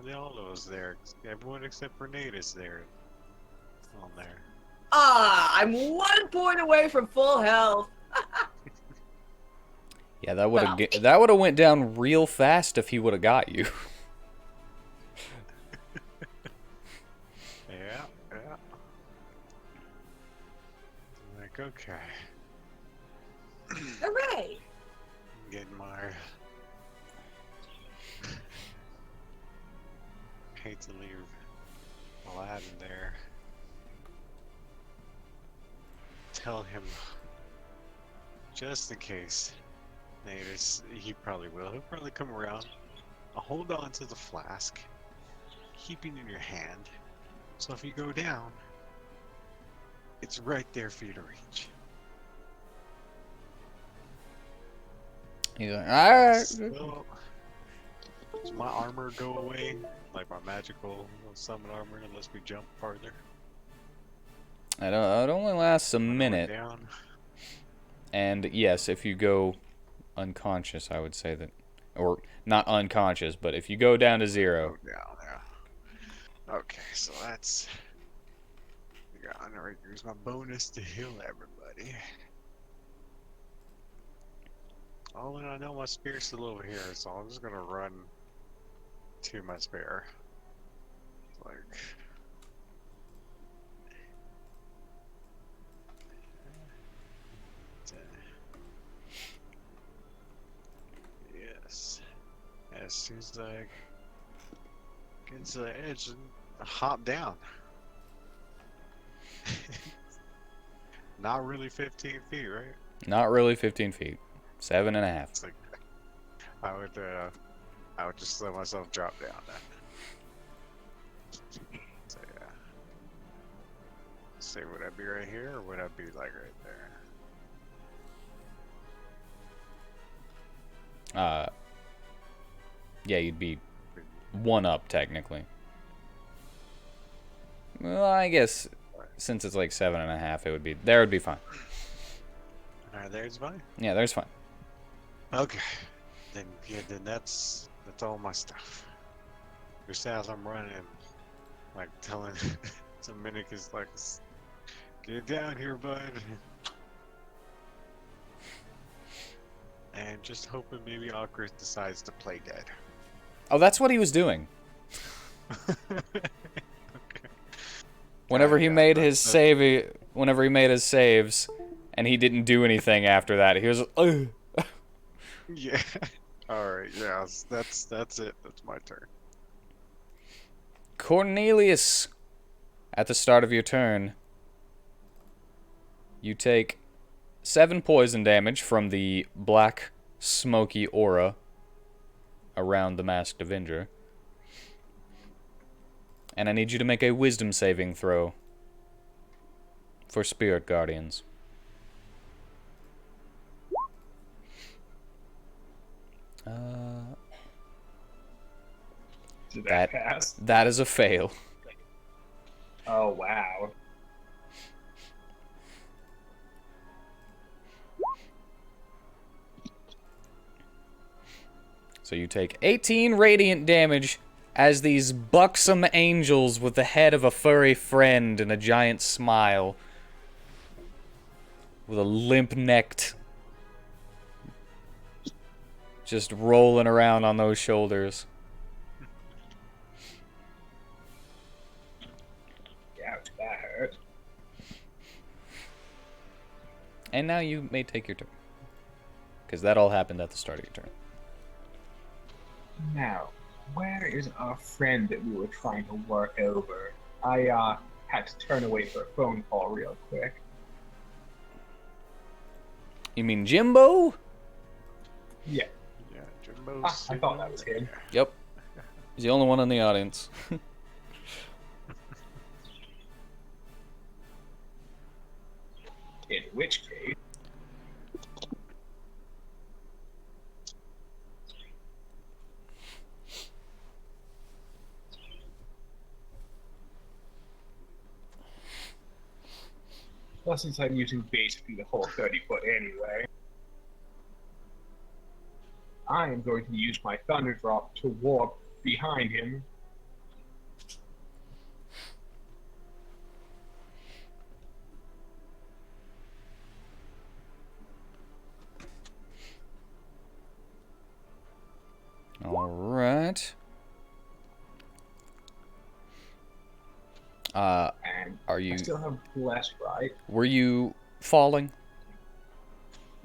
Well, all of us there. Everyone except Renate is there. On there. I'm 1 point away from full health. Yeah, that would have Well. that would have went down real fast if he would have got you. Yeah, yeah. Like, okay. Hooray! Getting my. Hate to leave Aladdin there. Tell him, just in case. Natus, he probably will. He'll probably come around. I'll hold on to the flask, keeping it in your hand. So if you go down, it's right there for you to reach. He's like, alright. So, does my armor go away? Like my magical summon armor, unless we jump farther? It only lasts a When I went minute. down. And yes, if you go unconscious, I would say that, or not unconscious, but if you go down to 0. Go down, yeah. Okay, so that's. Alright, here's my bonus to heal everybody. Oh, and I know my spear's still over here, so I'm just gonna run to my spear. Like. Yes. As soon as I get to the edge and hop down. Not really 15 feet, right? Not really 15 feet. 7.5. It's like I would just let myself drop down then. So yeah. Say, would I be right here or would I be like right there? Yeah, you'd be 1 up technically. Well, I guess since it's like 7.5, it would be there. Would be fine. Alright, there's fine. Yeah, there's fine. Okay. Then yeah, then that's all my stuff. Just as I'm running, like telling Dominicus like, get down here, bud. And just hoping maybe Awkward decides to play dead. Oh, that's what he was doing. Whenever he made his whenever he made his saves, and he didn't do anything after that, he was. Ugh. Yeah. Alright, yeah, that's it. That's my turn. Cornelius, at the start of your turn, you take 7 poison damage from the black, smoky aura around the Masked Avenger. And I need you to make a wisdom saving throw for Spirit Guardians. Did that pass? That is a fail. Oh, wow. So you take 18 radiant damage as these buxom angels with the head of a furry friend and a giant smile, with a limp-necked, just rolling around on those shoulders. Ouch, that hurt. And now you may take your turn. Because that all happened at the start of your turn. Now, where is our friend that we were trying to work over? I had to turn away for a phone call real quick. You mean Jimbo? Yeah, Yeah, Jimbo's I thought that was him. Yep. He's the only one in the audience. In which case, well, since I'm using basically the whole 30-foot anyway, I am going to use my Thunder Drop to warp behind him. Alright. And Are you... I still have Bless, right? Were you falling?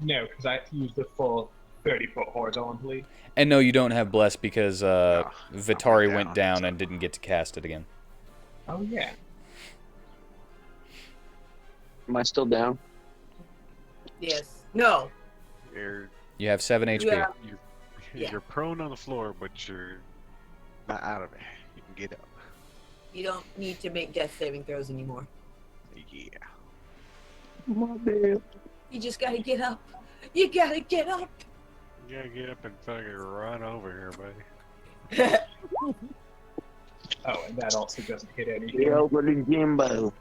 No, because I have to use the full 30-foot horizontally. And no, you don't have Bless because I Vitari went went down down, and didn't get to cast it again. Oh, yeah. Am I still down? Yes. No. You're, You have 7 HP. Yeah. you're, Yeah. you're prone on the floor, but you're not out of it. You can get up. You don't need to make death saving throws anymore. Yeah. My bad. You just gotta get up. You gotta get up. You gotta get up and fucking run over here, buddy. Oh, and that also doesn't hit anything. Get over to Jimbo.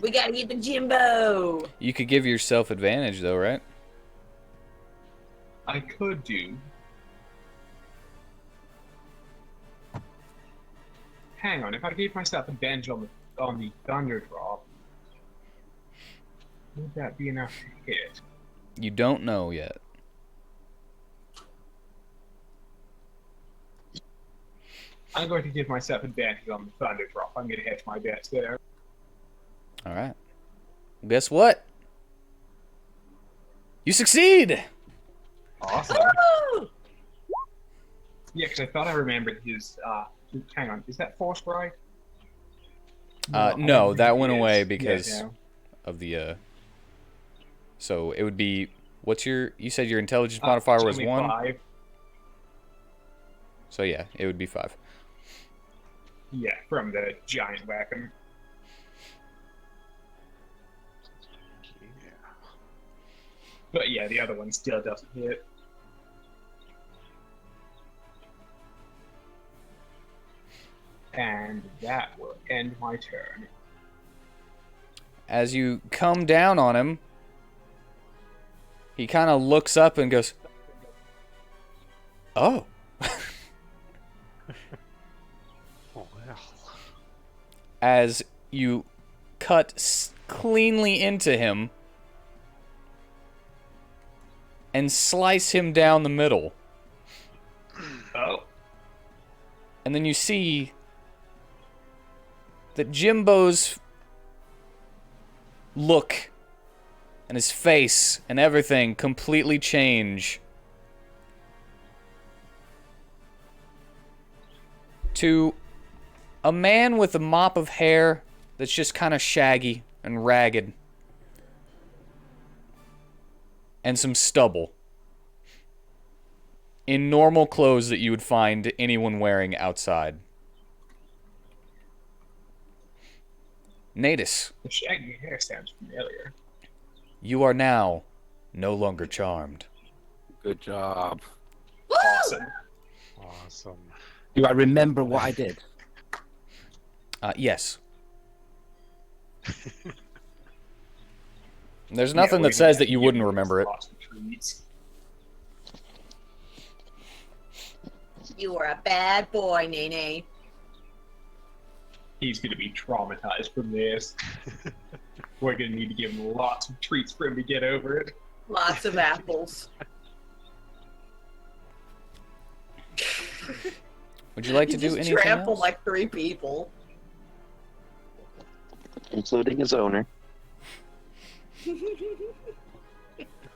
We gotta get the Jimbo. You could give yourself advantage, though, right? I could do. Hang on, if I gave myself advantage on the Thunder Drop, would that be enough to hit? You don't know yet. I'm going to give myself advantage on the Thunder Drop. I'm going to hedge my bets there. Alright. Guess what? You succeed! Awesome. Woo! Yeah, because I thought I remembered his. Hang on, is that Force Right? No, that went away Yeah, because no. of the, So it would be... What's your... You said your intelligence modifier was 1? 25. So yeah, it would be 5. Yeah, from the giant weapon. Yeah. But yeah, the other one still doesn't hit. And that will end my turn. As you come down on him, he kind of looks up and goes, "Oh." Oh, well. As you cut cleanly into him and slice him down the middle. Oh. And then you see that Jimbo's look and his face and everything completely change to a man with a mop of hair that's just kind of shaggy and ragged. and some stubble. In normal clothes that you would find anyone wearing outside. Natus, The shaggy hair sounds familiar. you are now no longer charmed. Good job. Awesome. Awesome. Do I remember what I did? Yes. There's Yeah, nothing we're that says gonna that you give wouldn't him remember it. lots of treats. You are a bad boy, Nene. He's gonna be traumatized from this. We're gonna need to give him lots of treats for him to get over it. Lots of apples. Would you like He to do just anything trampled else? like 3 people. Including his owner.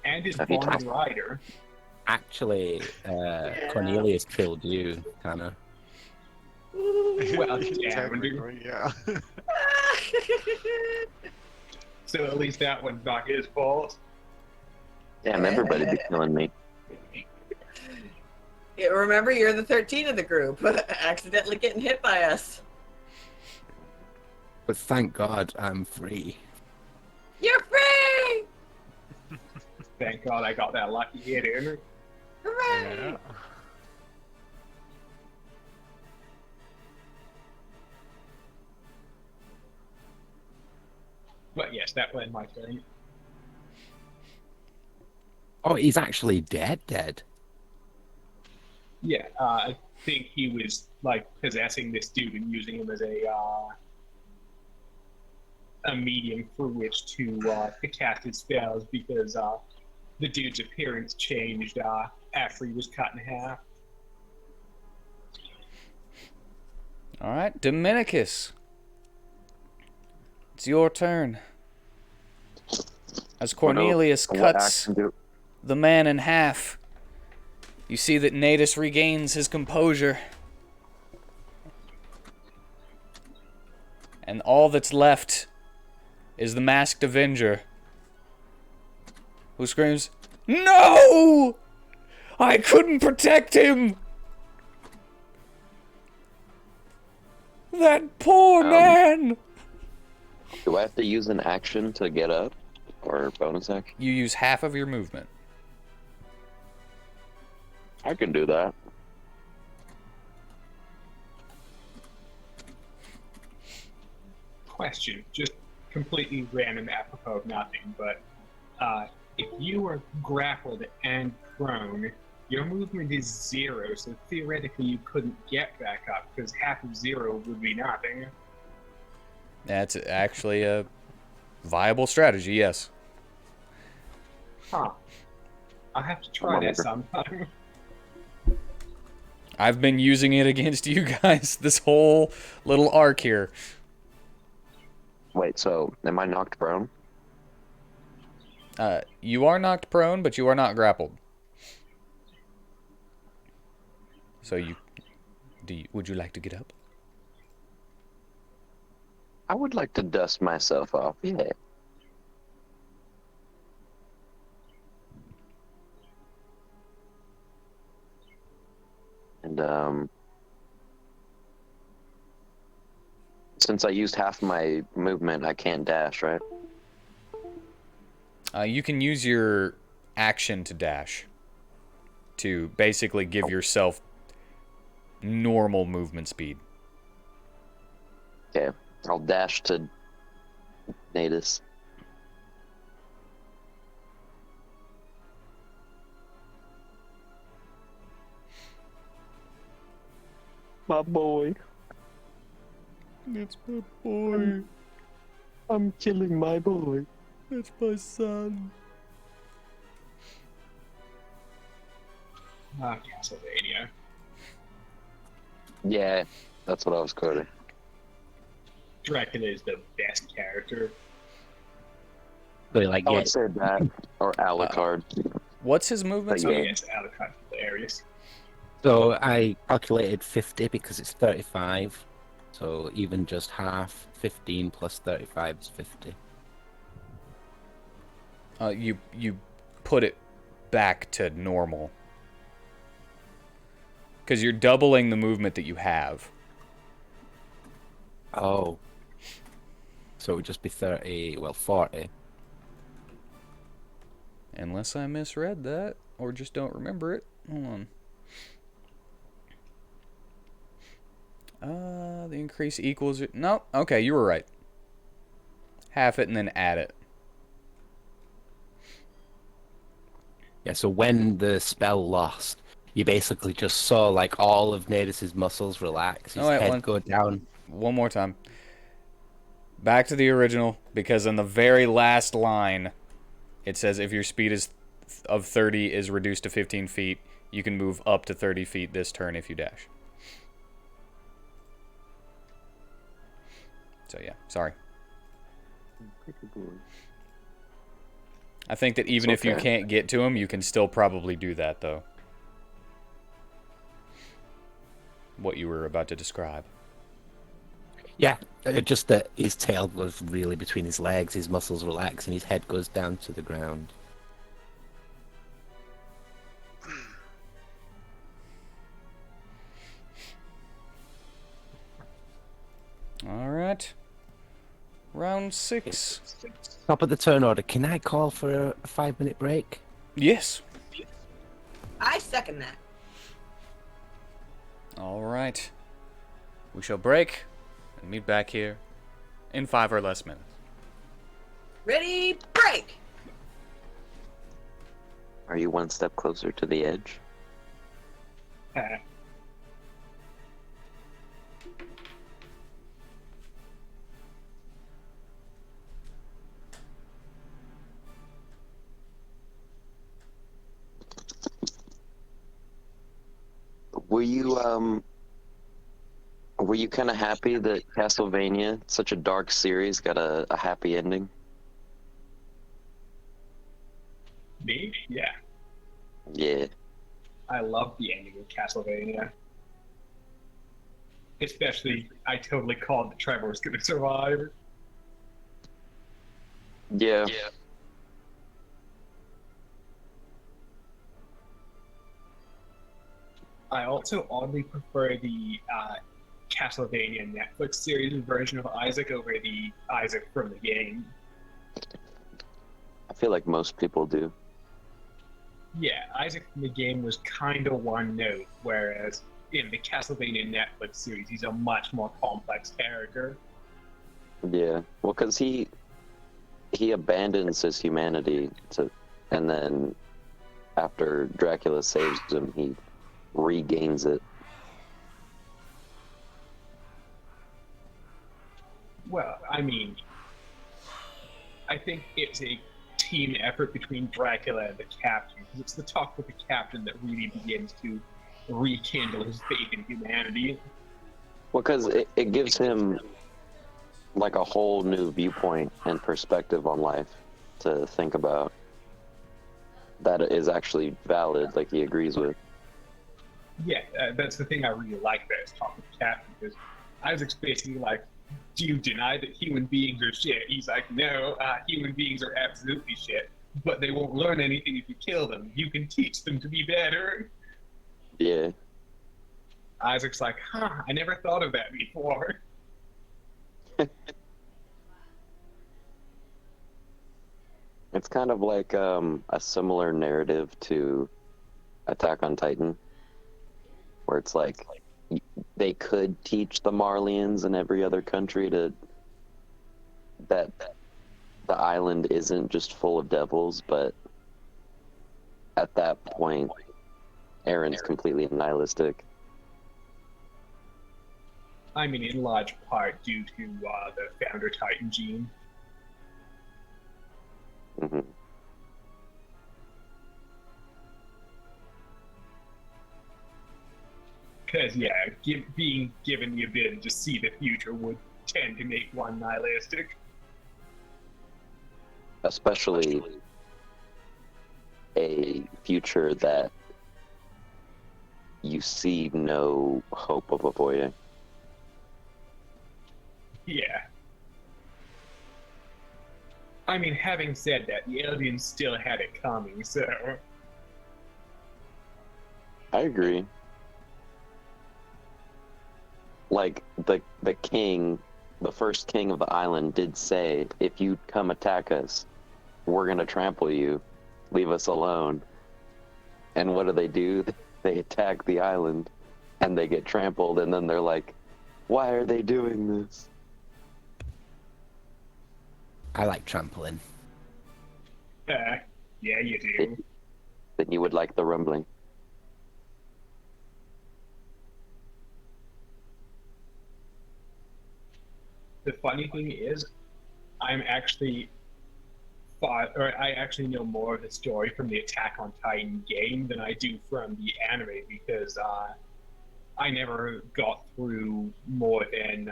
And his Have you blonde talked- rider. Actually, Cornelius killed you, Tanner. Well, Technically, yeah. So at least that one's not his fault. Damn, everybody be killing me. Yeah, remember, you're the 13 of the group. Accidentally getting hit by us. But thank God I'm free. You're free! Thank God I got that lucky hit in. Hooray! Yeah. But yes, that was my turn. Oh, he's actually dead. Yeah, I think he was like possessing this dude and using him as a medium through which to cast his spells because the dude's appearance changed after he was cut in half. All right, Dominicus. It's your turn. As Cornelius What cuts action do- the man in half, you see that Natus regains his composure. And all that's left is the Masked Avenger, who screams, "No! I couldn't protect him! That poor man!" Do I have to use an action to get up? Or bonus action? You use half of your movement. I can do that. Question, just completely random apropos of nothing, but if you are grappled and prone, your movement is 0, so theoretically you couldn't get back up because half of 0 would be nothing. That's actually a viable strategy, yes. Huh. I'll have to try that sometime. I've been using it against you guys this whole little arc here. Wait, so am I knocked prone? You are knocked prone, but you are not grappled. So would you like to get up? I would like to dust myself off, yeah. And since I used half my movement, I can't dash, right? You can use your action to dash. To basically give yourself normal movement speed. Okay, I'll dash to Natus. My boy. It's my boy. I'm killing my boy. It's my son. Castlevania. Yeah, that's what I was quoting. Dracula is the best character. So like, I yeah, would say that, or Alucard. What's his movement But Oh yeah. speed? yes, Alucard's hilarious. so I calculated 50 because it's 35. So even just half, 15 plus 35 is 50. You put it back to normal. Because you're doubling the movement that you have. Oh. So it would just be 30, well, 40. Unless I misread that, or just don't remember it. Hold on. The increase equals... No, okay, you were right. Half it and then add it. Yeah, so when the spell lost, you basically just saw, like, all of Nadis's muscles relax, his head go down. One more time. Back to the original, because in the very last line, it says if your speed of 30 is reduced to 15 feet, you can move up to 30 feet this turn if you dash. So yeah, sorry. I think that even if you can't get to him, you can still probably do that, though. What you were about to describe. Yeah, just that his tail was really between his legs, his muscles relax, and his head goes down to the ground. All right. Round 6. Top of the turn order. Can I call for a 5-minute break? Yes. I second that. All right. We shall break and meet back here in 5 or less minutes. Ready, break! Are you one step closer to the edge? Were you kind of happy that Castlevania, such a dark series, got a happy ending? Me? Yeah. Yeah. I love the ending of Castlevania. Especially, I totally called that Trevor was going to survive. Yeah. I also oddly prefer the Castlevania Netflix series version of Isaac over the Isaac from the game. I feel like most people do. Yeah, Isaac from the game was kind of one note, whereas in the Castlevania Netflix series, he's a much more complex character. Yeah. Well, because he abandons his humanity and then after Dracula saves him, he regains it. Well, I mean, I think it's a team effort between Dracula and the Captain, because it's the talk with the Captain that really begins to rekindle his faith in humanity. Well, because it gives him like a whole new viewpoint and perspective on life to think about that is actually valid, like he agrees with. Yeah, that's the thing I really like about his talk with the Captain, because Isaac's basically like, do you deny that human beings are shit? He's like, no, human beings are absolutely shit, but they won't learn anything if you kill them. You can teach them to be better. Yeah. Isaac's like, I never thought of that before. It's kind of like a similar narrative to Attack on Titan, where it's like they could teach the Marlians and every other country that the island isn't just full of devils, but at that point, Aaron's completely nihilistic. I mean, in large part due to the Founder Titan gene. Mm-hmm. Because, yeah, being given the ability to see the future would tend to make one nihilistic. Especially a future that you see no hope of avoiding. Yeah. I mean, having said that, the aliens still had it coming, so I agree. Like the king, the first king of the island, did say, "If you come attack us, we're gonna trample you. Leave us alone." And what do? They attack the island, and they get trampled, and then they're like, "Why are they doing this?" I like trampling. yeah, you do. Then you would like the rumbling. The funny thing is, I'm actually I actually know more of the story from the Attack on Titan game than I do from the anime because I never got through more than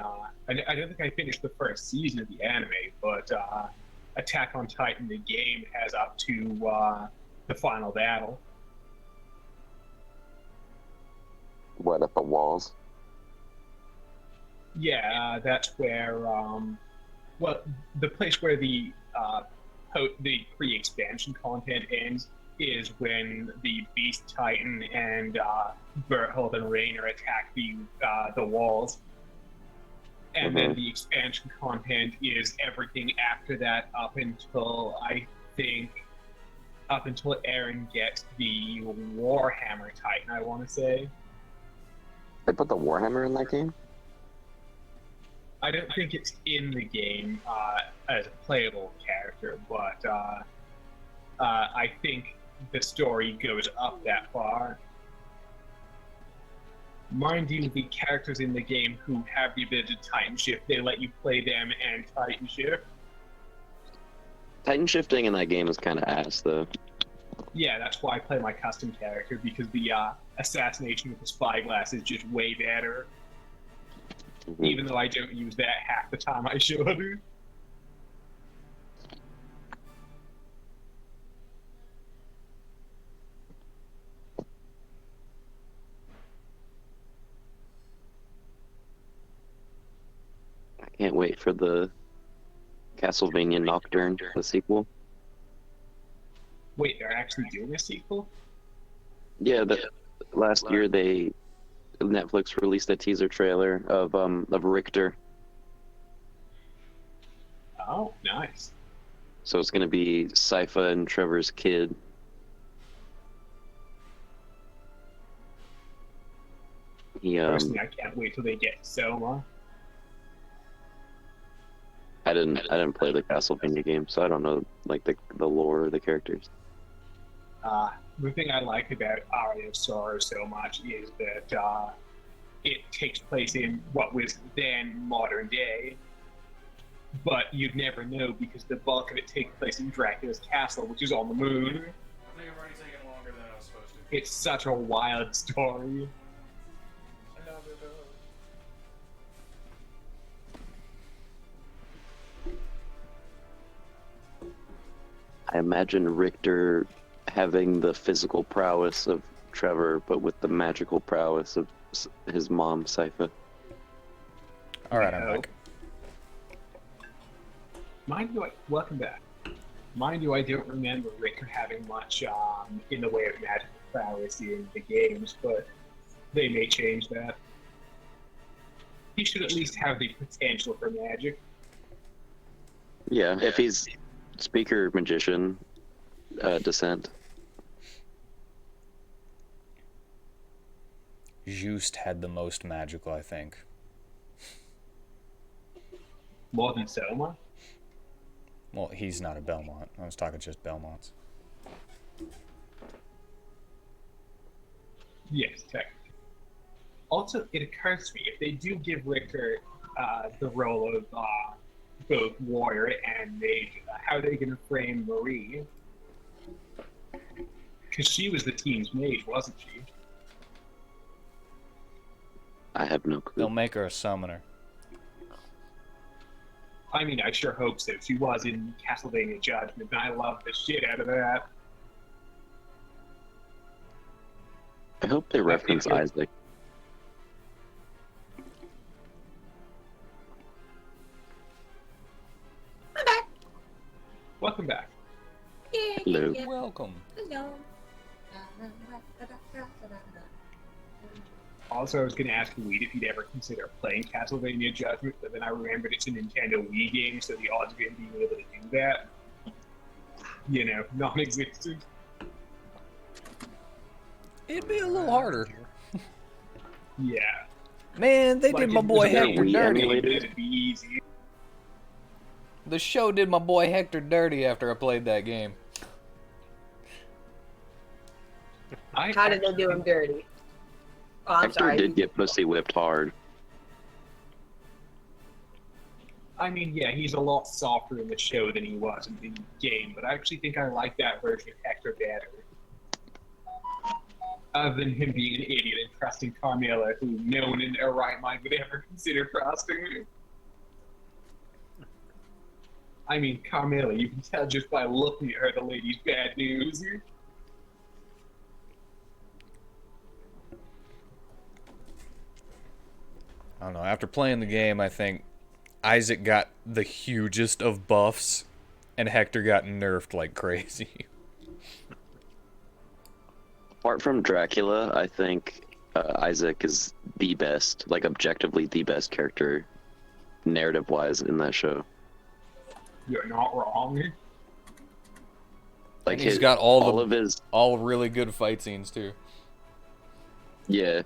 I don't think I finished the first season of the anime, but Attack on Titan the game has up to the final battle. What, at the walls? Yeah, that's where well, the place where the pre-expansion content ends is when the Beast Titan and Berthold and Rainer attack the walls, and then the expansion content is everything after that up until Eren gets the Warhammer Titan. I want to say. They put the Warhammer in that game? I don't think it's in the game as a playable character, but I think the story goes up that far. Mind you, the characters in the game who have the ability to Titan Shift, they let you play them and Titan Shift. Titan shifting in that game is kind of ass, though. Yeah, that's why I play my custom character, because the assassination with the spyglass is just way better. Even though I don't use that half the time I should. I can't wait for the Castlevania Nocturne, the sequel. Wait, they're actually doing a sequel? Yeah, last year Netflix released a teaser trailer of Richter. Oh, nice. So it's gonna be Sypha and Trevor's kid. Personally, I can't wait till they get Soma. I didn't play the Castlevania game, so I don't know like the lore of the characters. The thing I like about Aria of Sorrow so much is that it takes place in what was then modern day, but you'd never know because the bulk of it takes place in Dracula's castle, which is on the moon. I think I'm already taking longer than I was supposed to. It's such a wild story. I imagine Richter having the physical prowess of Trevor, but with the magical prowess of his mom, Sypha. All right, I'm back. Welcome back. Mind you, I don't remember Richter having much in the way of magical prowess in the games, but they may change that. He should at least have the potential for magic. Yeah, if he's speaker magician descent. Just had the most magical, I think. More than Soma? Well, he's not a Belmont. I was talking just Belmonts. Yes, technically. Also, it occurs to me, if they do give Richter the role of both warrior and mage, how are they going to frame Marie? Because she was the team's mage, wasn't she? I have no clue. They'll make her a summoner. I mean, I sure hope so. She was in Castlevania Judgment, and I love the shit out of that. I hope they reference Isaac. welcome. Hello. Also, I was going to ask Weed if he'd ever consider playing Castlevania Judgment, but then I remembered it's a Nintendo Wii game, so the odds of him being able to do that, non-existent. It'd be a little harder. Yeah. Man, they did my boy there Hector Wii dirty. emulators? It'd be easy. The show did my boy Hector dirty after I played that game. How did they do him dirty? Oh, I'm Hector sorry. did get pussy whipped hard. I mean, yeah, he's a lot softer in the show than he was in the game, but I actually think I like that version of Hector better. Other than him being an idiot and trusting Carmilla, who no one in their right mind would ever consider trusting. I mean, Carmilla, you can tell just by looking at her the lady's bad news. I don't know. After playing the game, I think Isaac got the hugest of buffs, and Hector got nerfed like crazy. Apart from Dracula, I think Isaac is the best, like objectively the best character, narrative-wise, in that show. You're not wrong. Like And he's got all of his, all really good fight scenes too. yeah,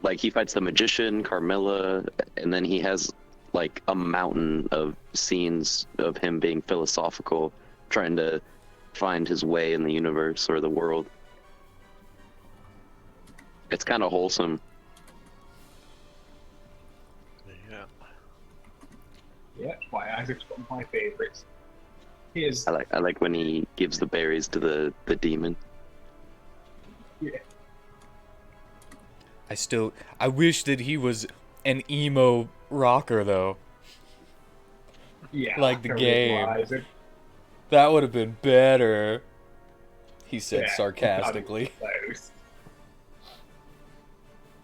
like he fights the magician, Carmilla, and then he has like a mountain of scenes of him being philosophical, trying to find his way in the universe or the world. It's kind of wholesome. Yeah. Yeah, why Isaac's one of my favorites. His, I like when he gives the berries to the demon. yeah, I wish that he was an emo rocker though. yeah, Like the her game. little Isaac. That would have been better. He said Yeah, sarcastically. close.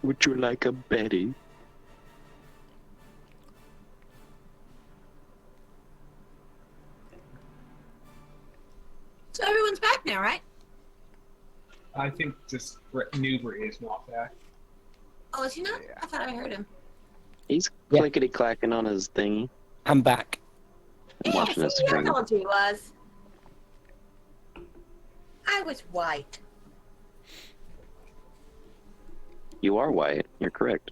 Would you like a Betty? So everyone's back now, right? I think just Newbury is not back. Oh, is he not? I thought I heard him. He's Yeah. clickety clacking on his thingy. I'm back. I'm watching his see, I stream. told you he was. I was white. You are white. You're correct.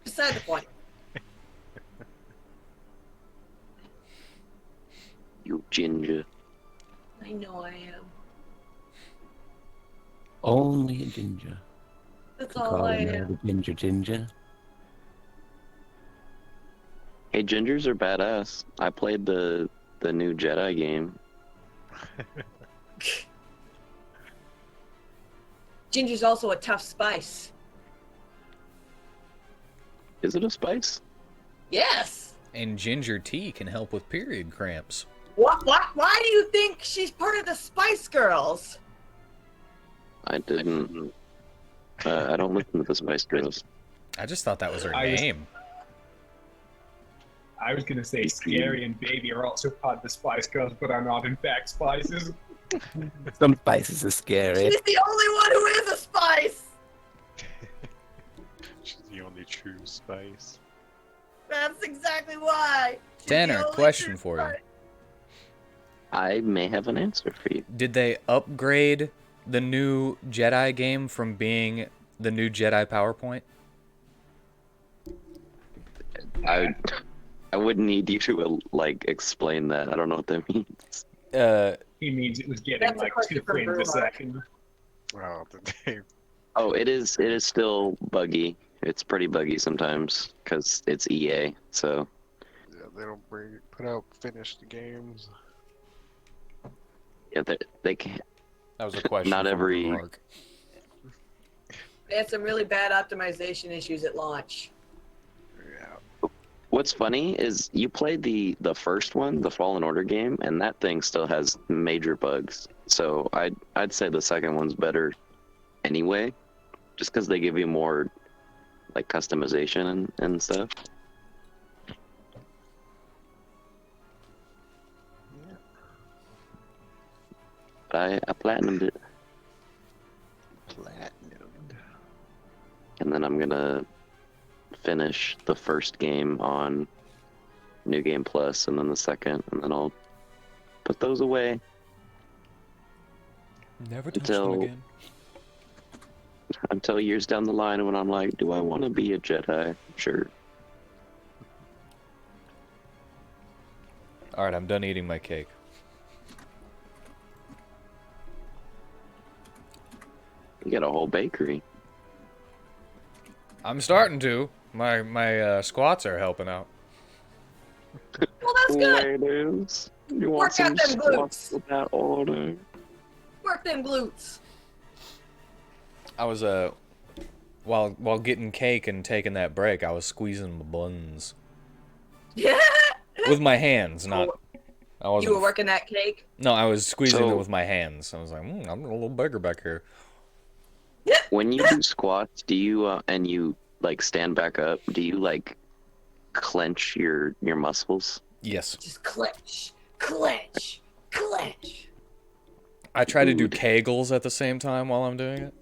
Beside the point. You ginger. I know I am. Only a ginger. That's Could all call I him am. the ginger. Hey, gingers are badass. I played the new Jedi game. Ginger's also a tough spice. Is it a spice? Yes. And ginger tea can help with period cramps. What? Why do you think she's part of the Spice Girls? I didn't. I don't listen to the Spice Girls. I just thought that was her I was- name. I was gonna say Scary and Baby are also part of the Spice Girls, but are not in fact spices. Some spices are scary. She's the only one who is a spice. She's the only true spice. That's exactly why. She's the Tanner, only question true for you. spice. I may have an answer for you. Did they upgrade the new Jedi game from being the new Jedi PowerPoint? I would need you to like explain that. I don't know what that means. He means it was getting That's a like question 2 from frames a Bruno. second. Wow, the name. Oh, it is still buggy. It's pretty buggy sometimes because it's EA. So Yeah, they don't put out finished games. yeah, they can't. That was a question. Not from every- Mark. They had some really bad optimization issues at launch. Yeah. What's funny is you played the first one, the Fallen Order game, and that thing still has major bugs. So I'd say the second one's better anyway, just because they give you more like customization and stuff. but I platinumed it. Platinumed. And then I'm gonna finish the first game on New Game Plus, and then the second, and then I'll put those away Never touch them until again. years down the line when I'm like, do I want to be a Jedi? Sure. All right, I'm done eating my cake. You got a whole bakery. I'm starting to. My squats are helping out. Well, that's good. Ladies, you want Work some out them squats glutes. with that order? Work them glutes. I was while getting cake and taking that break, I was squeezing my buns Yeah. with my hands, not. I wasn't. You were working that cake? No, I was squeezing So- it with my hands. I was like, I'm a little bigger back here. When you do squats, do you and you like stand back up? Do you like clench your muscles? Yes. Just clench, clench, clench. I try to do Dude. kegels at the same time while I'm doing it.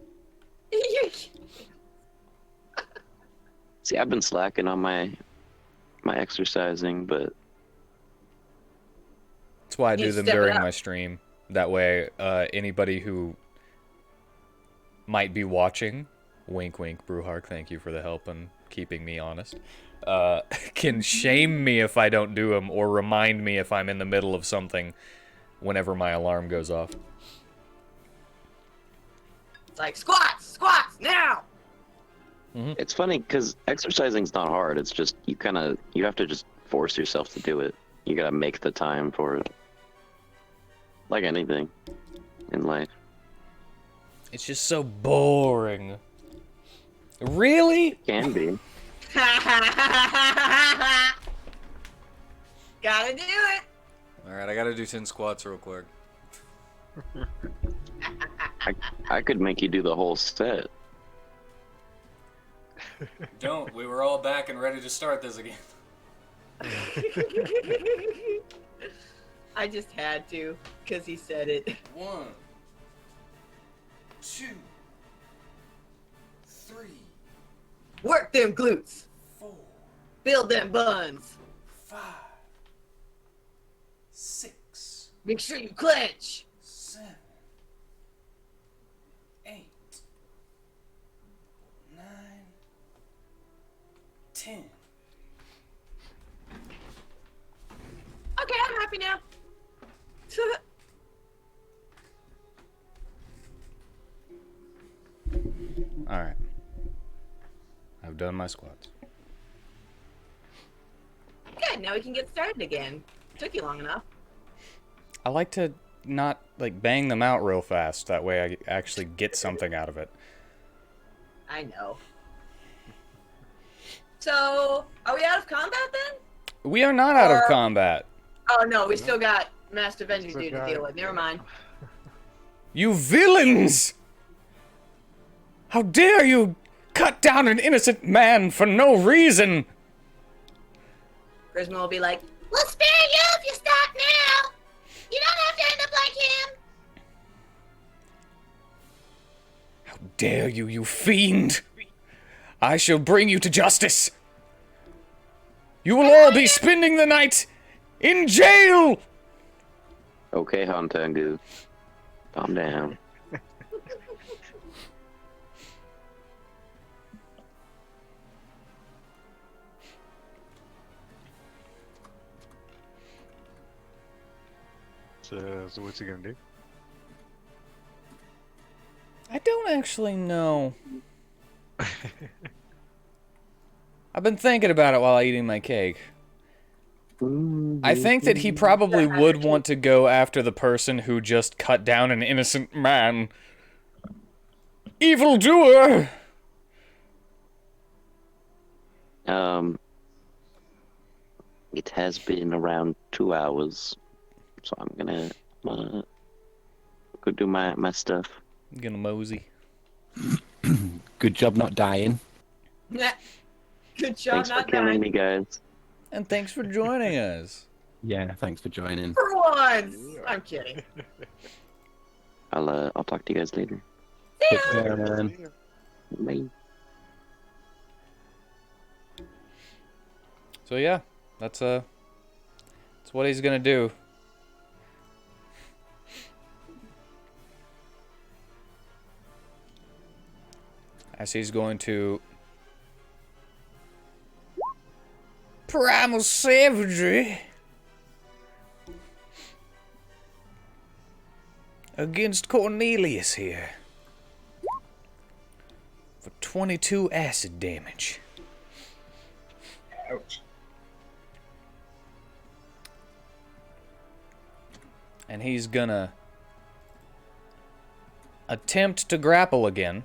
See, I've been slacking on my exercising, but That's why I You do them step it during up. my stream. That way, anybody who might be watching, wink wink, Brewhark, thank you for the help and keeping me honest, can shame me if I don't do them or remind me if I'm in the middle of something whenever my alarm goes off. It's like squats now. it's funny because exercising's not hard. It's just you have to just force yourself to do it. You gotta make the time for it. Like anything in life. It's just so boring. Really? Can be. Gotta do it. Alright, I gotta do 10 squats real quick. I could make you do the whole set. Don't. We were all back and ready to start this again. I just had to, because he said it. 1, 2, 3, Work them glutes. 4, Build them buns. 5, 6, Make sure you clench. 7, 8, 9, 10. Okay, I'm happy now. Alright. I've done my squats. Good, now we can get started again. Took you long enough. I like to not, like, bang them out real fast. That way I actually get something out of it. I know. So, are we out of combat then? We are not out of Or- combat. Oh no, we still got Masked Avenger Still dude to got deal it. with. Never mind. You villains! How dare you cut down an innocent man for no reason! Charisma will be like, "We'll spare you if you stop now. You don't have to end up like him." How dare you, you fiend! I shall bring you to justice! You will all be spending the night in jail! Okay, Hantangu. Calm down. So what's he gonna do? I don't actually know. I've been thinking about it while eating my cake. I think that he probably would want to go after the person who just cut down an innocent man. Evildoer! It has been around 2 hours, so I'm gonna go do my stuff. I'm gonna mosey. Good job not dying. Nah. Good job Thanks for not killing dying. me, guys. And thanks for joining us. Yeah, thanks for joining. For once. I'm kidding. I'll talk to you guys later. Take care, man. Bye. So yeah, that's what he's gonna do. As he's going to primal savagery against Cornelius here for 22 acid damage. Ouch. And he's gonna attempt to grapple again.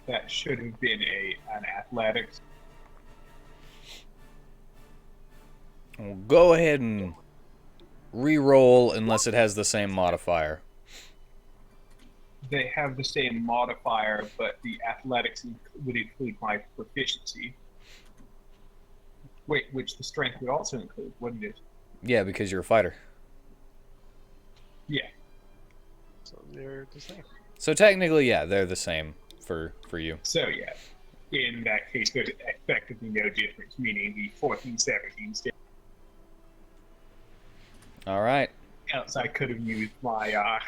That should have been an athletics. We'll go ahead and re-roll unless it has the same modifier. They have the same modifier, but the athletics would include my proficiency. Wait, which the strength would also include, wouldn't it? Yeah, because you're a fighter. Yeah. So they're the same. So technically, yeah, they're the same for you. So yeah, in that case, there's effectively no difference, meaning the 14-17 still. All right. Else I could have used my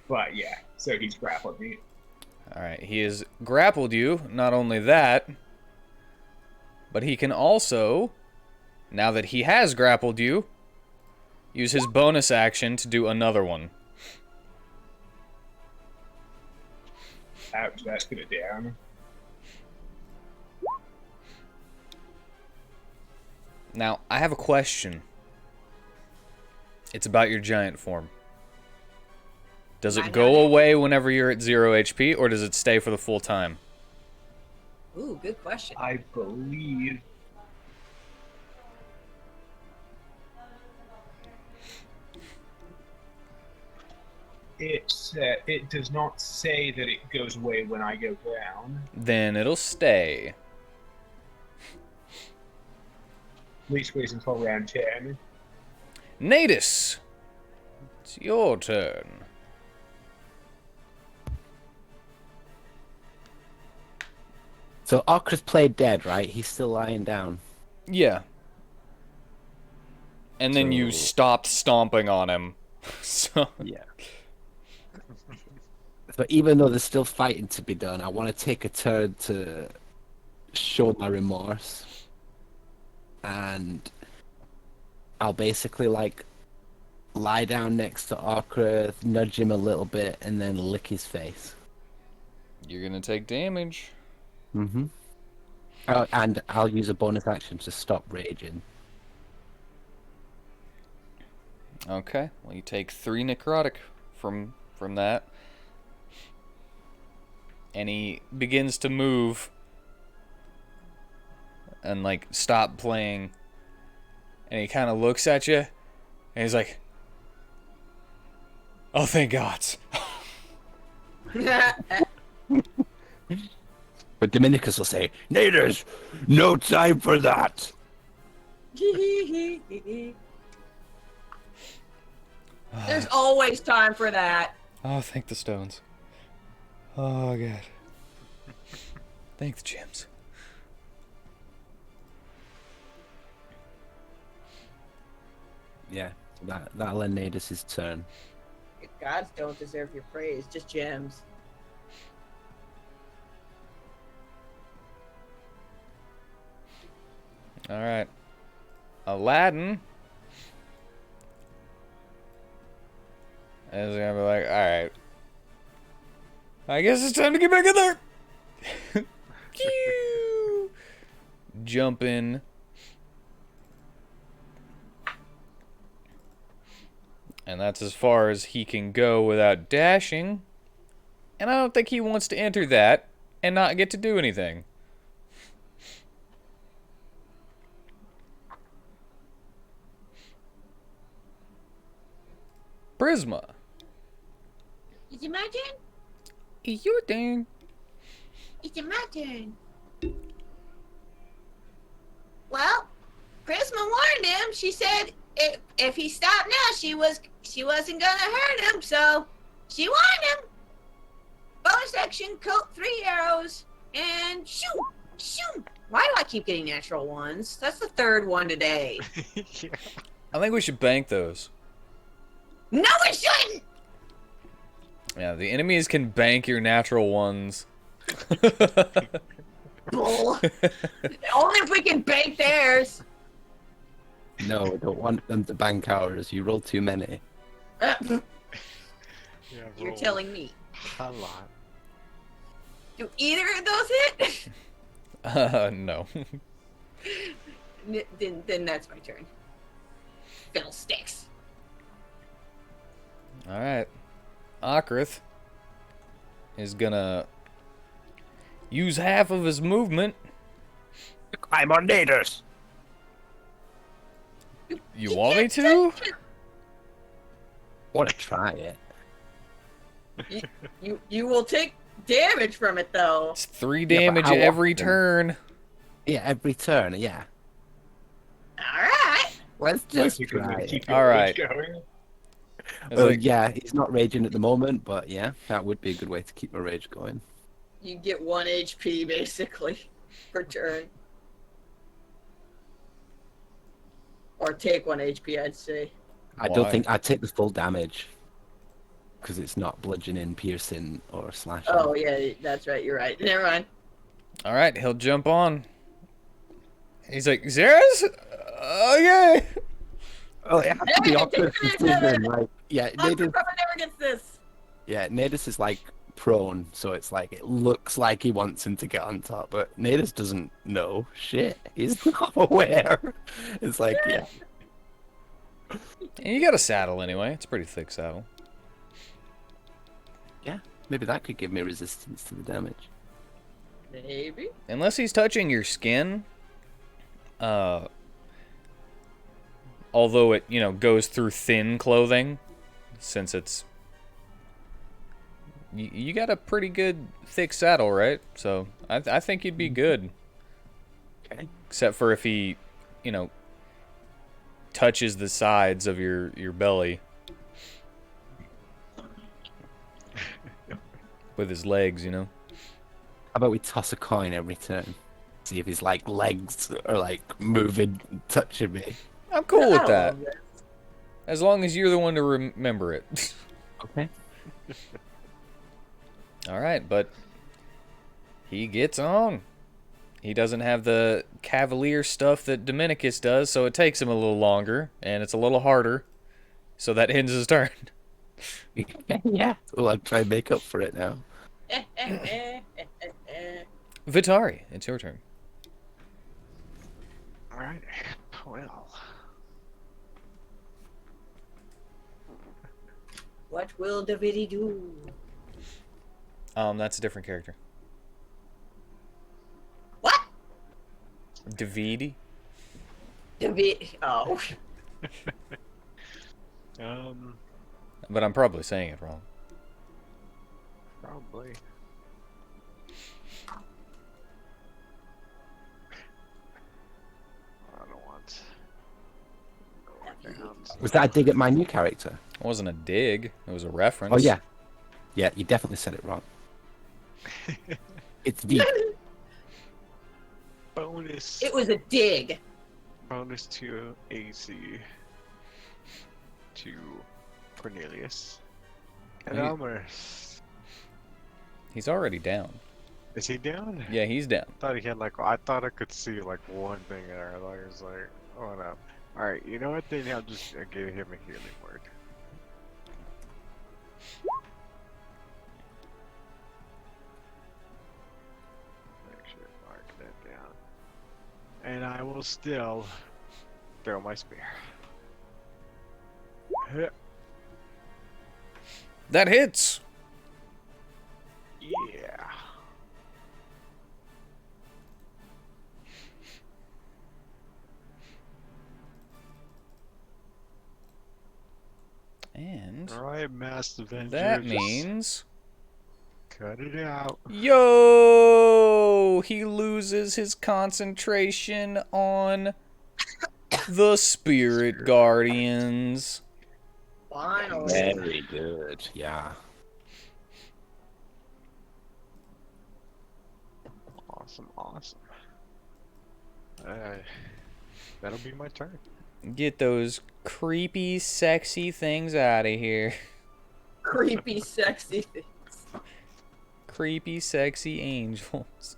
but yeah, so he's grappled me. All right. He has grappled you. Not only that, but he can also, now that he has grappled you, use his bonus action to do another one. Ouch, that's gonna down. Now, I have a question. It's about your giant form. Does it go away whenever you're at 0 HP, or does it stay for the full time? Ooh, good question. I believe it does not say that it goes away when I go down. Then it'll stay. At least waits until round 10. Natus, it's your turn. So Arcus played dead, right? He's still lying down. Yeah. And then you So- stopped stomping on him. So Yeah. So even though there's still fighting to be done, I want to take a turn to show my remorse. And I'll basically like lie down next to Arkrith, nudge him a little bit, and then lick his face. you're gonna take damage. Mm-hmm. Oh, and I'll use a bonus action to stop raging. Okay. Well, you take 3 necrotic from that. And he begins to move and like stop playing. And he kind of looks at you and he's like, "Oh, thank God." But Dominicus will say, Naders, no time for that. There's always time for that. Oh, thank the stones. Oh, God. Thank the gems. Yeah, that'll end Nadus' turn. Gods don't deserve your praise, just gems. All right. Aladdin is gonna be like, all right. I guess it's time to get back in there. Pew! Jump in. And that's as far as he can go without dashing. And I don't think he wants to enter that and not get to do anything. Prisma. Did you imagine? Your turn. It's my turn. Well, Prisma warned him. She said if he stopped now, she wasn't gonna hurt him. So she warned him. Bonus action, coat 3 arrows, and shoot, shoot. Why do I keep getting natural ones? That's the third one today. Yeah. I think we should bank those. No, it shouldn't. Yeah, the enemies can bank your natural ones. Bull. Only if we can bank theirs. No, I don't want them to bank ours. You roll too many. Yeah, You're roll telling me. a lot. Do either of those hit? No. then that's my turn. Fiddlesticks. All right. Okrith is gonna use half of his movement. I'm on Naders. You want me to? Want to try it? You will take damage from it though. It's 3 Yeah, but damage how every often? turn. Yeah, every turn. Yeah. All right. Let's Just just because try they it. keep your All rage right. going. It's Oh like, yeah, he's not raging at the moment, but yeah, that would be a good way to keep my rage going. You get 1 HP basically per turn. Or take 1 HP, I'd say. I Why? don't think I'd take the full damage because it's not bludgeoning, piercing, or slashing. Oh yeah, that's right. You're right. Never mind. all right, he'll jump on. He's like, Zeras? Okay. Oh, it has to be Hey, awkward take it, decision. Like, yeah, Uncle Nadis, Papa never gets this. yeah, Nadis is like prone, so it's like it looks like he wants him to get on top, but Nadis doesn't know shit. He's not aware. It's like, yeah, And you got a saddle anyway. It's a pretty thick saddle. maybe that could give me resistance to the damage. Maybe. Unless he's touching your skin, although it, goes through thin clothing, since it's... You got a pretty good thick saddle, right? So I think you'd be good. Okay. Except for if he, touches the sides of your belly with his legs, How about we toss a coin every turn? See if his like legs are like moving, touching me. I'm cool with I that. love this. As long as you're the one to remember it. Okay. All right, but he gets on. He doesn't have the cavalier stuff that Dominicus does, so it takes him a little longer, and it's a little harder. So that ends his turn. Yeah. Well, I'll try and make up for it now. Vitari, it's your turn. Alright, well. What will Davidi do? That's a different character. What? Davidi? Davidi. Oh. But I'm probably saying it wrong. Probably. I don't want. Was that a dig at my new character? It wasn't a dig. It was a reference. Oh yeah. Yeah, you definitely said it wrong. It's V. Bonus. It was a dig. Bonus to AC to Cornelius. And Hey. Elmer. He's already down. Is he down? Yeah, he's down. I thought he had I thought I could see one thing there. I was like, oh no. Alright, you know what? Then I'll just give him a healing word. Make sure to mark that down. And I will still throw my spear. That hits. Yeah. And Alright, Masked Avenger. that means Cut it out. Yo! He loses his concentration on the Spirit Guardians. Finally. Very good. Yeah. Awesome, awesome. That'll be my turn. Get those creepy, sexy things out of here. Creepy, sexy things. Creepy, sexy angels.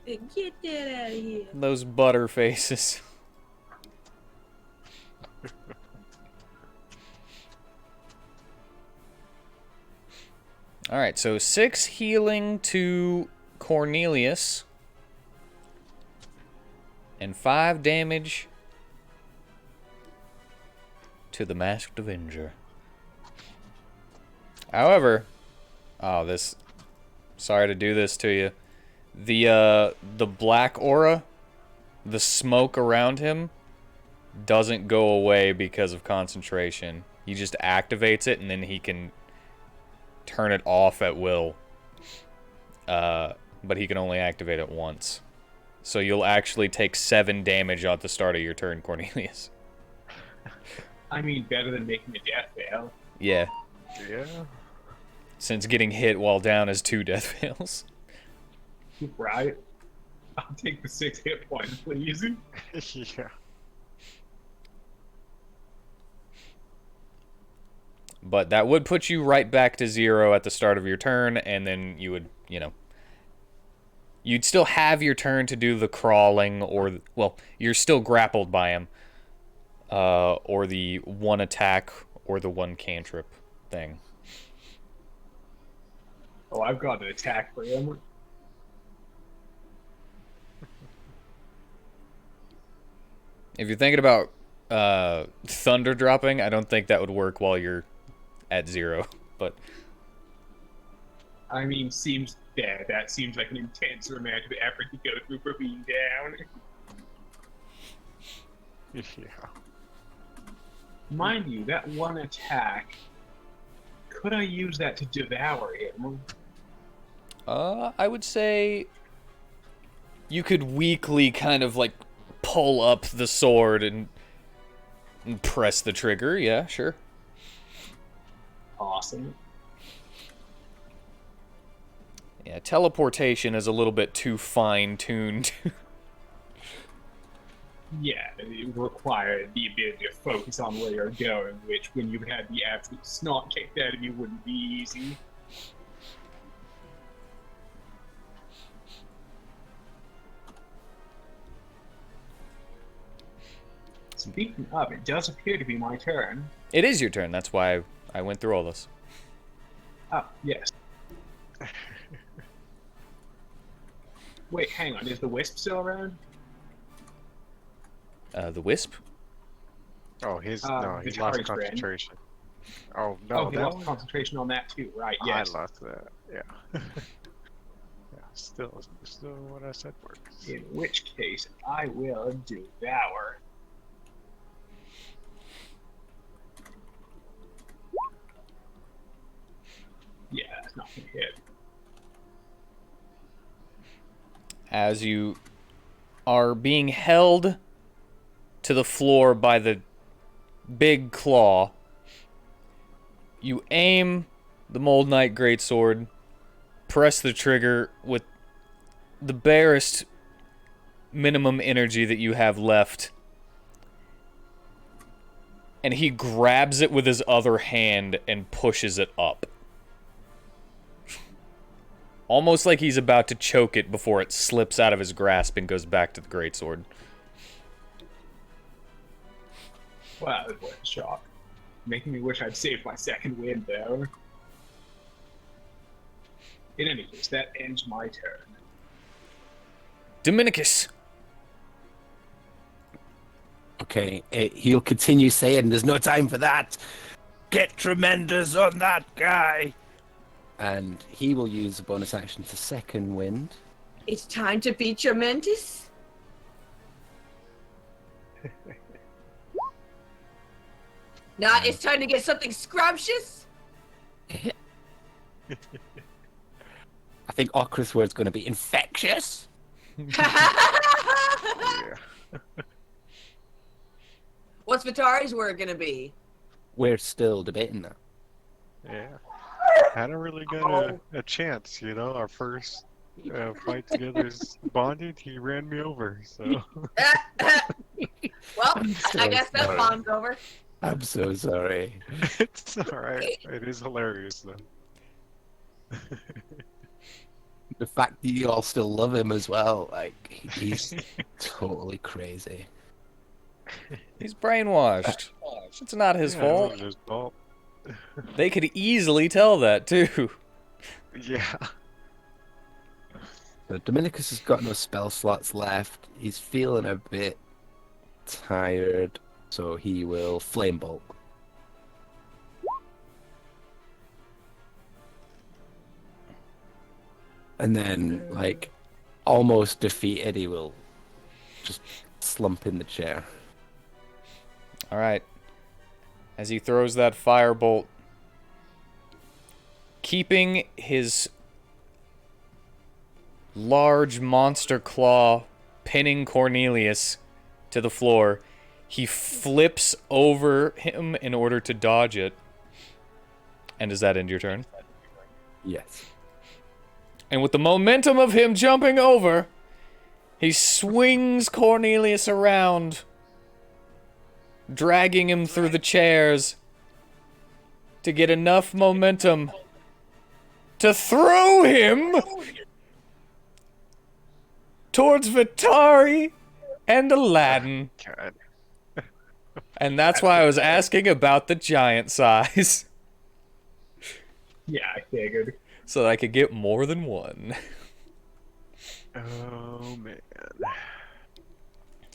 Get that out of here. Those butter faces. Alright, so 6 healing to Cornelius. And 5 damage to the Masked Avenger. However, sorry to do this to you. The black aura, the smoke around him, doesn't go away because of concentration. He just activates it and then he can turn it off at will. But he can only activate it once. So you'll actually take 7 damage at the start of your turn, Cornelius. I mean, better than making a death fail. Yeah. Yeah. Since getting hit while down is 2 death fails. Right? I'll take the 6 hit points, please. Yeah. But that would put you right back to 0 at the start of your turn, and then you would, you'd still have your turn to do the crawling, or, well, you're still grappled by him, or the 1 attack, or the 1 cantrip thing. Oh, I've got an attack for him. If you're thinking about thunder dropping, I don't think that would work while you're at 0, but... I mean, that seems like an intense amount of effort to go through for being down. Yeah. Mind you, that 1 attack, could I use that to devour him? I would say you could weakly kind of like pull up the sword and press the trigger. Yeah, sure. Awesome. Yeah, teleportation is a little bit too fine-tuned. Yeah, it required the ability to focus on where you're going, which when you had the absolute snot kicked out of you wouldn't be easy. Speaking of, it does appear to be my turn. It is your turn. That's why I went through all this. Ah, yes. Wait, hang on. Is the wisp still around? The wisp? Oh, he the lost target's ran. concentration. Oh, no, Oh, he that lost one? concentration on that too, right? Yes. I lost that, yeah. Yeah, still what I said works. In which case, I will devour. Yeah, that's not gonna hit. As you are being held to the floor by the big claw, you aim the Mold Knight Greatsword, press the trigger with the barest minimum energy that you have left, and he grabs it with his other hand and pushes it up. Almost like he's about to choke it before it slips out of his grasp and goes back to the greatsword. Wow, that was a shock. Making me wish I'd saved my second wind, though. In any case, that ends my turn. Dominicus! Okay, he'll continue saying, "There's no time for that. Get tremendous on that guy." And he will use a bonus action to second wind. It's time to be tremendous. It's time to get something scrumptious. I think Okra's word's going to be infectious. Yeah. What's Vitari's word gonna be? We're still debating that. Yeah. Hadn't really got a chance, you know. Our first fight together is bonded. He ran me over, so. Well, I guess that sorry. bomb's over. I'm so sorry. It's alright. It is hilarious, though. The fact that you all still love him as well, like, he's totally crazy. He's brainwashed. It's not his Yeah, fault. it wasn't his fault. They could easily tell that, too. Yeah. So Dominicus has got no spell slots left. He's feeling a bit tired, so he will flame bolt. And then, like, almost defeated, he will just slump in the chair. All right. As he throws that firebolt, keeping his large monster claw pinning Cornelius to the floor, he flips over him in order to dodge it. And does that end your turn? Yes. And with the momentum of him jumping over, he swings Cornelius around, dragging him through the chairs to get enough momentum to throw him towards Vitari and Aladdin. God. And that's why I was asking about the giant size. Yeah, I figured. So that I could get more than one. Oh, man.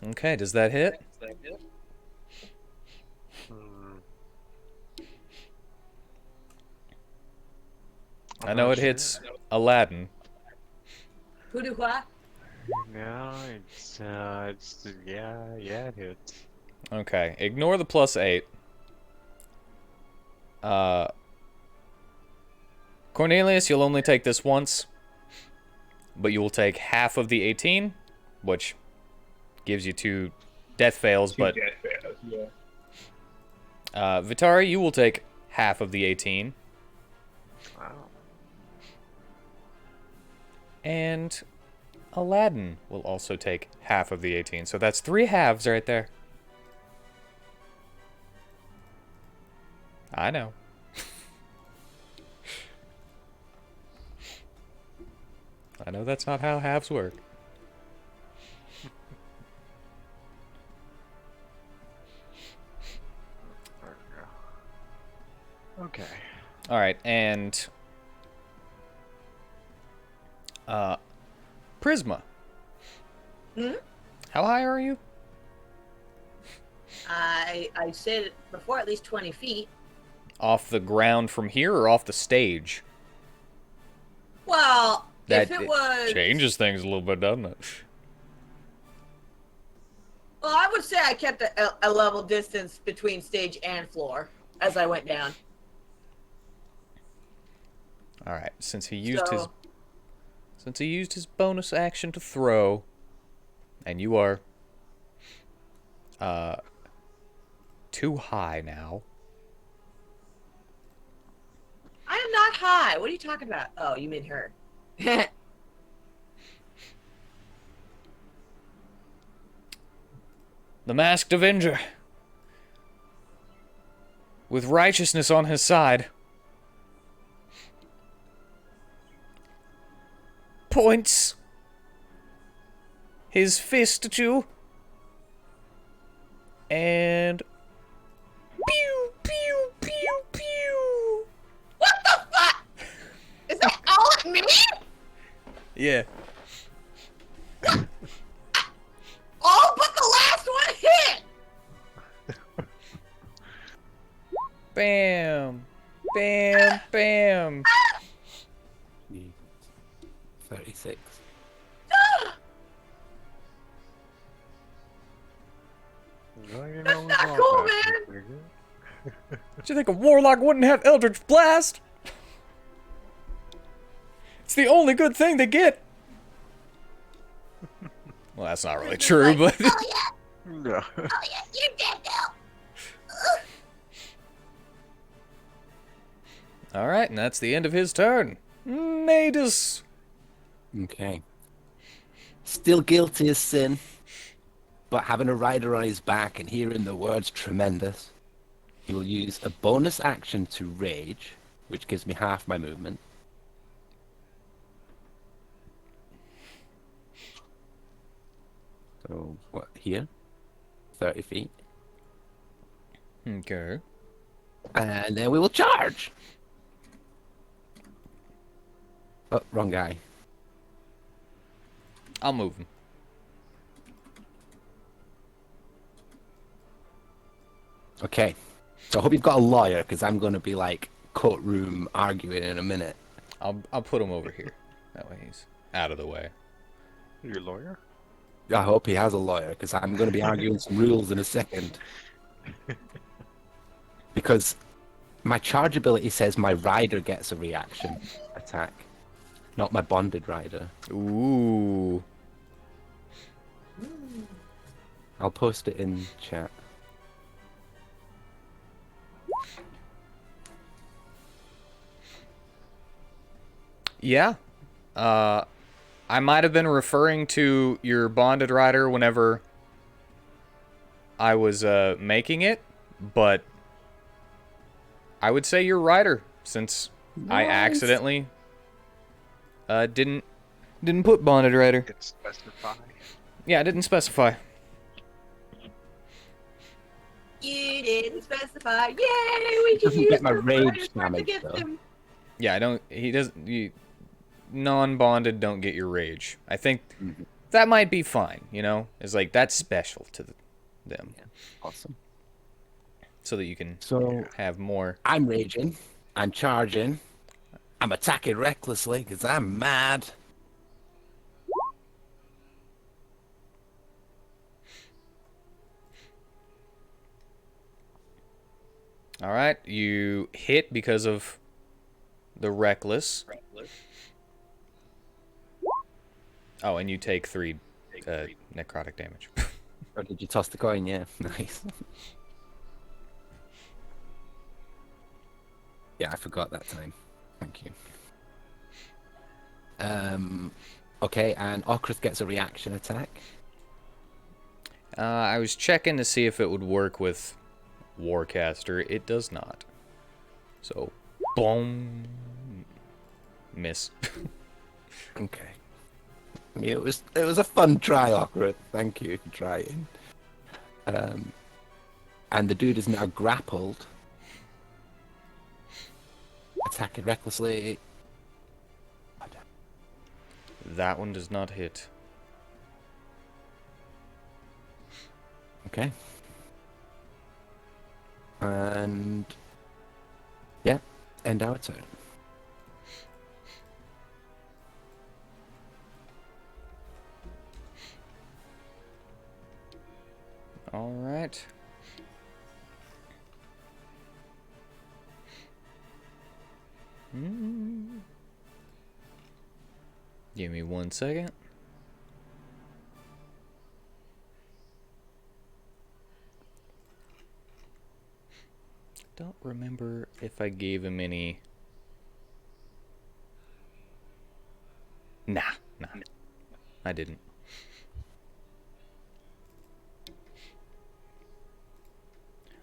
Okay, does that hit? Hmm. I know not it sure. hits Aladdin. Who do what? No, it's yeah, it hits. Okay, ignore the +8. Cornelius, you'll only take this once, but you will take half of the 18, which gives you 2 death fails, but Death fails, yeah. Vitari, you will take half of the 18, Wow. and Aladdin will also take half of the 18, so that's 3 halves right there. I know. I know that's not how halves work. Okay. All right, and Prisma. Hmm? How high are you? I said it before, at least 20 feet. Off the ground from here or off the stage? Well, That if it was... changes things a little bit, doesn't it? Well, I would say I kept a level distance between stage and floor as I went down. All right, since he used So- his bonus action to throw, and you are too high now. I am not high. What are you talking about? Oh, you mean her. The Masked Avenger, with righteousness on his side, points his fist at you, and pew, pew, pew, pew. What the fuck? Is that all at me? Yeah. All but the last one hit! Bam. Bam, bam. 36. Well, you That's know, not we've all cool, got man. pretty good. Did you think a warlock wouldn't have Eldritch Blast? It's the only good thing they get. Well, that's not really true, but... Oh yeah, No. oh yeah, you're dead now. Alright, and that's the end of his turn. Nadus. Okay. Still guilty as sin, but having a rider on his back and hearing the words tremendous, he will use a bonus action to rage, which gives me half my movement. So, what, here? 30 feet. Okay. And then we will charge! Oh, wrong guy. I'll move him. Okay. So I hope you've got a lawyer, because I'm going to be, like, courtroom arguing in a minute. I'll put him over here. That way he's out of the way. Your lawyer? I hope he has a lawyer, because I'm going to be arguing some rules in a second. Because my charge ability says my rider gets a reaction attack, not my bonded rider. Ooh. I'll post it in chat. Yeah. I might have been referring to your bonded rider whenever I was making it, but I would say your rider, since I accidentally didn't put bonded rider. It's specify. Yeah, I didn't specify. You didn't specify. Yay, we can Doesn't use get my the rage riders to damage, get though. them. Yeah, I don't. He doesn't. Non-bonded don't get your rage. I think Mhm. that might be fine. You know, it's like that's special to them, Awesome. so that you can So have more. I'm raging. I'm charging. I'm attacking recklessly because I'm mad. All right, you hit because of the reckless. Oh, and you take 3 necrotic damage. Or did you toss the coin? Yeah, nice. Yeah, I forgot that time. Thank you. Okay, and Okrith gets a reaction attack. I was checking to see if it would work with Warcaster. It does not. So, boom. Miss. Okay. Yeah, it was a fun try, Okrith. Thank you for trying. And the dude is now grappled. Attacking recklessly. That one does not hit. Okay. And yeah, end our turn. All right. Give me 1 second. Don't remember if I gave him any. Nah, I didn't.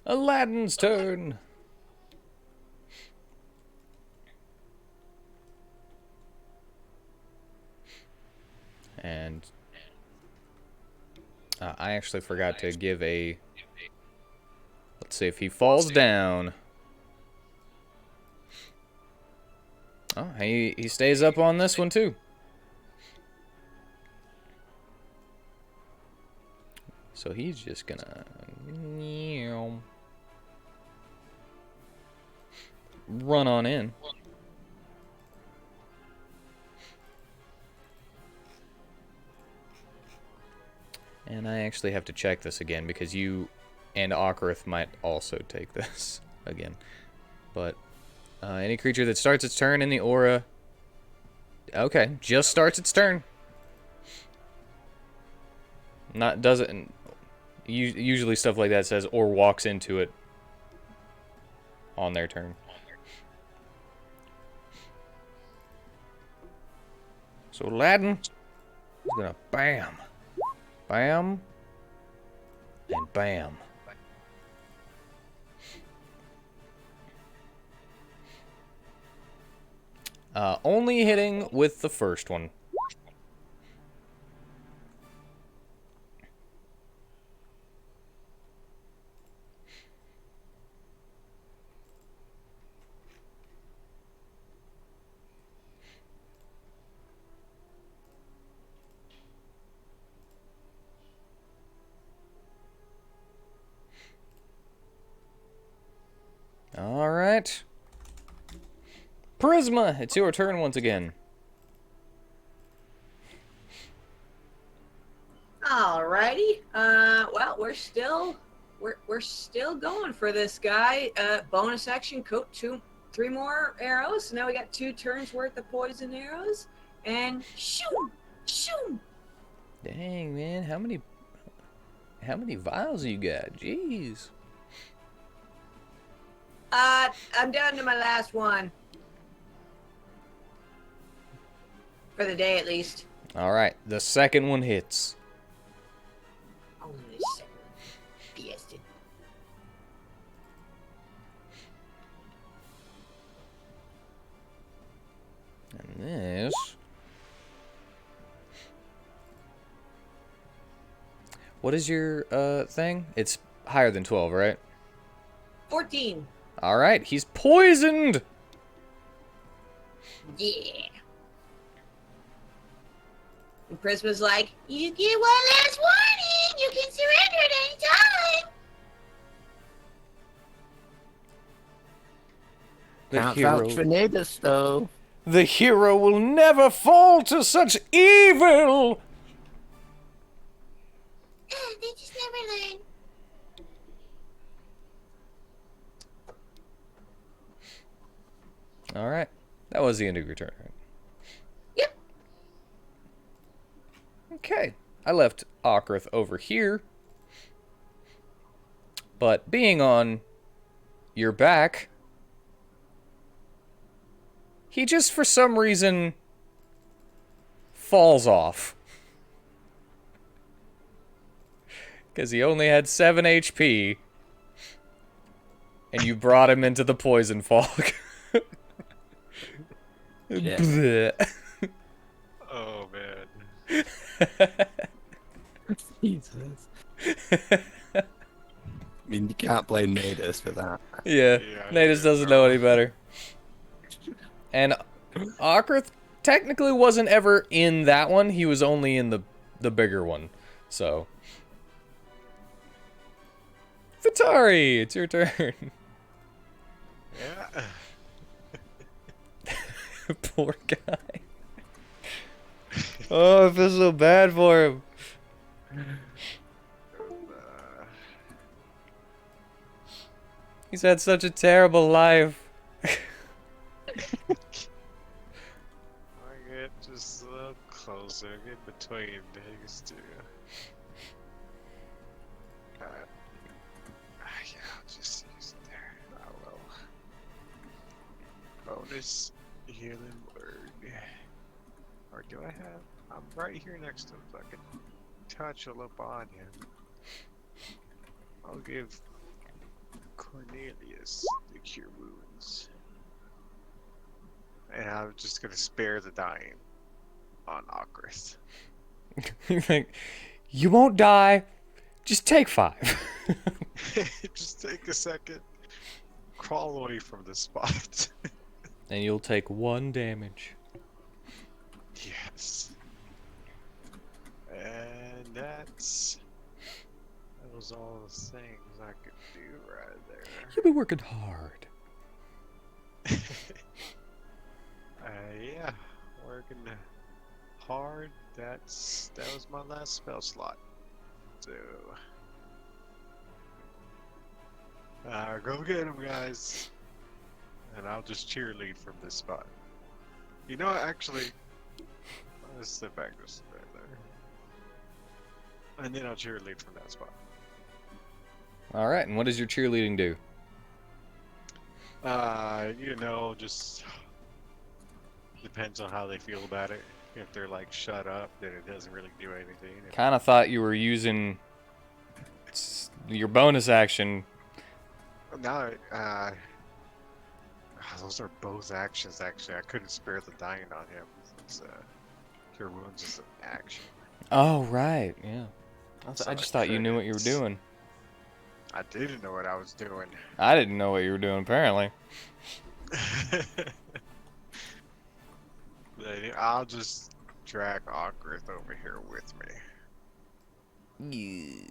Aladdin's turn. And I actually forgot to give a... Let's see if he falls down. Oh, he stays up on this one too. So he's just gonna run on in. And I actually have to check this again because you and Okrith might also take this again. But any creature that starts its turn in the aura Okay, just starts its turn. Not doesn't. Usually stuff like that says or walks into it on their turn. So Aladdin is gonna bam, bam, and bam. Only hitting with the first one. All right. Prisma, it's your turn once again. Alrighty. Well, we're still going for this guy. Bonus action, coat 3 more arrows. So now we got 2 turns worth of poison arrows, and shoo, shoo. Dang, man, how many vials you got? Jeez. I'm down to my last one for the day, at least. All right, the second one hits. Only the second one. Fiesta. And this. What is your thing? It's higher than 12, right? 14. All right, he's poisoned. Yeah. And Prisma's like, you get one last warning. You can surrender at any time. Can't vouch for neighbors, though. The hero will never fall to such evil. They just never learn. All right, that was the end of your turn. Right? Yep. Okay, I left Okrith over here, but being on your back, he just for some reason falls off. Because he only had 7 HP, and you brought him into the poison fog. Yeah. Blech. Oh man. Jesus. I mean, you can't blame Nadus for that. Yeah, Yeah, Natus doesn't know any better. And Okrith technically wasn't ever in that one. He was only in the bigger one. So, Vitari, it's your turn. Yeah. Poor guy. Oh, I feel so bad for him. He's had such a terrible life. I get just a little closer, get between these two. Yeah, I'll just use it there. I will. Bonus healing word. Or do I have? I'm right here next to him, so I can touch a little on him. I'll give Cornelius the cure wounds. And I'm just gonna spare the dying on Okrith. Like, you won't die. Just take 5. Just take a second. Crawl away from the spot. And you'll take 1 damage. Yes. And that was all the things I could do right there. You'll be working hard. Yeah, working hard. That was my last spell slot. So, go get him, guys. And I'll just cheerlead from this spot. You know, actually, Let's sit back just right there. And then I'll cheerlead from that spot. All right, and what does your cheerleading do? Just depends on how they feel about it. If they're like shut up, then it doesn't really do anything. Kind of thought you were using your bonus action. No, those are both actions. Actually, I couldn't spare the dying on him. Since, Cure Wounds is an action. Oh, right, yeah. So I just thought you knew what you were couldn't. doing. I didn't know what I was doing. I didn't know what you were doing, apparently. I'll just drag Awkward over here with me. Yeah.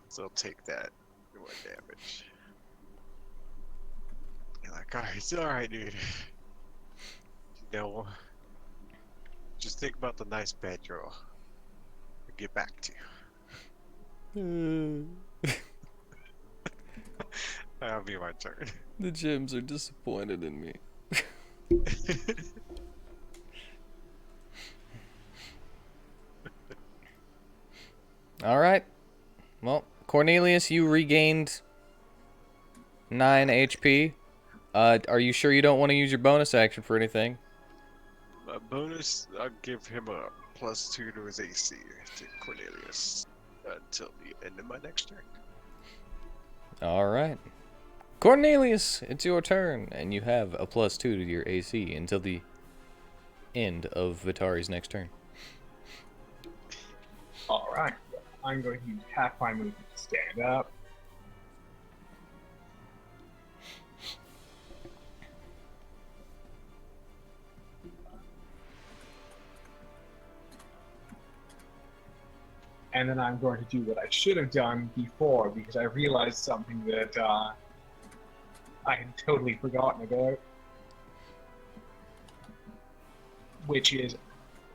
So take that 1 damage. You're like, alright, it's alright, dude. Just think about the nice bed draw. I'll get back to you. That'll be my turn. The gems are disappointed in me. All right. Well, Cornelius, you regained 9 HP. Are you sure you don't want to use your bonus action for anything? My bonus, I'll give him a +2 to his AC to Cornelius until the end of my next turn. All right. Cornelius, it's your turn, and you have a +2 to your AC until the end of Vitari's next turn. Alright, I'm going to use half my movement to stand up. And then I'm going to do what I should have done before, because I realized something that I had totally forgotten about. Which is,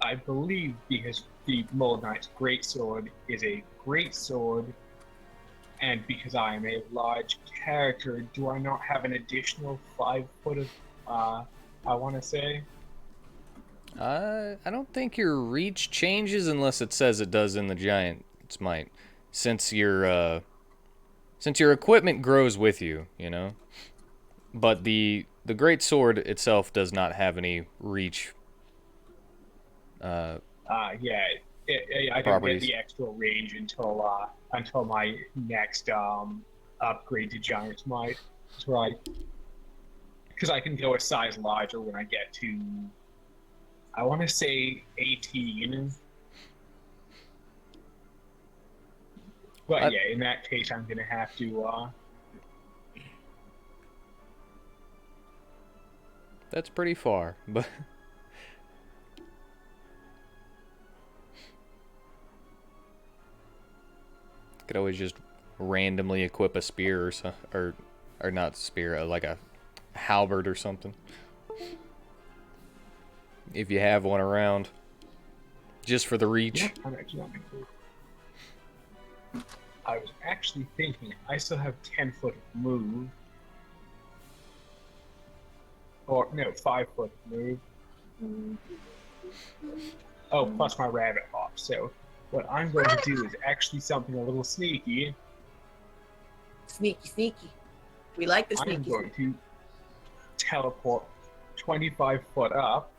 I believe, because the Mold Knight's Greatsword is a greatsword, and because I am a large character, do I not have an additional 5 foot of, I want to say? I don't think your reach changes unless it says it does in the Giant's Might, since your equipment grows with you, you know. But the great sword itself does not have any reach. Yeah, I don't get Properties. the extra range until my next upgrade to Giant's Might. That's right. Because I can go a size larger when I get to, I want to say 18. But yeah, in that case, I'm going to have to... That's pretty far, but... Could always just randomly equip a spear or not spear, like a halberd or something. If you have one around. Just for the reach. Yeah, I'm actually not making it. I was actually thinking I still have 10 foot of move. Or, no, 5 foot of move. Oh, plus my rabbit hop. So, what I'm going to do is actually something a little sneaky. Sneaky, sneaky. We like the I'm sneaky. going to teleport 25 foot up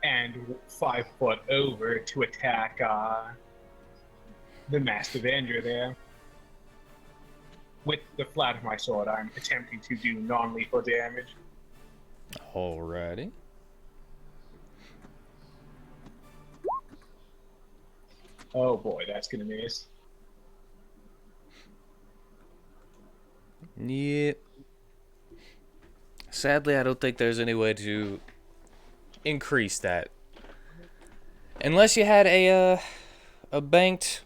and 5 foot over to attack the Masked Avenger there. With the flat of my sword, I'm attempting to do non-lethal damage. Alrighty. Oh boy, that's gonna miss. Yep. Sadly, I don't think there's any way to increase that. Unless you had a banked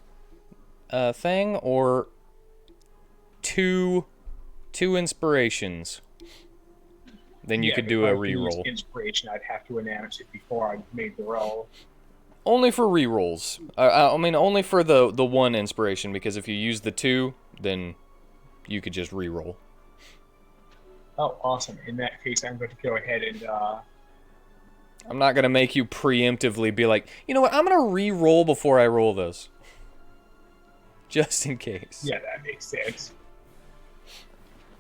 thing or two inspirations. Then you could do a reroll. Inspiration, I'd have to announce it before I made the roll. Only for rerolls. I mean, only for the one inspiration, because if you use the 2, then you could just reroll. Oh, awesome. In that case, I'm going to go ahead and I'm not gonna make you preemptively be like, you know what, I'm gonna re-roll before I roll this. Just in case. Yeah, that makes sense.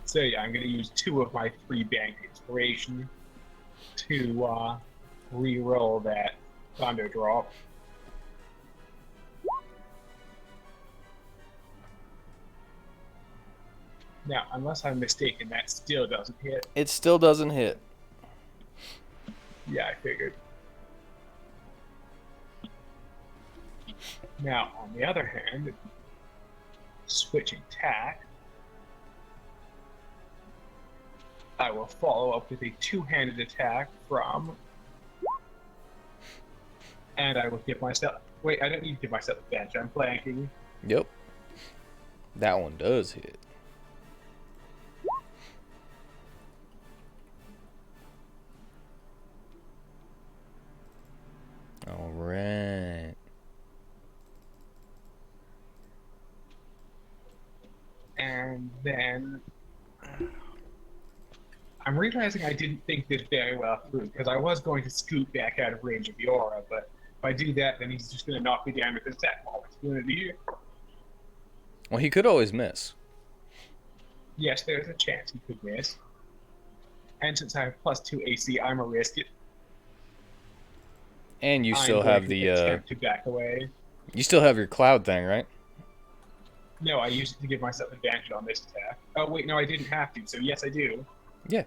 So yeah, I'm going to use 2 of my 3 banked inspiration to re-roll that thunder drop. Now, unless I'm mistaken, that still doesn't hit. It still doesn't hit. Yeah, I figured. Now, on the other hand, switching tack, I will follow up with a 2-handed attack from, and I will give myself. Wait, I don't need to give myself advantage. I'm flanking. Yep. That one does hit. All right. And then I'm realizing I didn't think this very well through because I was going to scoot back out of range of the aura, but if I do that, then he's just going to knock me down with his attack while it's going to be. Well, he could always miss. Yes, there's a chance he could miss. And since I have +2 AC, I'm a risk it. And you I'm still going have to the attempt to back away. you still have your cloud thing, right? No, I used it to give myself advantage on this attack. Oh wait, no, I didn't have to. So yes, I do. Yeah.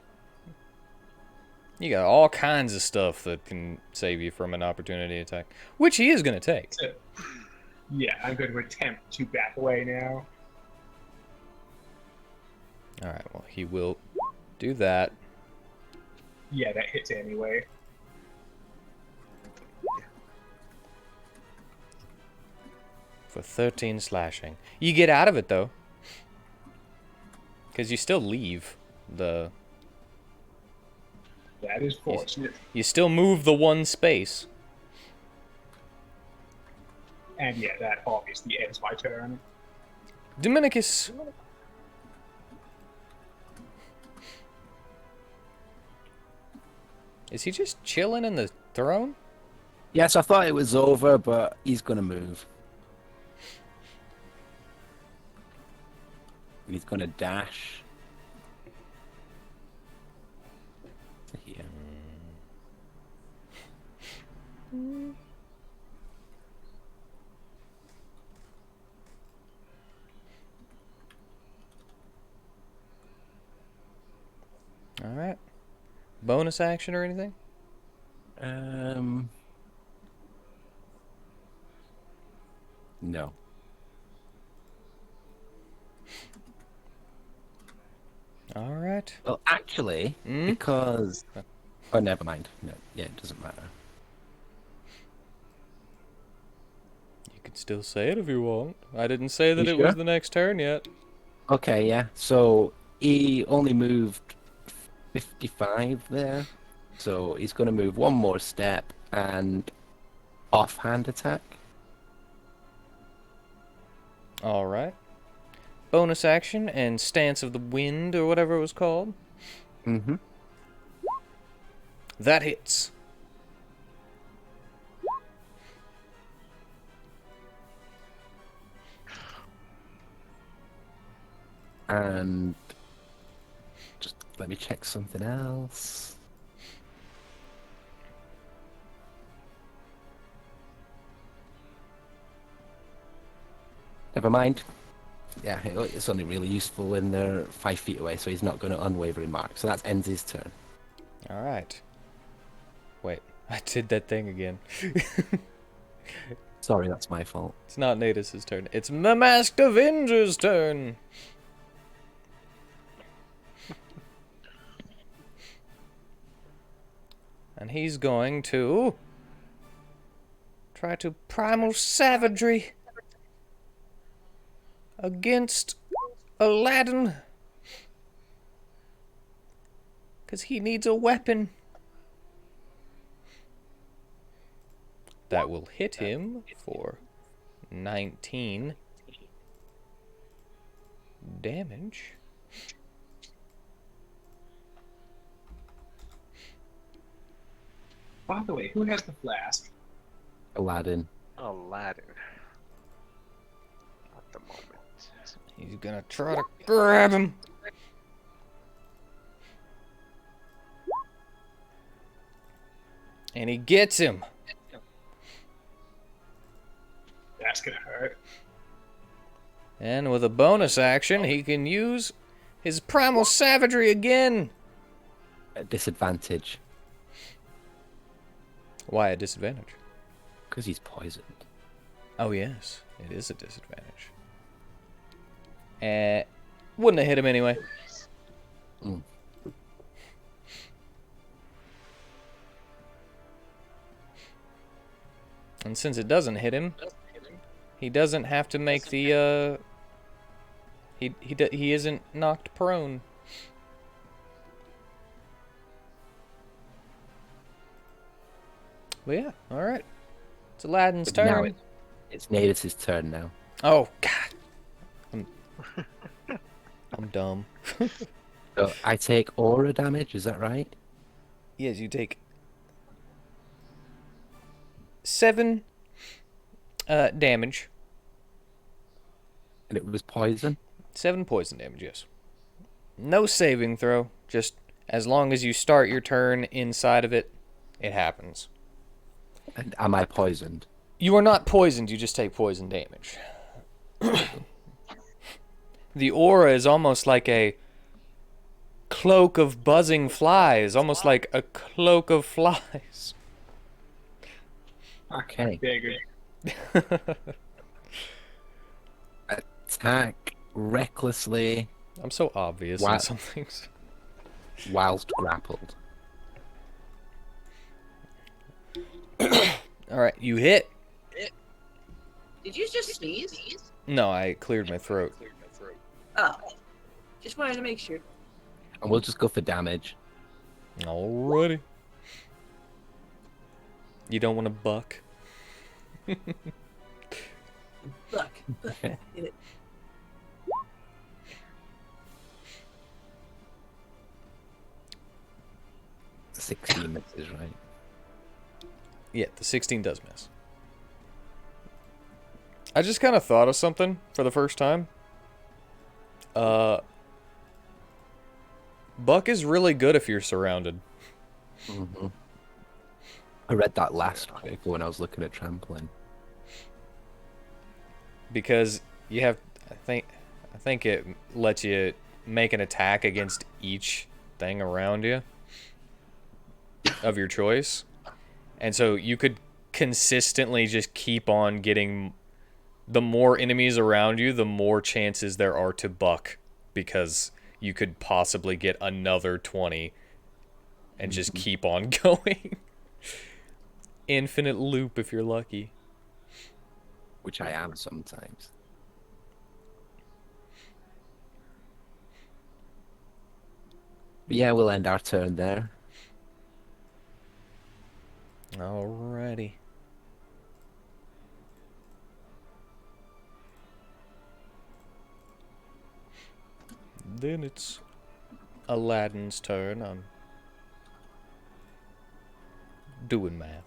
You got all kinds of stuff that can save you from an opportunity attack, which he is going to take. So, yeah, I'm going to attempt to back away now. All right, well, he will do that. Yeah, that hits anyway. For 13 slashing. You get out of it, though. Because you still leave the... That is fortunate. You still move the one space. And yeah, that obviously ends my turn. Dominicus. Is he just chilling in the throne? Yes, I thought it was over, but he's gonna move. He's gonna dash. To here. All right. Bonus action or anything? No. All right. Well, actually, because... Oh, never mind. No, yeah, it doesn't matter. You could still say it if you want. I didn't say that You it was sure? the next turn yet. Okay, yeah. So, he only moved 55 there. So, he's gonna move one more step and offhand attack. All right. Bonus action and stance of the wind or whatever it was called. Mm-hmm. That hits. And just let me check something else. Never mind. Yeah, it's only really useful when they're 5 feet away, so he's not going to unwavering mark. So that ends his turn. All right. Wait, I did that thing again. Sorry, that's my fault. It's not Natus's turn. It's the Masked Avenger's turn. And he's going to try to primal savagery against Aladdin. Because he needs a weapon. That will hit him for 19 damage. By the way, who has the flask? Aladdin. Aladdin. At the moment. He's gonna try to grab him. And he gets him. That's gonna hurt. And with a bonus action, he can use his primal savagery again. At disadvantage. Why a disadvantage? Because he's poisoned. Oh, yes. It is a disadvantage. Wouldn't have hit him anyway. Mm. And since it doesn't hit him, he doesn't have to make the, he isn't knocked prone. But yeah, alright. It's Aladdin's But now turn. it's Natus' turn now. Oh, God. I'm dumb. So I take aura damage, is that right? Yes, you take 7 damage. And it was poison? 7 poison damage, yes. No saving throw. Just as long as you start your turn inside of it, it happens. And am I poisoned? You are not poisoned, you just take poison damage. The aura is almost like a cloak of buzzing flies, almost like a cloak of flies. Okay. Bigger. Attack recklessly I'm so obvious Wow. in some things. whilst grappled. Alright, you hit. Did you just sneeze? No, I cleared my throat. Oh. Just wanted to make sure. And we'll just go for damage. Alrighty. You don't want to buck? Look. Get it. 16 misses, right? Yeah, the 16 does miss. I just kind of thought of something for the first time. Buck is really good if you're surrounded. Mm-hmm. I read that last week when I was looking at trampling. Because you have, I think it lets you make an attack against each thing around you of your choice. And so you could consistently just keep on getting, the more enemies around you, the more chances there are to buck, because you could possibly get another 20 and just keep on going. Infinite loop if you're lucky. Which I am sometimes. But yeah, we'll end our turn there. Alrighty. Then it's Aladdin's turn. I'm doing math.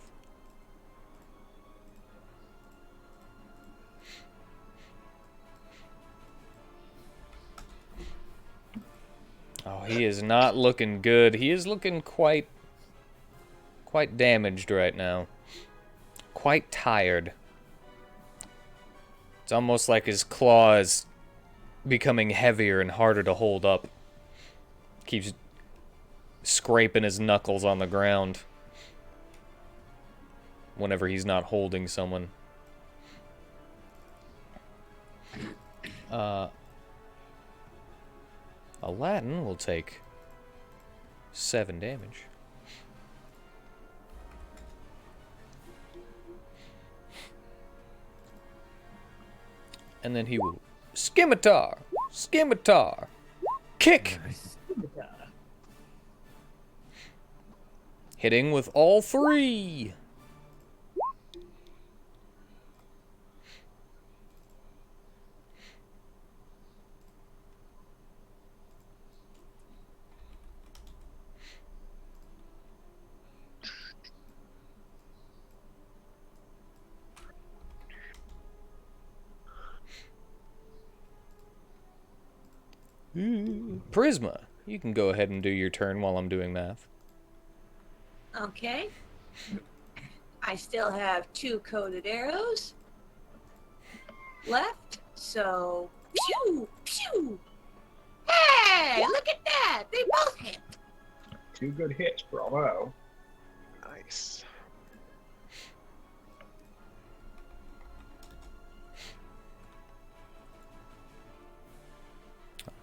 Oh, he is not looking good. He is looking quite damaged right now. Quite tired. It's almost like his claw is becoming heavier and harder to hold up. Keeps scraping his knuckles on the ground whenever he's not holding someone. Aladdin will take 7 damage. And then he will scimitar, kick, hitting with all 3. charisma. You can go ahead and do your turn while I'm doing math. Okay. I still have 2 coded arrows left, so pew pew. Hey, look at that! They both hit. 2 good hits, bravo. Nice.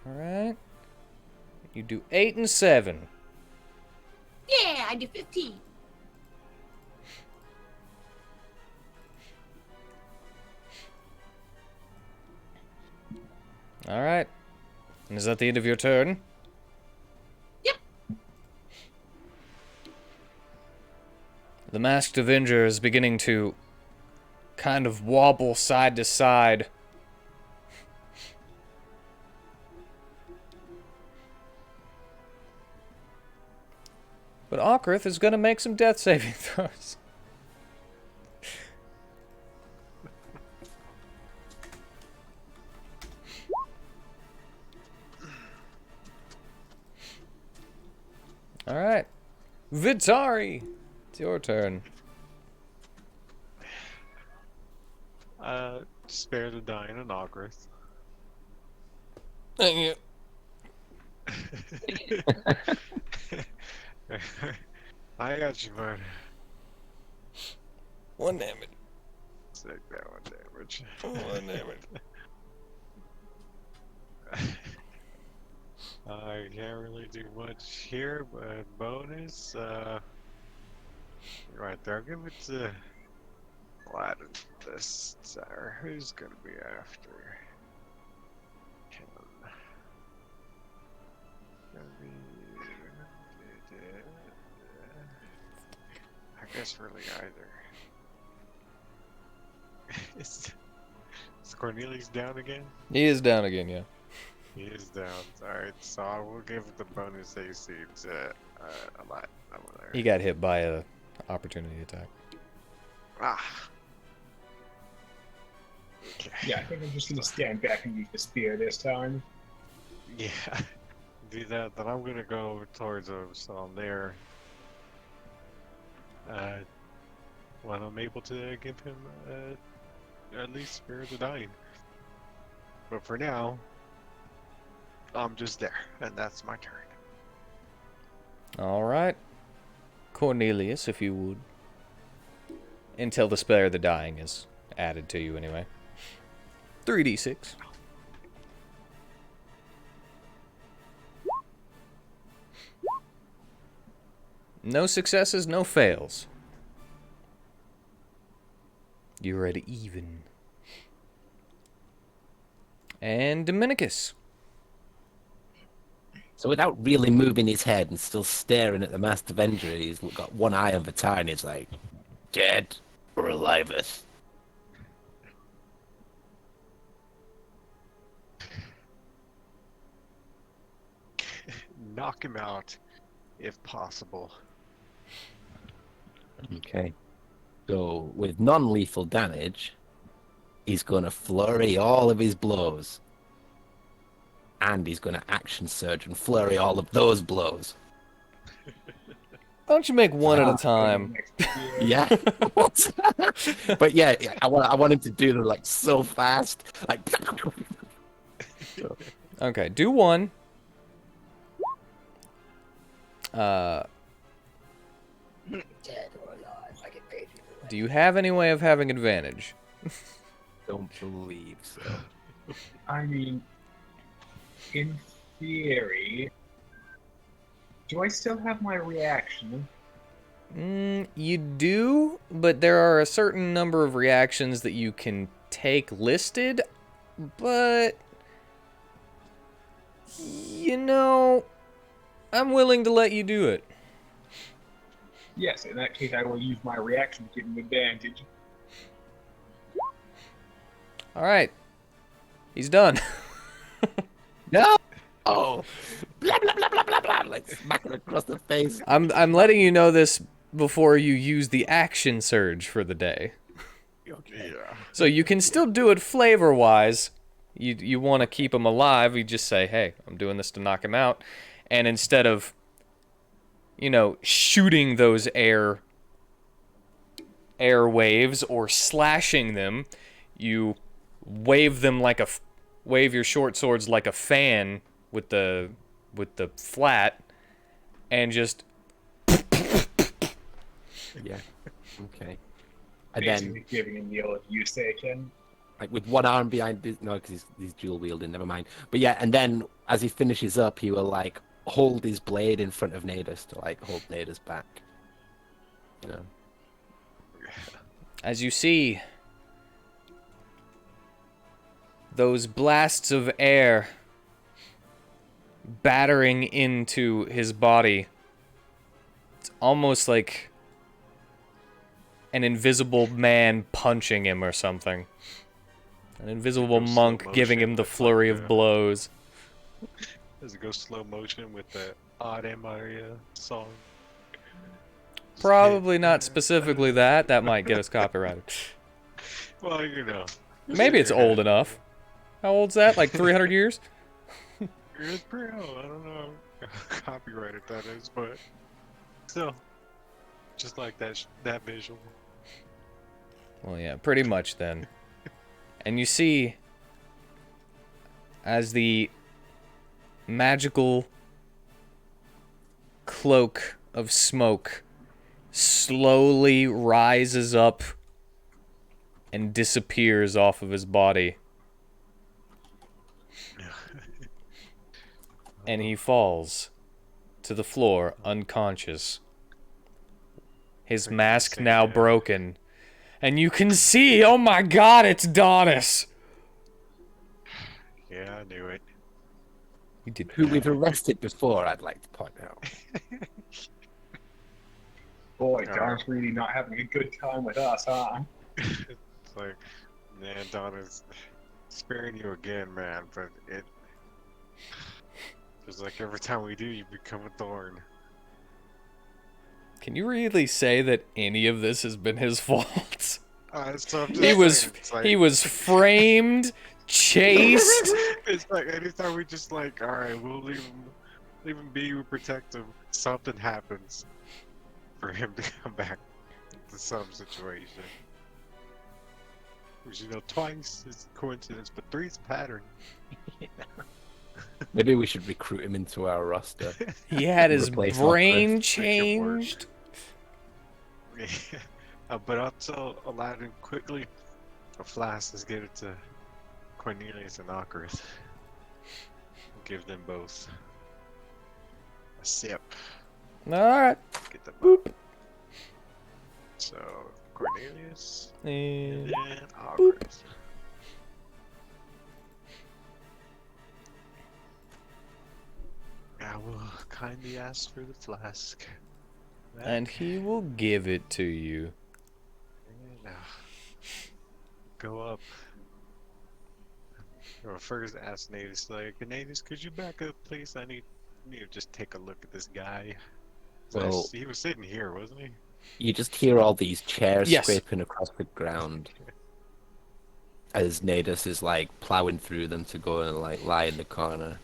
Alright. You do 8 and 7. Yeah, I do 15. Alright. And is that the end of your turn? Yep. The Masked Avenger is beginning to kind of wobble side to side. But Okrith is going to make some death saving throws. Alright. Vitari! It's your turn. Spare the dying and Ogrith. Thank you. I got you, bud. 1 damage. Take that 1 damage. 1 damage. I can't really do much here, but bonus, right there, I'll give it to Aladdin this sire. Who's gonna be after him? Gonna be, I guess really either. is Cornelius down again? He is down again, yeah. He is down. Alright, so I will give the bonus AC to a lot over there. He got hit by a opportunity attack. Ah. Okay. Yeah, I think I'm just gonna stand back and use the spear this time. Yeah. Do that, then I'm gonna go towards him, so I'm there. When I'm able to give him at least Spirit of the Dying. But for now, I'm just there, and that's my turn. Alright. Cornelius, if you would. Until the Spare the Dying is added to you anyway. 3d6. No successes, no fails. You're at even. And Dominicus. So without really moving his head and still staring at the Masked Avenger, he's got one eye on Vitari and he's like, dead or aliveth? Knock him out, if possible. Okay. So with non-lethal damage, he's going to flurry all of his blows. And he's going to action surge and flurry all of those blows. Why don't you make one at a time? Yeah. But yeah, I want him to do them like so fast. Like Okay, do one. Dead or alive, I get paid either way. Do you have any way of having advantage? don't believe so. I mean, in theory, do I still have my reaction? You do, but there are a certain number of reactions that you can take listed, but you know, I'm willing to let you do it. Yes, in that case, I will use my reaction to give him advantage. All right, he's done. No! Oh! Blah, blah, blah, blah, blah, blah, like smacking across the face. I'm letting you know this before you use the action surge for the day. Yeah. So you can still do it flavor-wise, you want to keep him alive, you just say, hey, I'm doing this to knock him out. And instead of, shooting those air waves or slashing them, you wave them wave your short swords like a fan with the flat, and just Yeah. Okay. And Basically then, giving him the old usage. like, with one arm behind his... No, because he's dual wielding, never mind. But yeah, and then as he finishes up, he will, like, hold his blade in front of Nadus to, like, hold Nadus back. You know? as you see those blasts of air battering into his body. It's almost like an invisible man punching him or something. An invisible Go slow monk giving motion him the with, flurry like, of blows. Does it go slow motion with the Ave Maria song? Just Probably hit- not specifically that. That might get us copyrighted. Well, you know. Maybe it's old enough. How old's that? Like 300 years? It's pretty old. I don't know how copyrighted that is, but still, just like that visual. Well, yeah, pretty much then. And you see, as the magical cloak of smoke slowly rises up and disappears off of his body, and he falls to the floor unconscious. His mask now broken. And you can see, oh my god, it's Donis! Yeah, I knew it. You did. Who we've arrested before, I'd like to point out. Boy, Don's really not having a good time with us, huh? It's like, man, Donna's sparing you again, man, but it. Just like every time we do, you become a thorn. Can you really say that any of this has been his fault? So I'm just He was saying, it's like, he was framed, chased. It's like anytime we just like, all right, we'll leave him be, we protect him. Something happens for him to come back to some situation. Which, twice is a coincidence, but three's a pattern. Maybe we should recruit him into our roster. He had his Replace brain Make it work. changed. But I'll tell Aladdin quickly. A flask, let's get it to Cornelius and Ocarus. Give them both a sip. Alright. Get them Boop. up. So, Cornelius And and Ocarus. I will kindly ask for the flask. and he will give it to you. And, go up. Or first ask Natus, like, Natus, could you back up, please? I need to just take a look at this guy. Well, He was sitting here, wasn't he? you just hear all these chairs Yes. scraping across the ground as Nadus is like plowing through them to go and like lie in the corner.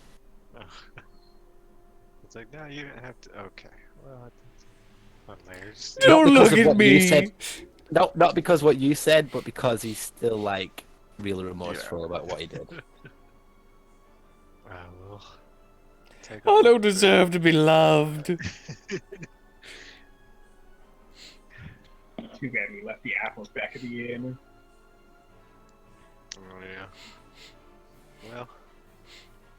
It's like, no, you don't have to. Okay. Well, there's. Don't Not because look of at what you me. said. No, not because what you said, but because he's still like really remorseful Yeah. about what he did. Well, take a I look don't at it. deserve to be loved. Too bad we left the apples back at the inn. Oh yeah. Well,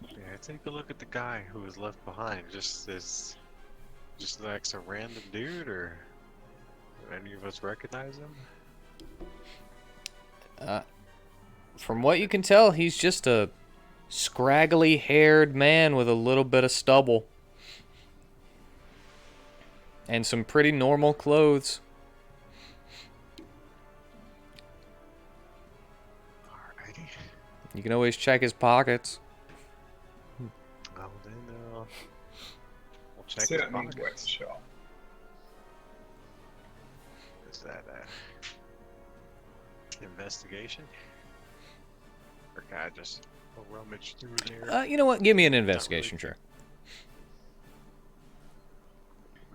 yeah. Take a look at the guy who was left behind. Just like some random dude, or any of us recognize him? From what you can tell, he's just a scraggly haired man with a little bit of stubble. And some pretty normal clothes. Alrighty. You can always check his pockets. Well then, we'll check his Certainly worth a pockets. shot. Is that investigation? Or can I just I'll rummage through there. You know what? Give me an investigation, sure.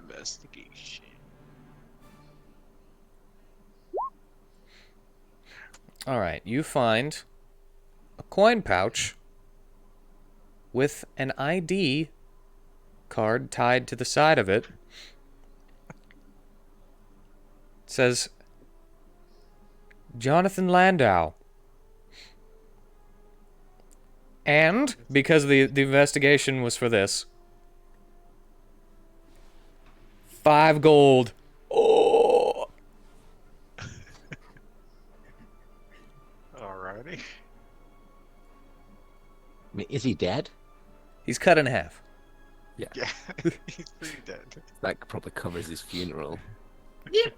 Investigation. All right, you find a coin pouch with an ID card tied to the side of it. It says Jonathan Landau. And because the investigation was for this, 5 gold. Oh. Alrighty. I mean, is he dead? He's cut in half. Yeah, Yeah, he's pretty dead. that probably covers his funeral. Yep.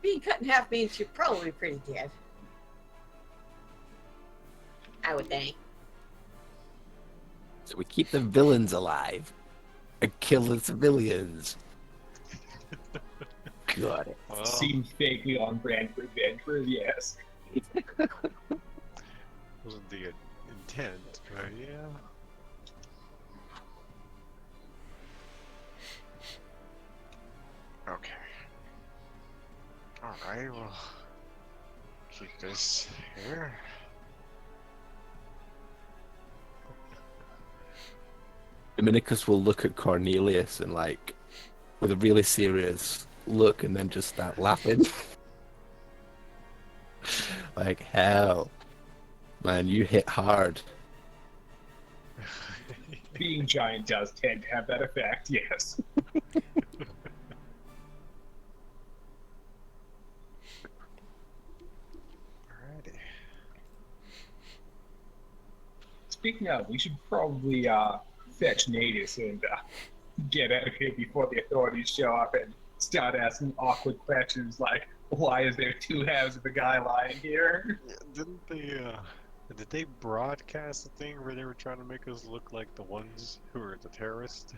Being cut in half means you're probably pretty dead. I would think. So we keep the villains alive and kill the civilians. Got it. Well, Seems vaguely on brand for adventurers, yes. wasn't the intent, but yeah. Okay. Alright, well, keep this here. Dominicus will look at Cornelius and like with a really serious look and then just start laughing. Like, hell. Man, you hit hard. Being giant does tend to have that effect, yes. Alrighty. Speaking of, we should probably fetch Natus and get out of here before the authorities show up and start asking awkward questions like, why is there 2 halves of a guy lying here? Yeah, didn't they, did they broadcast the thing where they were trying to make us look like the ones who were the terrorists?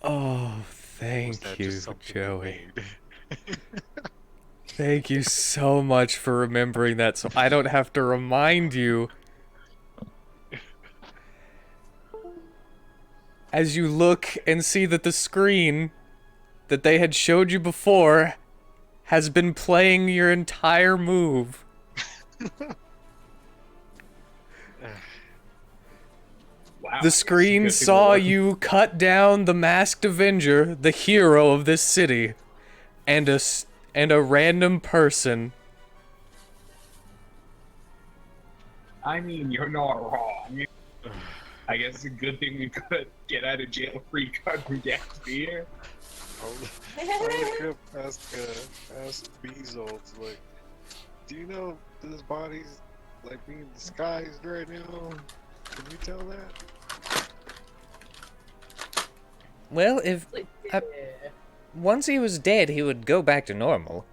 Oh, Or was thank that you, just something they Joey. made? Thank you so much for remembering that so I don't have to remind you. As you look and see that the screen that they had showed you before has been playing your entire move. Wow. The screen saw you cut down the Masked Avenger, the hero of this city, and a random person. I mean, you're not wrong. I guess it's a good thing we could get out of jail free card from Dad's beer. I could ask Beazle, like, do you know this body's like being disguised right now? Can you tell that? Well, if Yeah. once he was dead, he would go back to normal.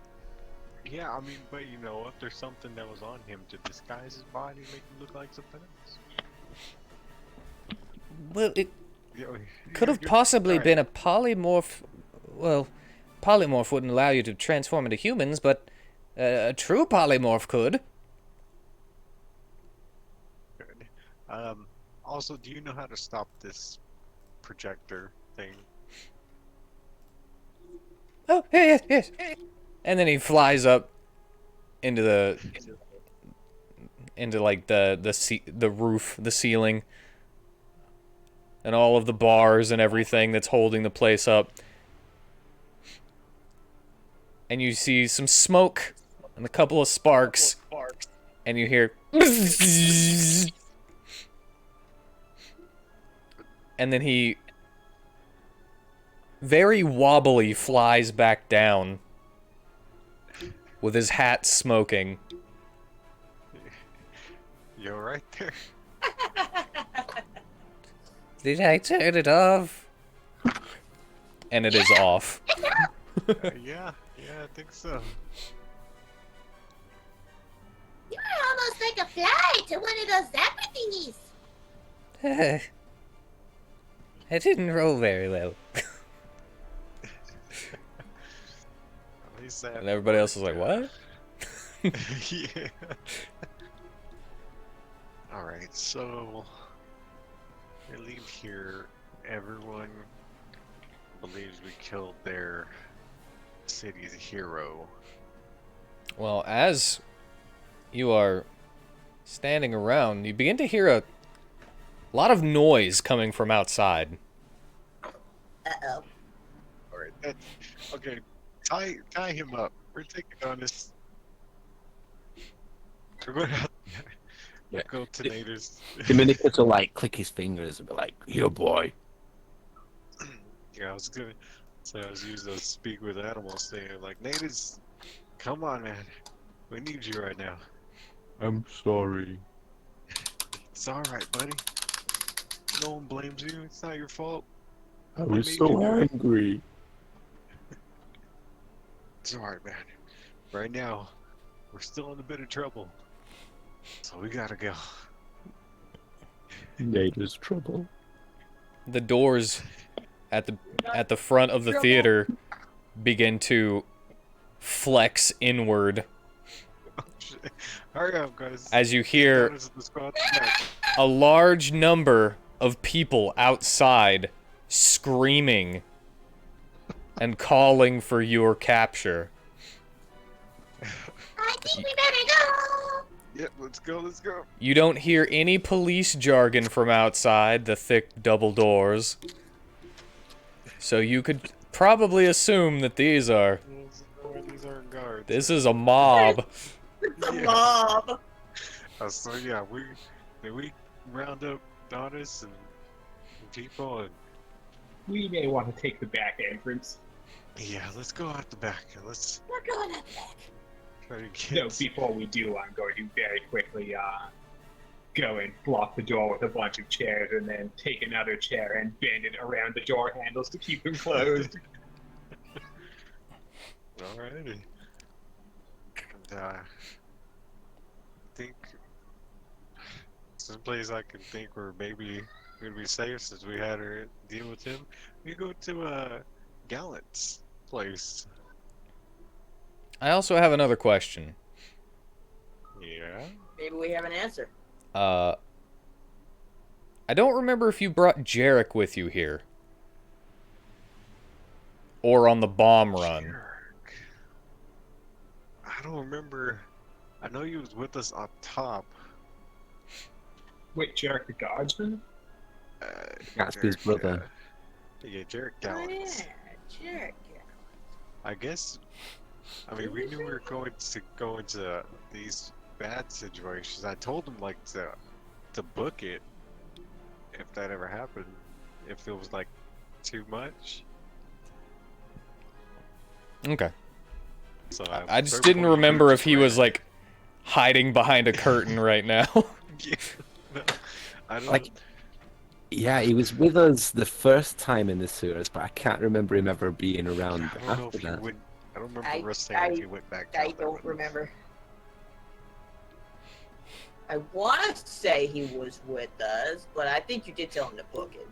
Yeah, I mean, but you know, if there's something that was on him to disguise his body, make him look like something else. Well, it Yeah, could have you're- possibly alright. been a polymorph. Well, polymorph wouldn't allow you to transform into humans, but a true polymorph could. Good. Also, do you know how to stop this projector thing? Oh, yes, yes. And then he flies up into like the roof, the ceiling, and all of the bars and everything that's holding the place up. And you see some smoke and a couple of sparks, and you hear, and then he very wobbly flies back down with his hat smoking. You alright there? Did I turn it off? And it is off. Yeah, I think so. You are almost like a fly to one of those zapper thingies. It didn't roll very well. At least that And everybody else was like, what? yeah. Alright. Alright, so we leave here. Everyone believes we killed their city's hero. Well, as you are standing around, you begin to hear a lot of noise coming from outside. Uh-oh. Alright, that's okay. Tie him up. We're taking on this. We're going out there. Yeah. Go to natives. Dominicus will like click his fingers and be like, "Here, boy." Yeah, I was gonna say I was using those speak with animals thing. Like natives, come on, man. We need you right now. I'm sorry. It's all right, buddy. No one blames you. It's not your fault. I was was so so angry. It's all right, man. Right now, we're still in a bit of trouble, so we gotta go. Native's trouble. The doors at the front of the theater begin to flex inward Oh, shit. Hurry up, guys. as you hear Down to the squad back. a large number of people outside screaming and calling for your capture. I think we better go. Yep, let's go. Let's go. You don't hear any police jargon from outside the thick double doors. So you could probably assume that these are... These aren't guards. This is a mob. The Yeah. mob. So yeah, we round up Donis and people, and We may want to take the back entrance. yeah, let's go out the back and let's We're going up there. try to So get. before we do, I'm going to very quickly go and block the door with a bunch of chairs, and then take another chair and bend it around the door handles to keep them closed. Alrighty. And I think someplace I can think where maybe we'd be safe since we had to deal with him. We go to Gallant's place. I also have another question. Yeah. Maybe we have an answer. I don't remember if you brought Jarek with you here. Or on the bomb run. Jerk. I don't remember. I know he was with us up top. Wait, Jarek the Guardsman? That's his Jarek, brother. Yeah, Jarek Oh, Gallants. yeah. Jerk. I guess. I mean, we knew we were going to go into these bad situations. I told him like to book it if that ever happened. If it was like too much. Okay. So I just didn't remember if he was like hiding behind a curtain right now. Yeah. No, I don't. Like, yeah, he was with us the first time in the sewers, but I can't remember him ever being around I don't know after if he that. went. I don't remember I- Russ saying if he went back down I there don't with us. remember. I want to say he was with us, but I think you did tell him to book it.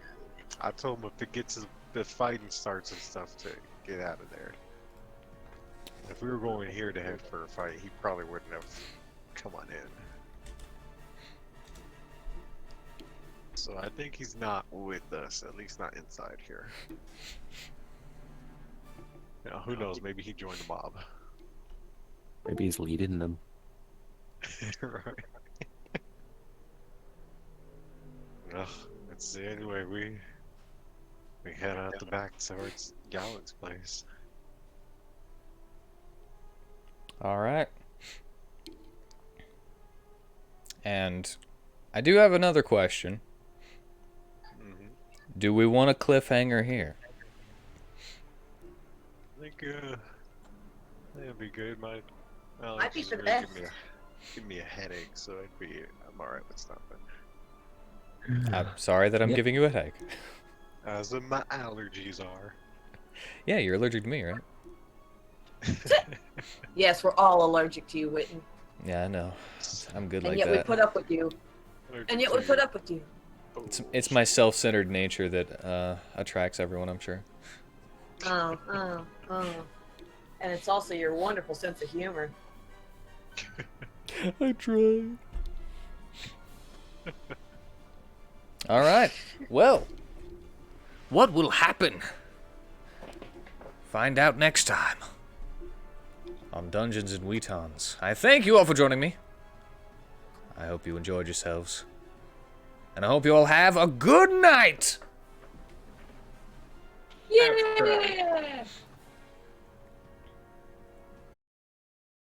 I told him if it gets the fighting starts and stuff to get out of there. If we were going here to head for a fight, he probably wouldn't have come on in. So I think he's not with us, at least not inside here. Now, who knows? Maybe he joined the mob. Maybe he's leading them. Right. Well, let's see. Anyway, we head out the back towards Gallant's place. All right. And I do have another question. Mm-hmm. Do we want a cliffhanger here? I think that'd be good. My Might be allergies the really best. give me a headache, so I'm alright with stopping. I'm sorry that I'm Yeah. giving you a headache. As my allergies are. Yeah, you're allergic to me, right? Yes, we're all allergic to you, Whitten. Yeah, I know. I'm good And like yet we that. put up with you. And yet we put up with you. It's my self-centered nature that attracts everyone, I'm sure. Oh. And it's also your wonderful sense of humor. I tried. All right. Well, what will happen? Find out next time on Dungeons and WheatTons. I thank you all for joining me. I hope you enjoyed yourselves. And I hope you all have a good night. Yeah.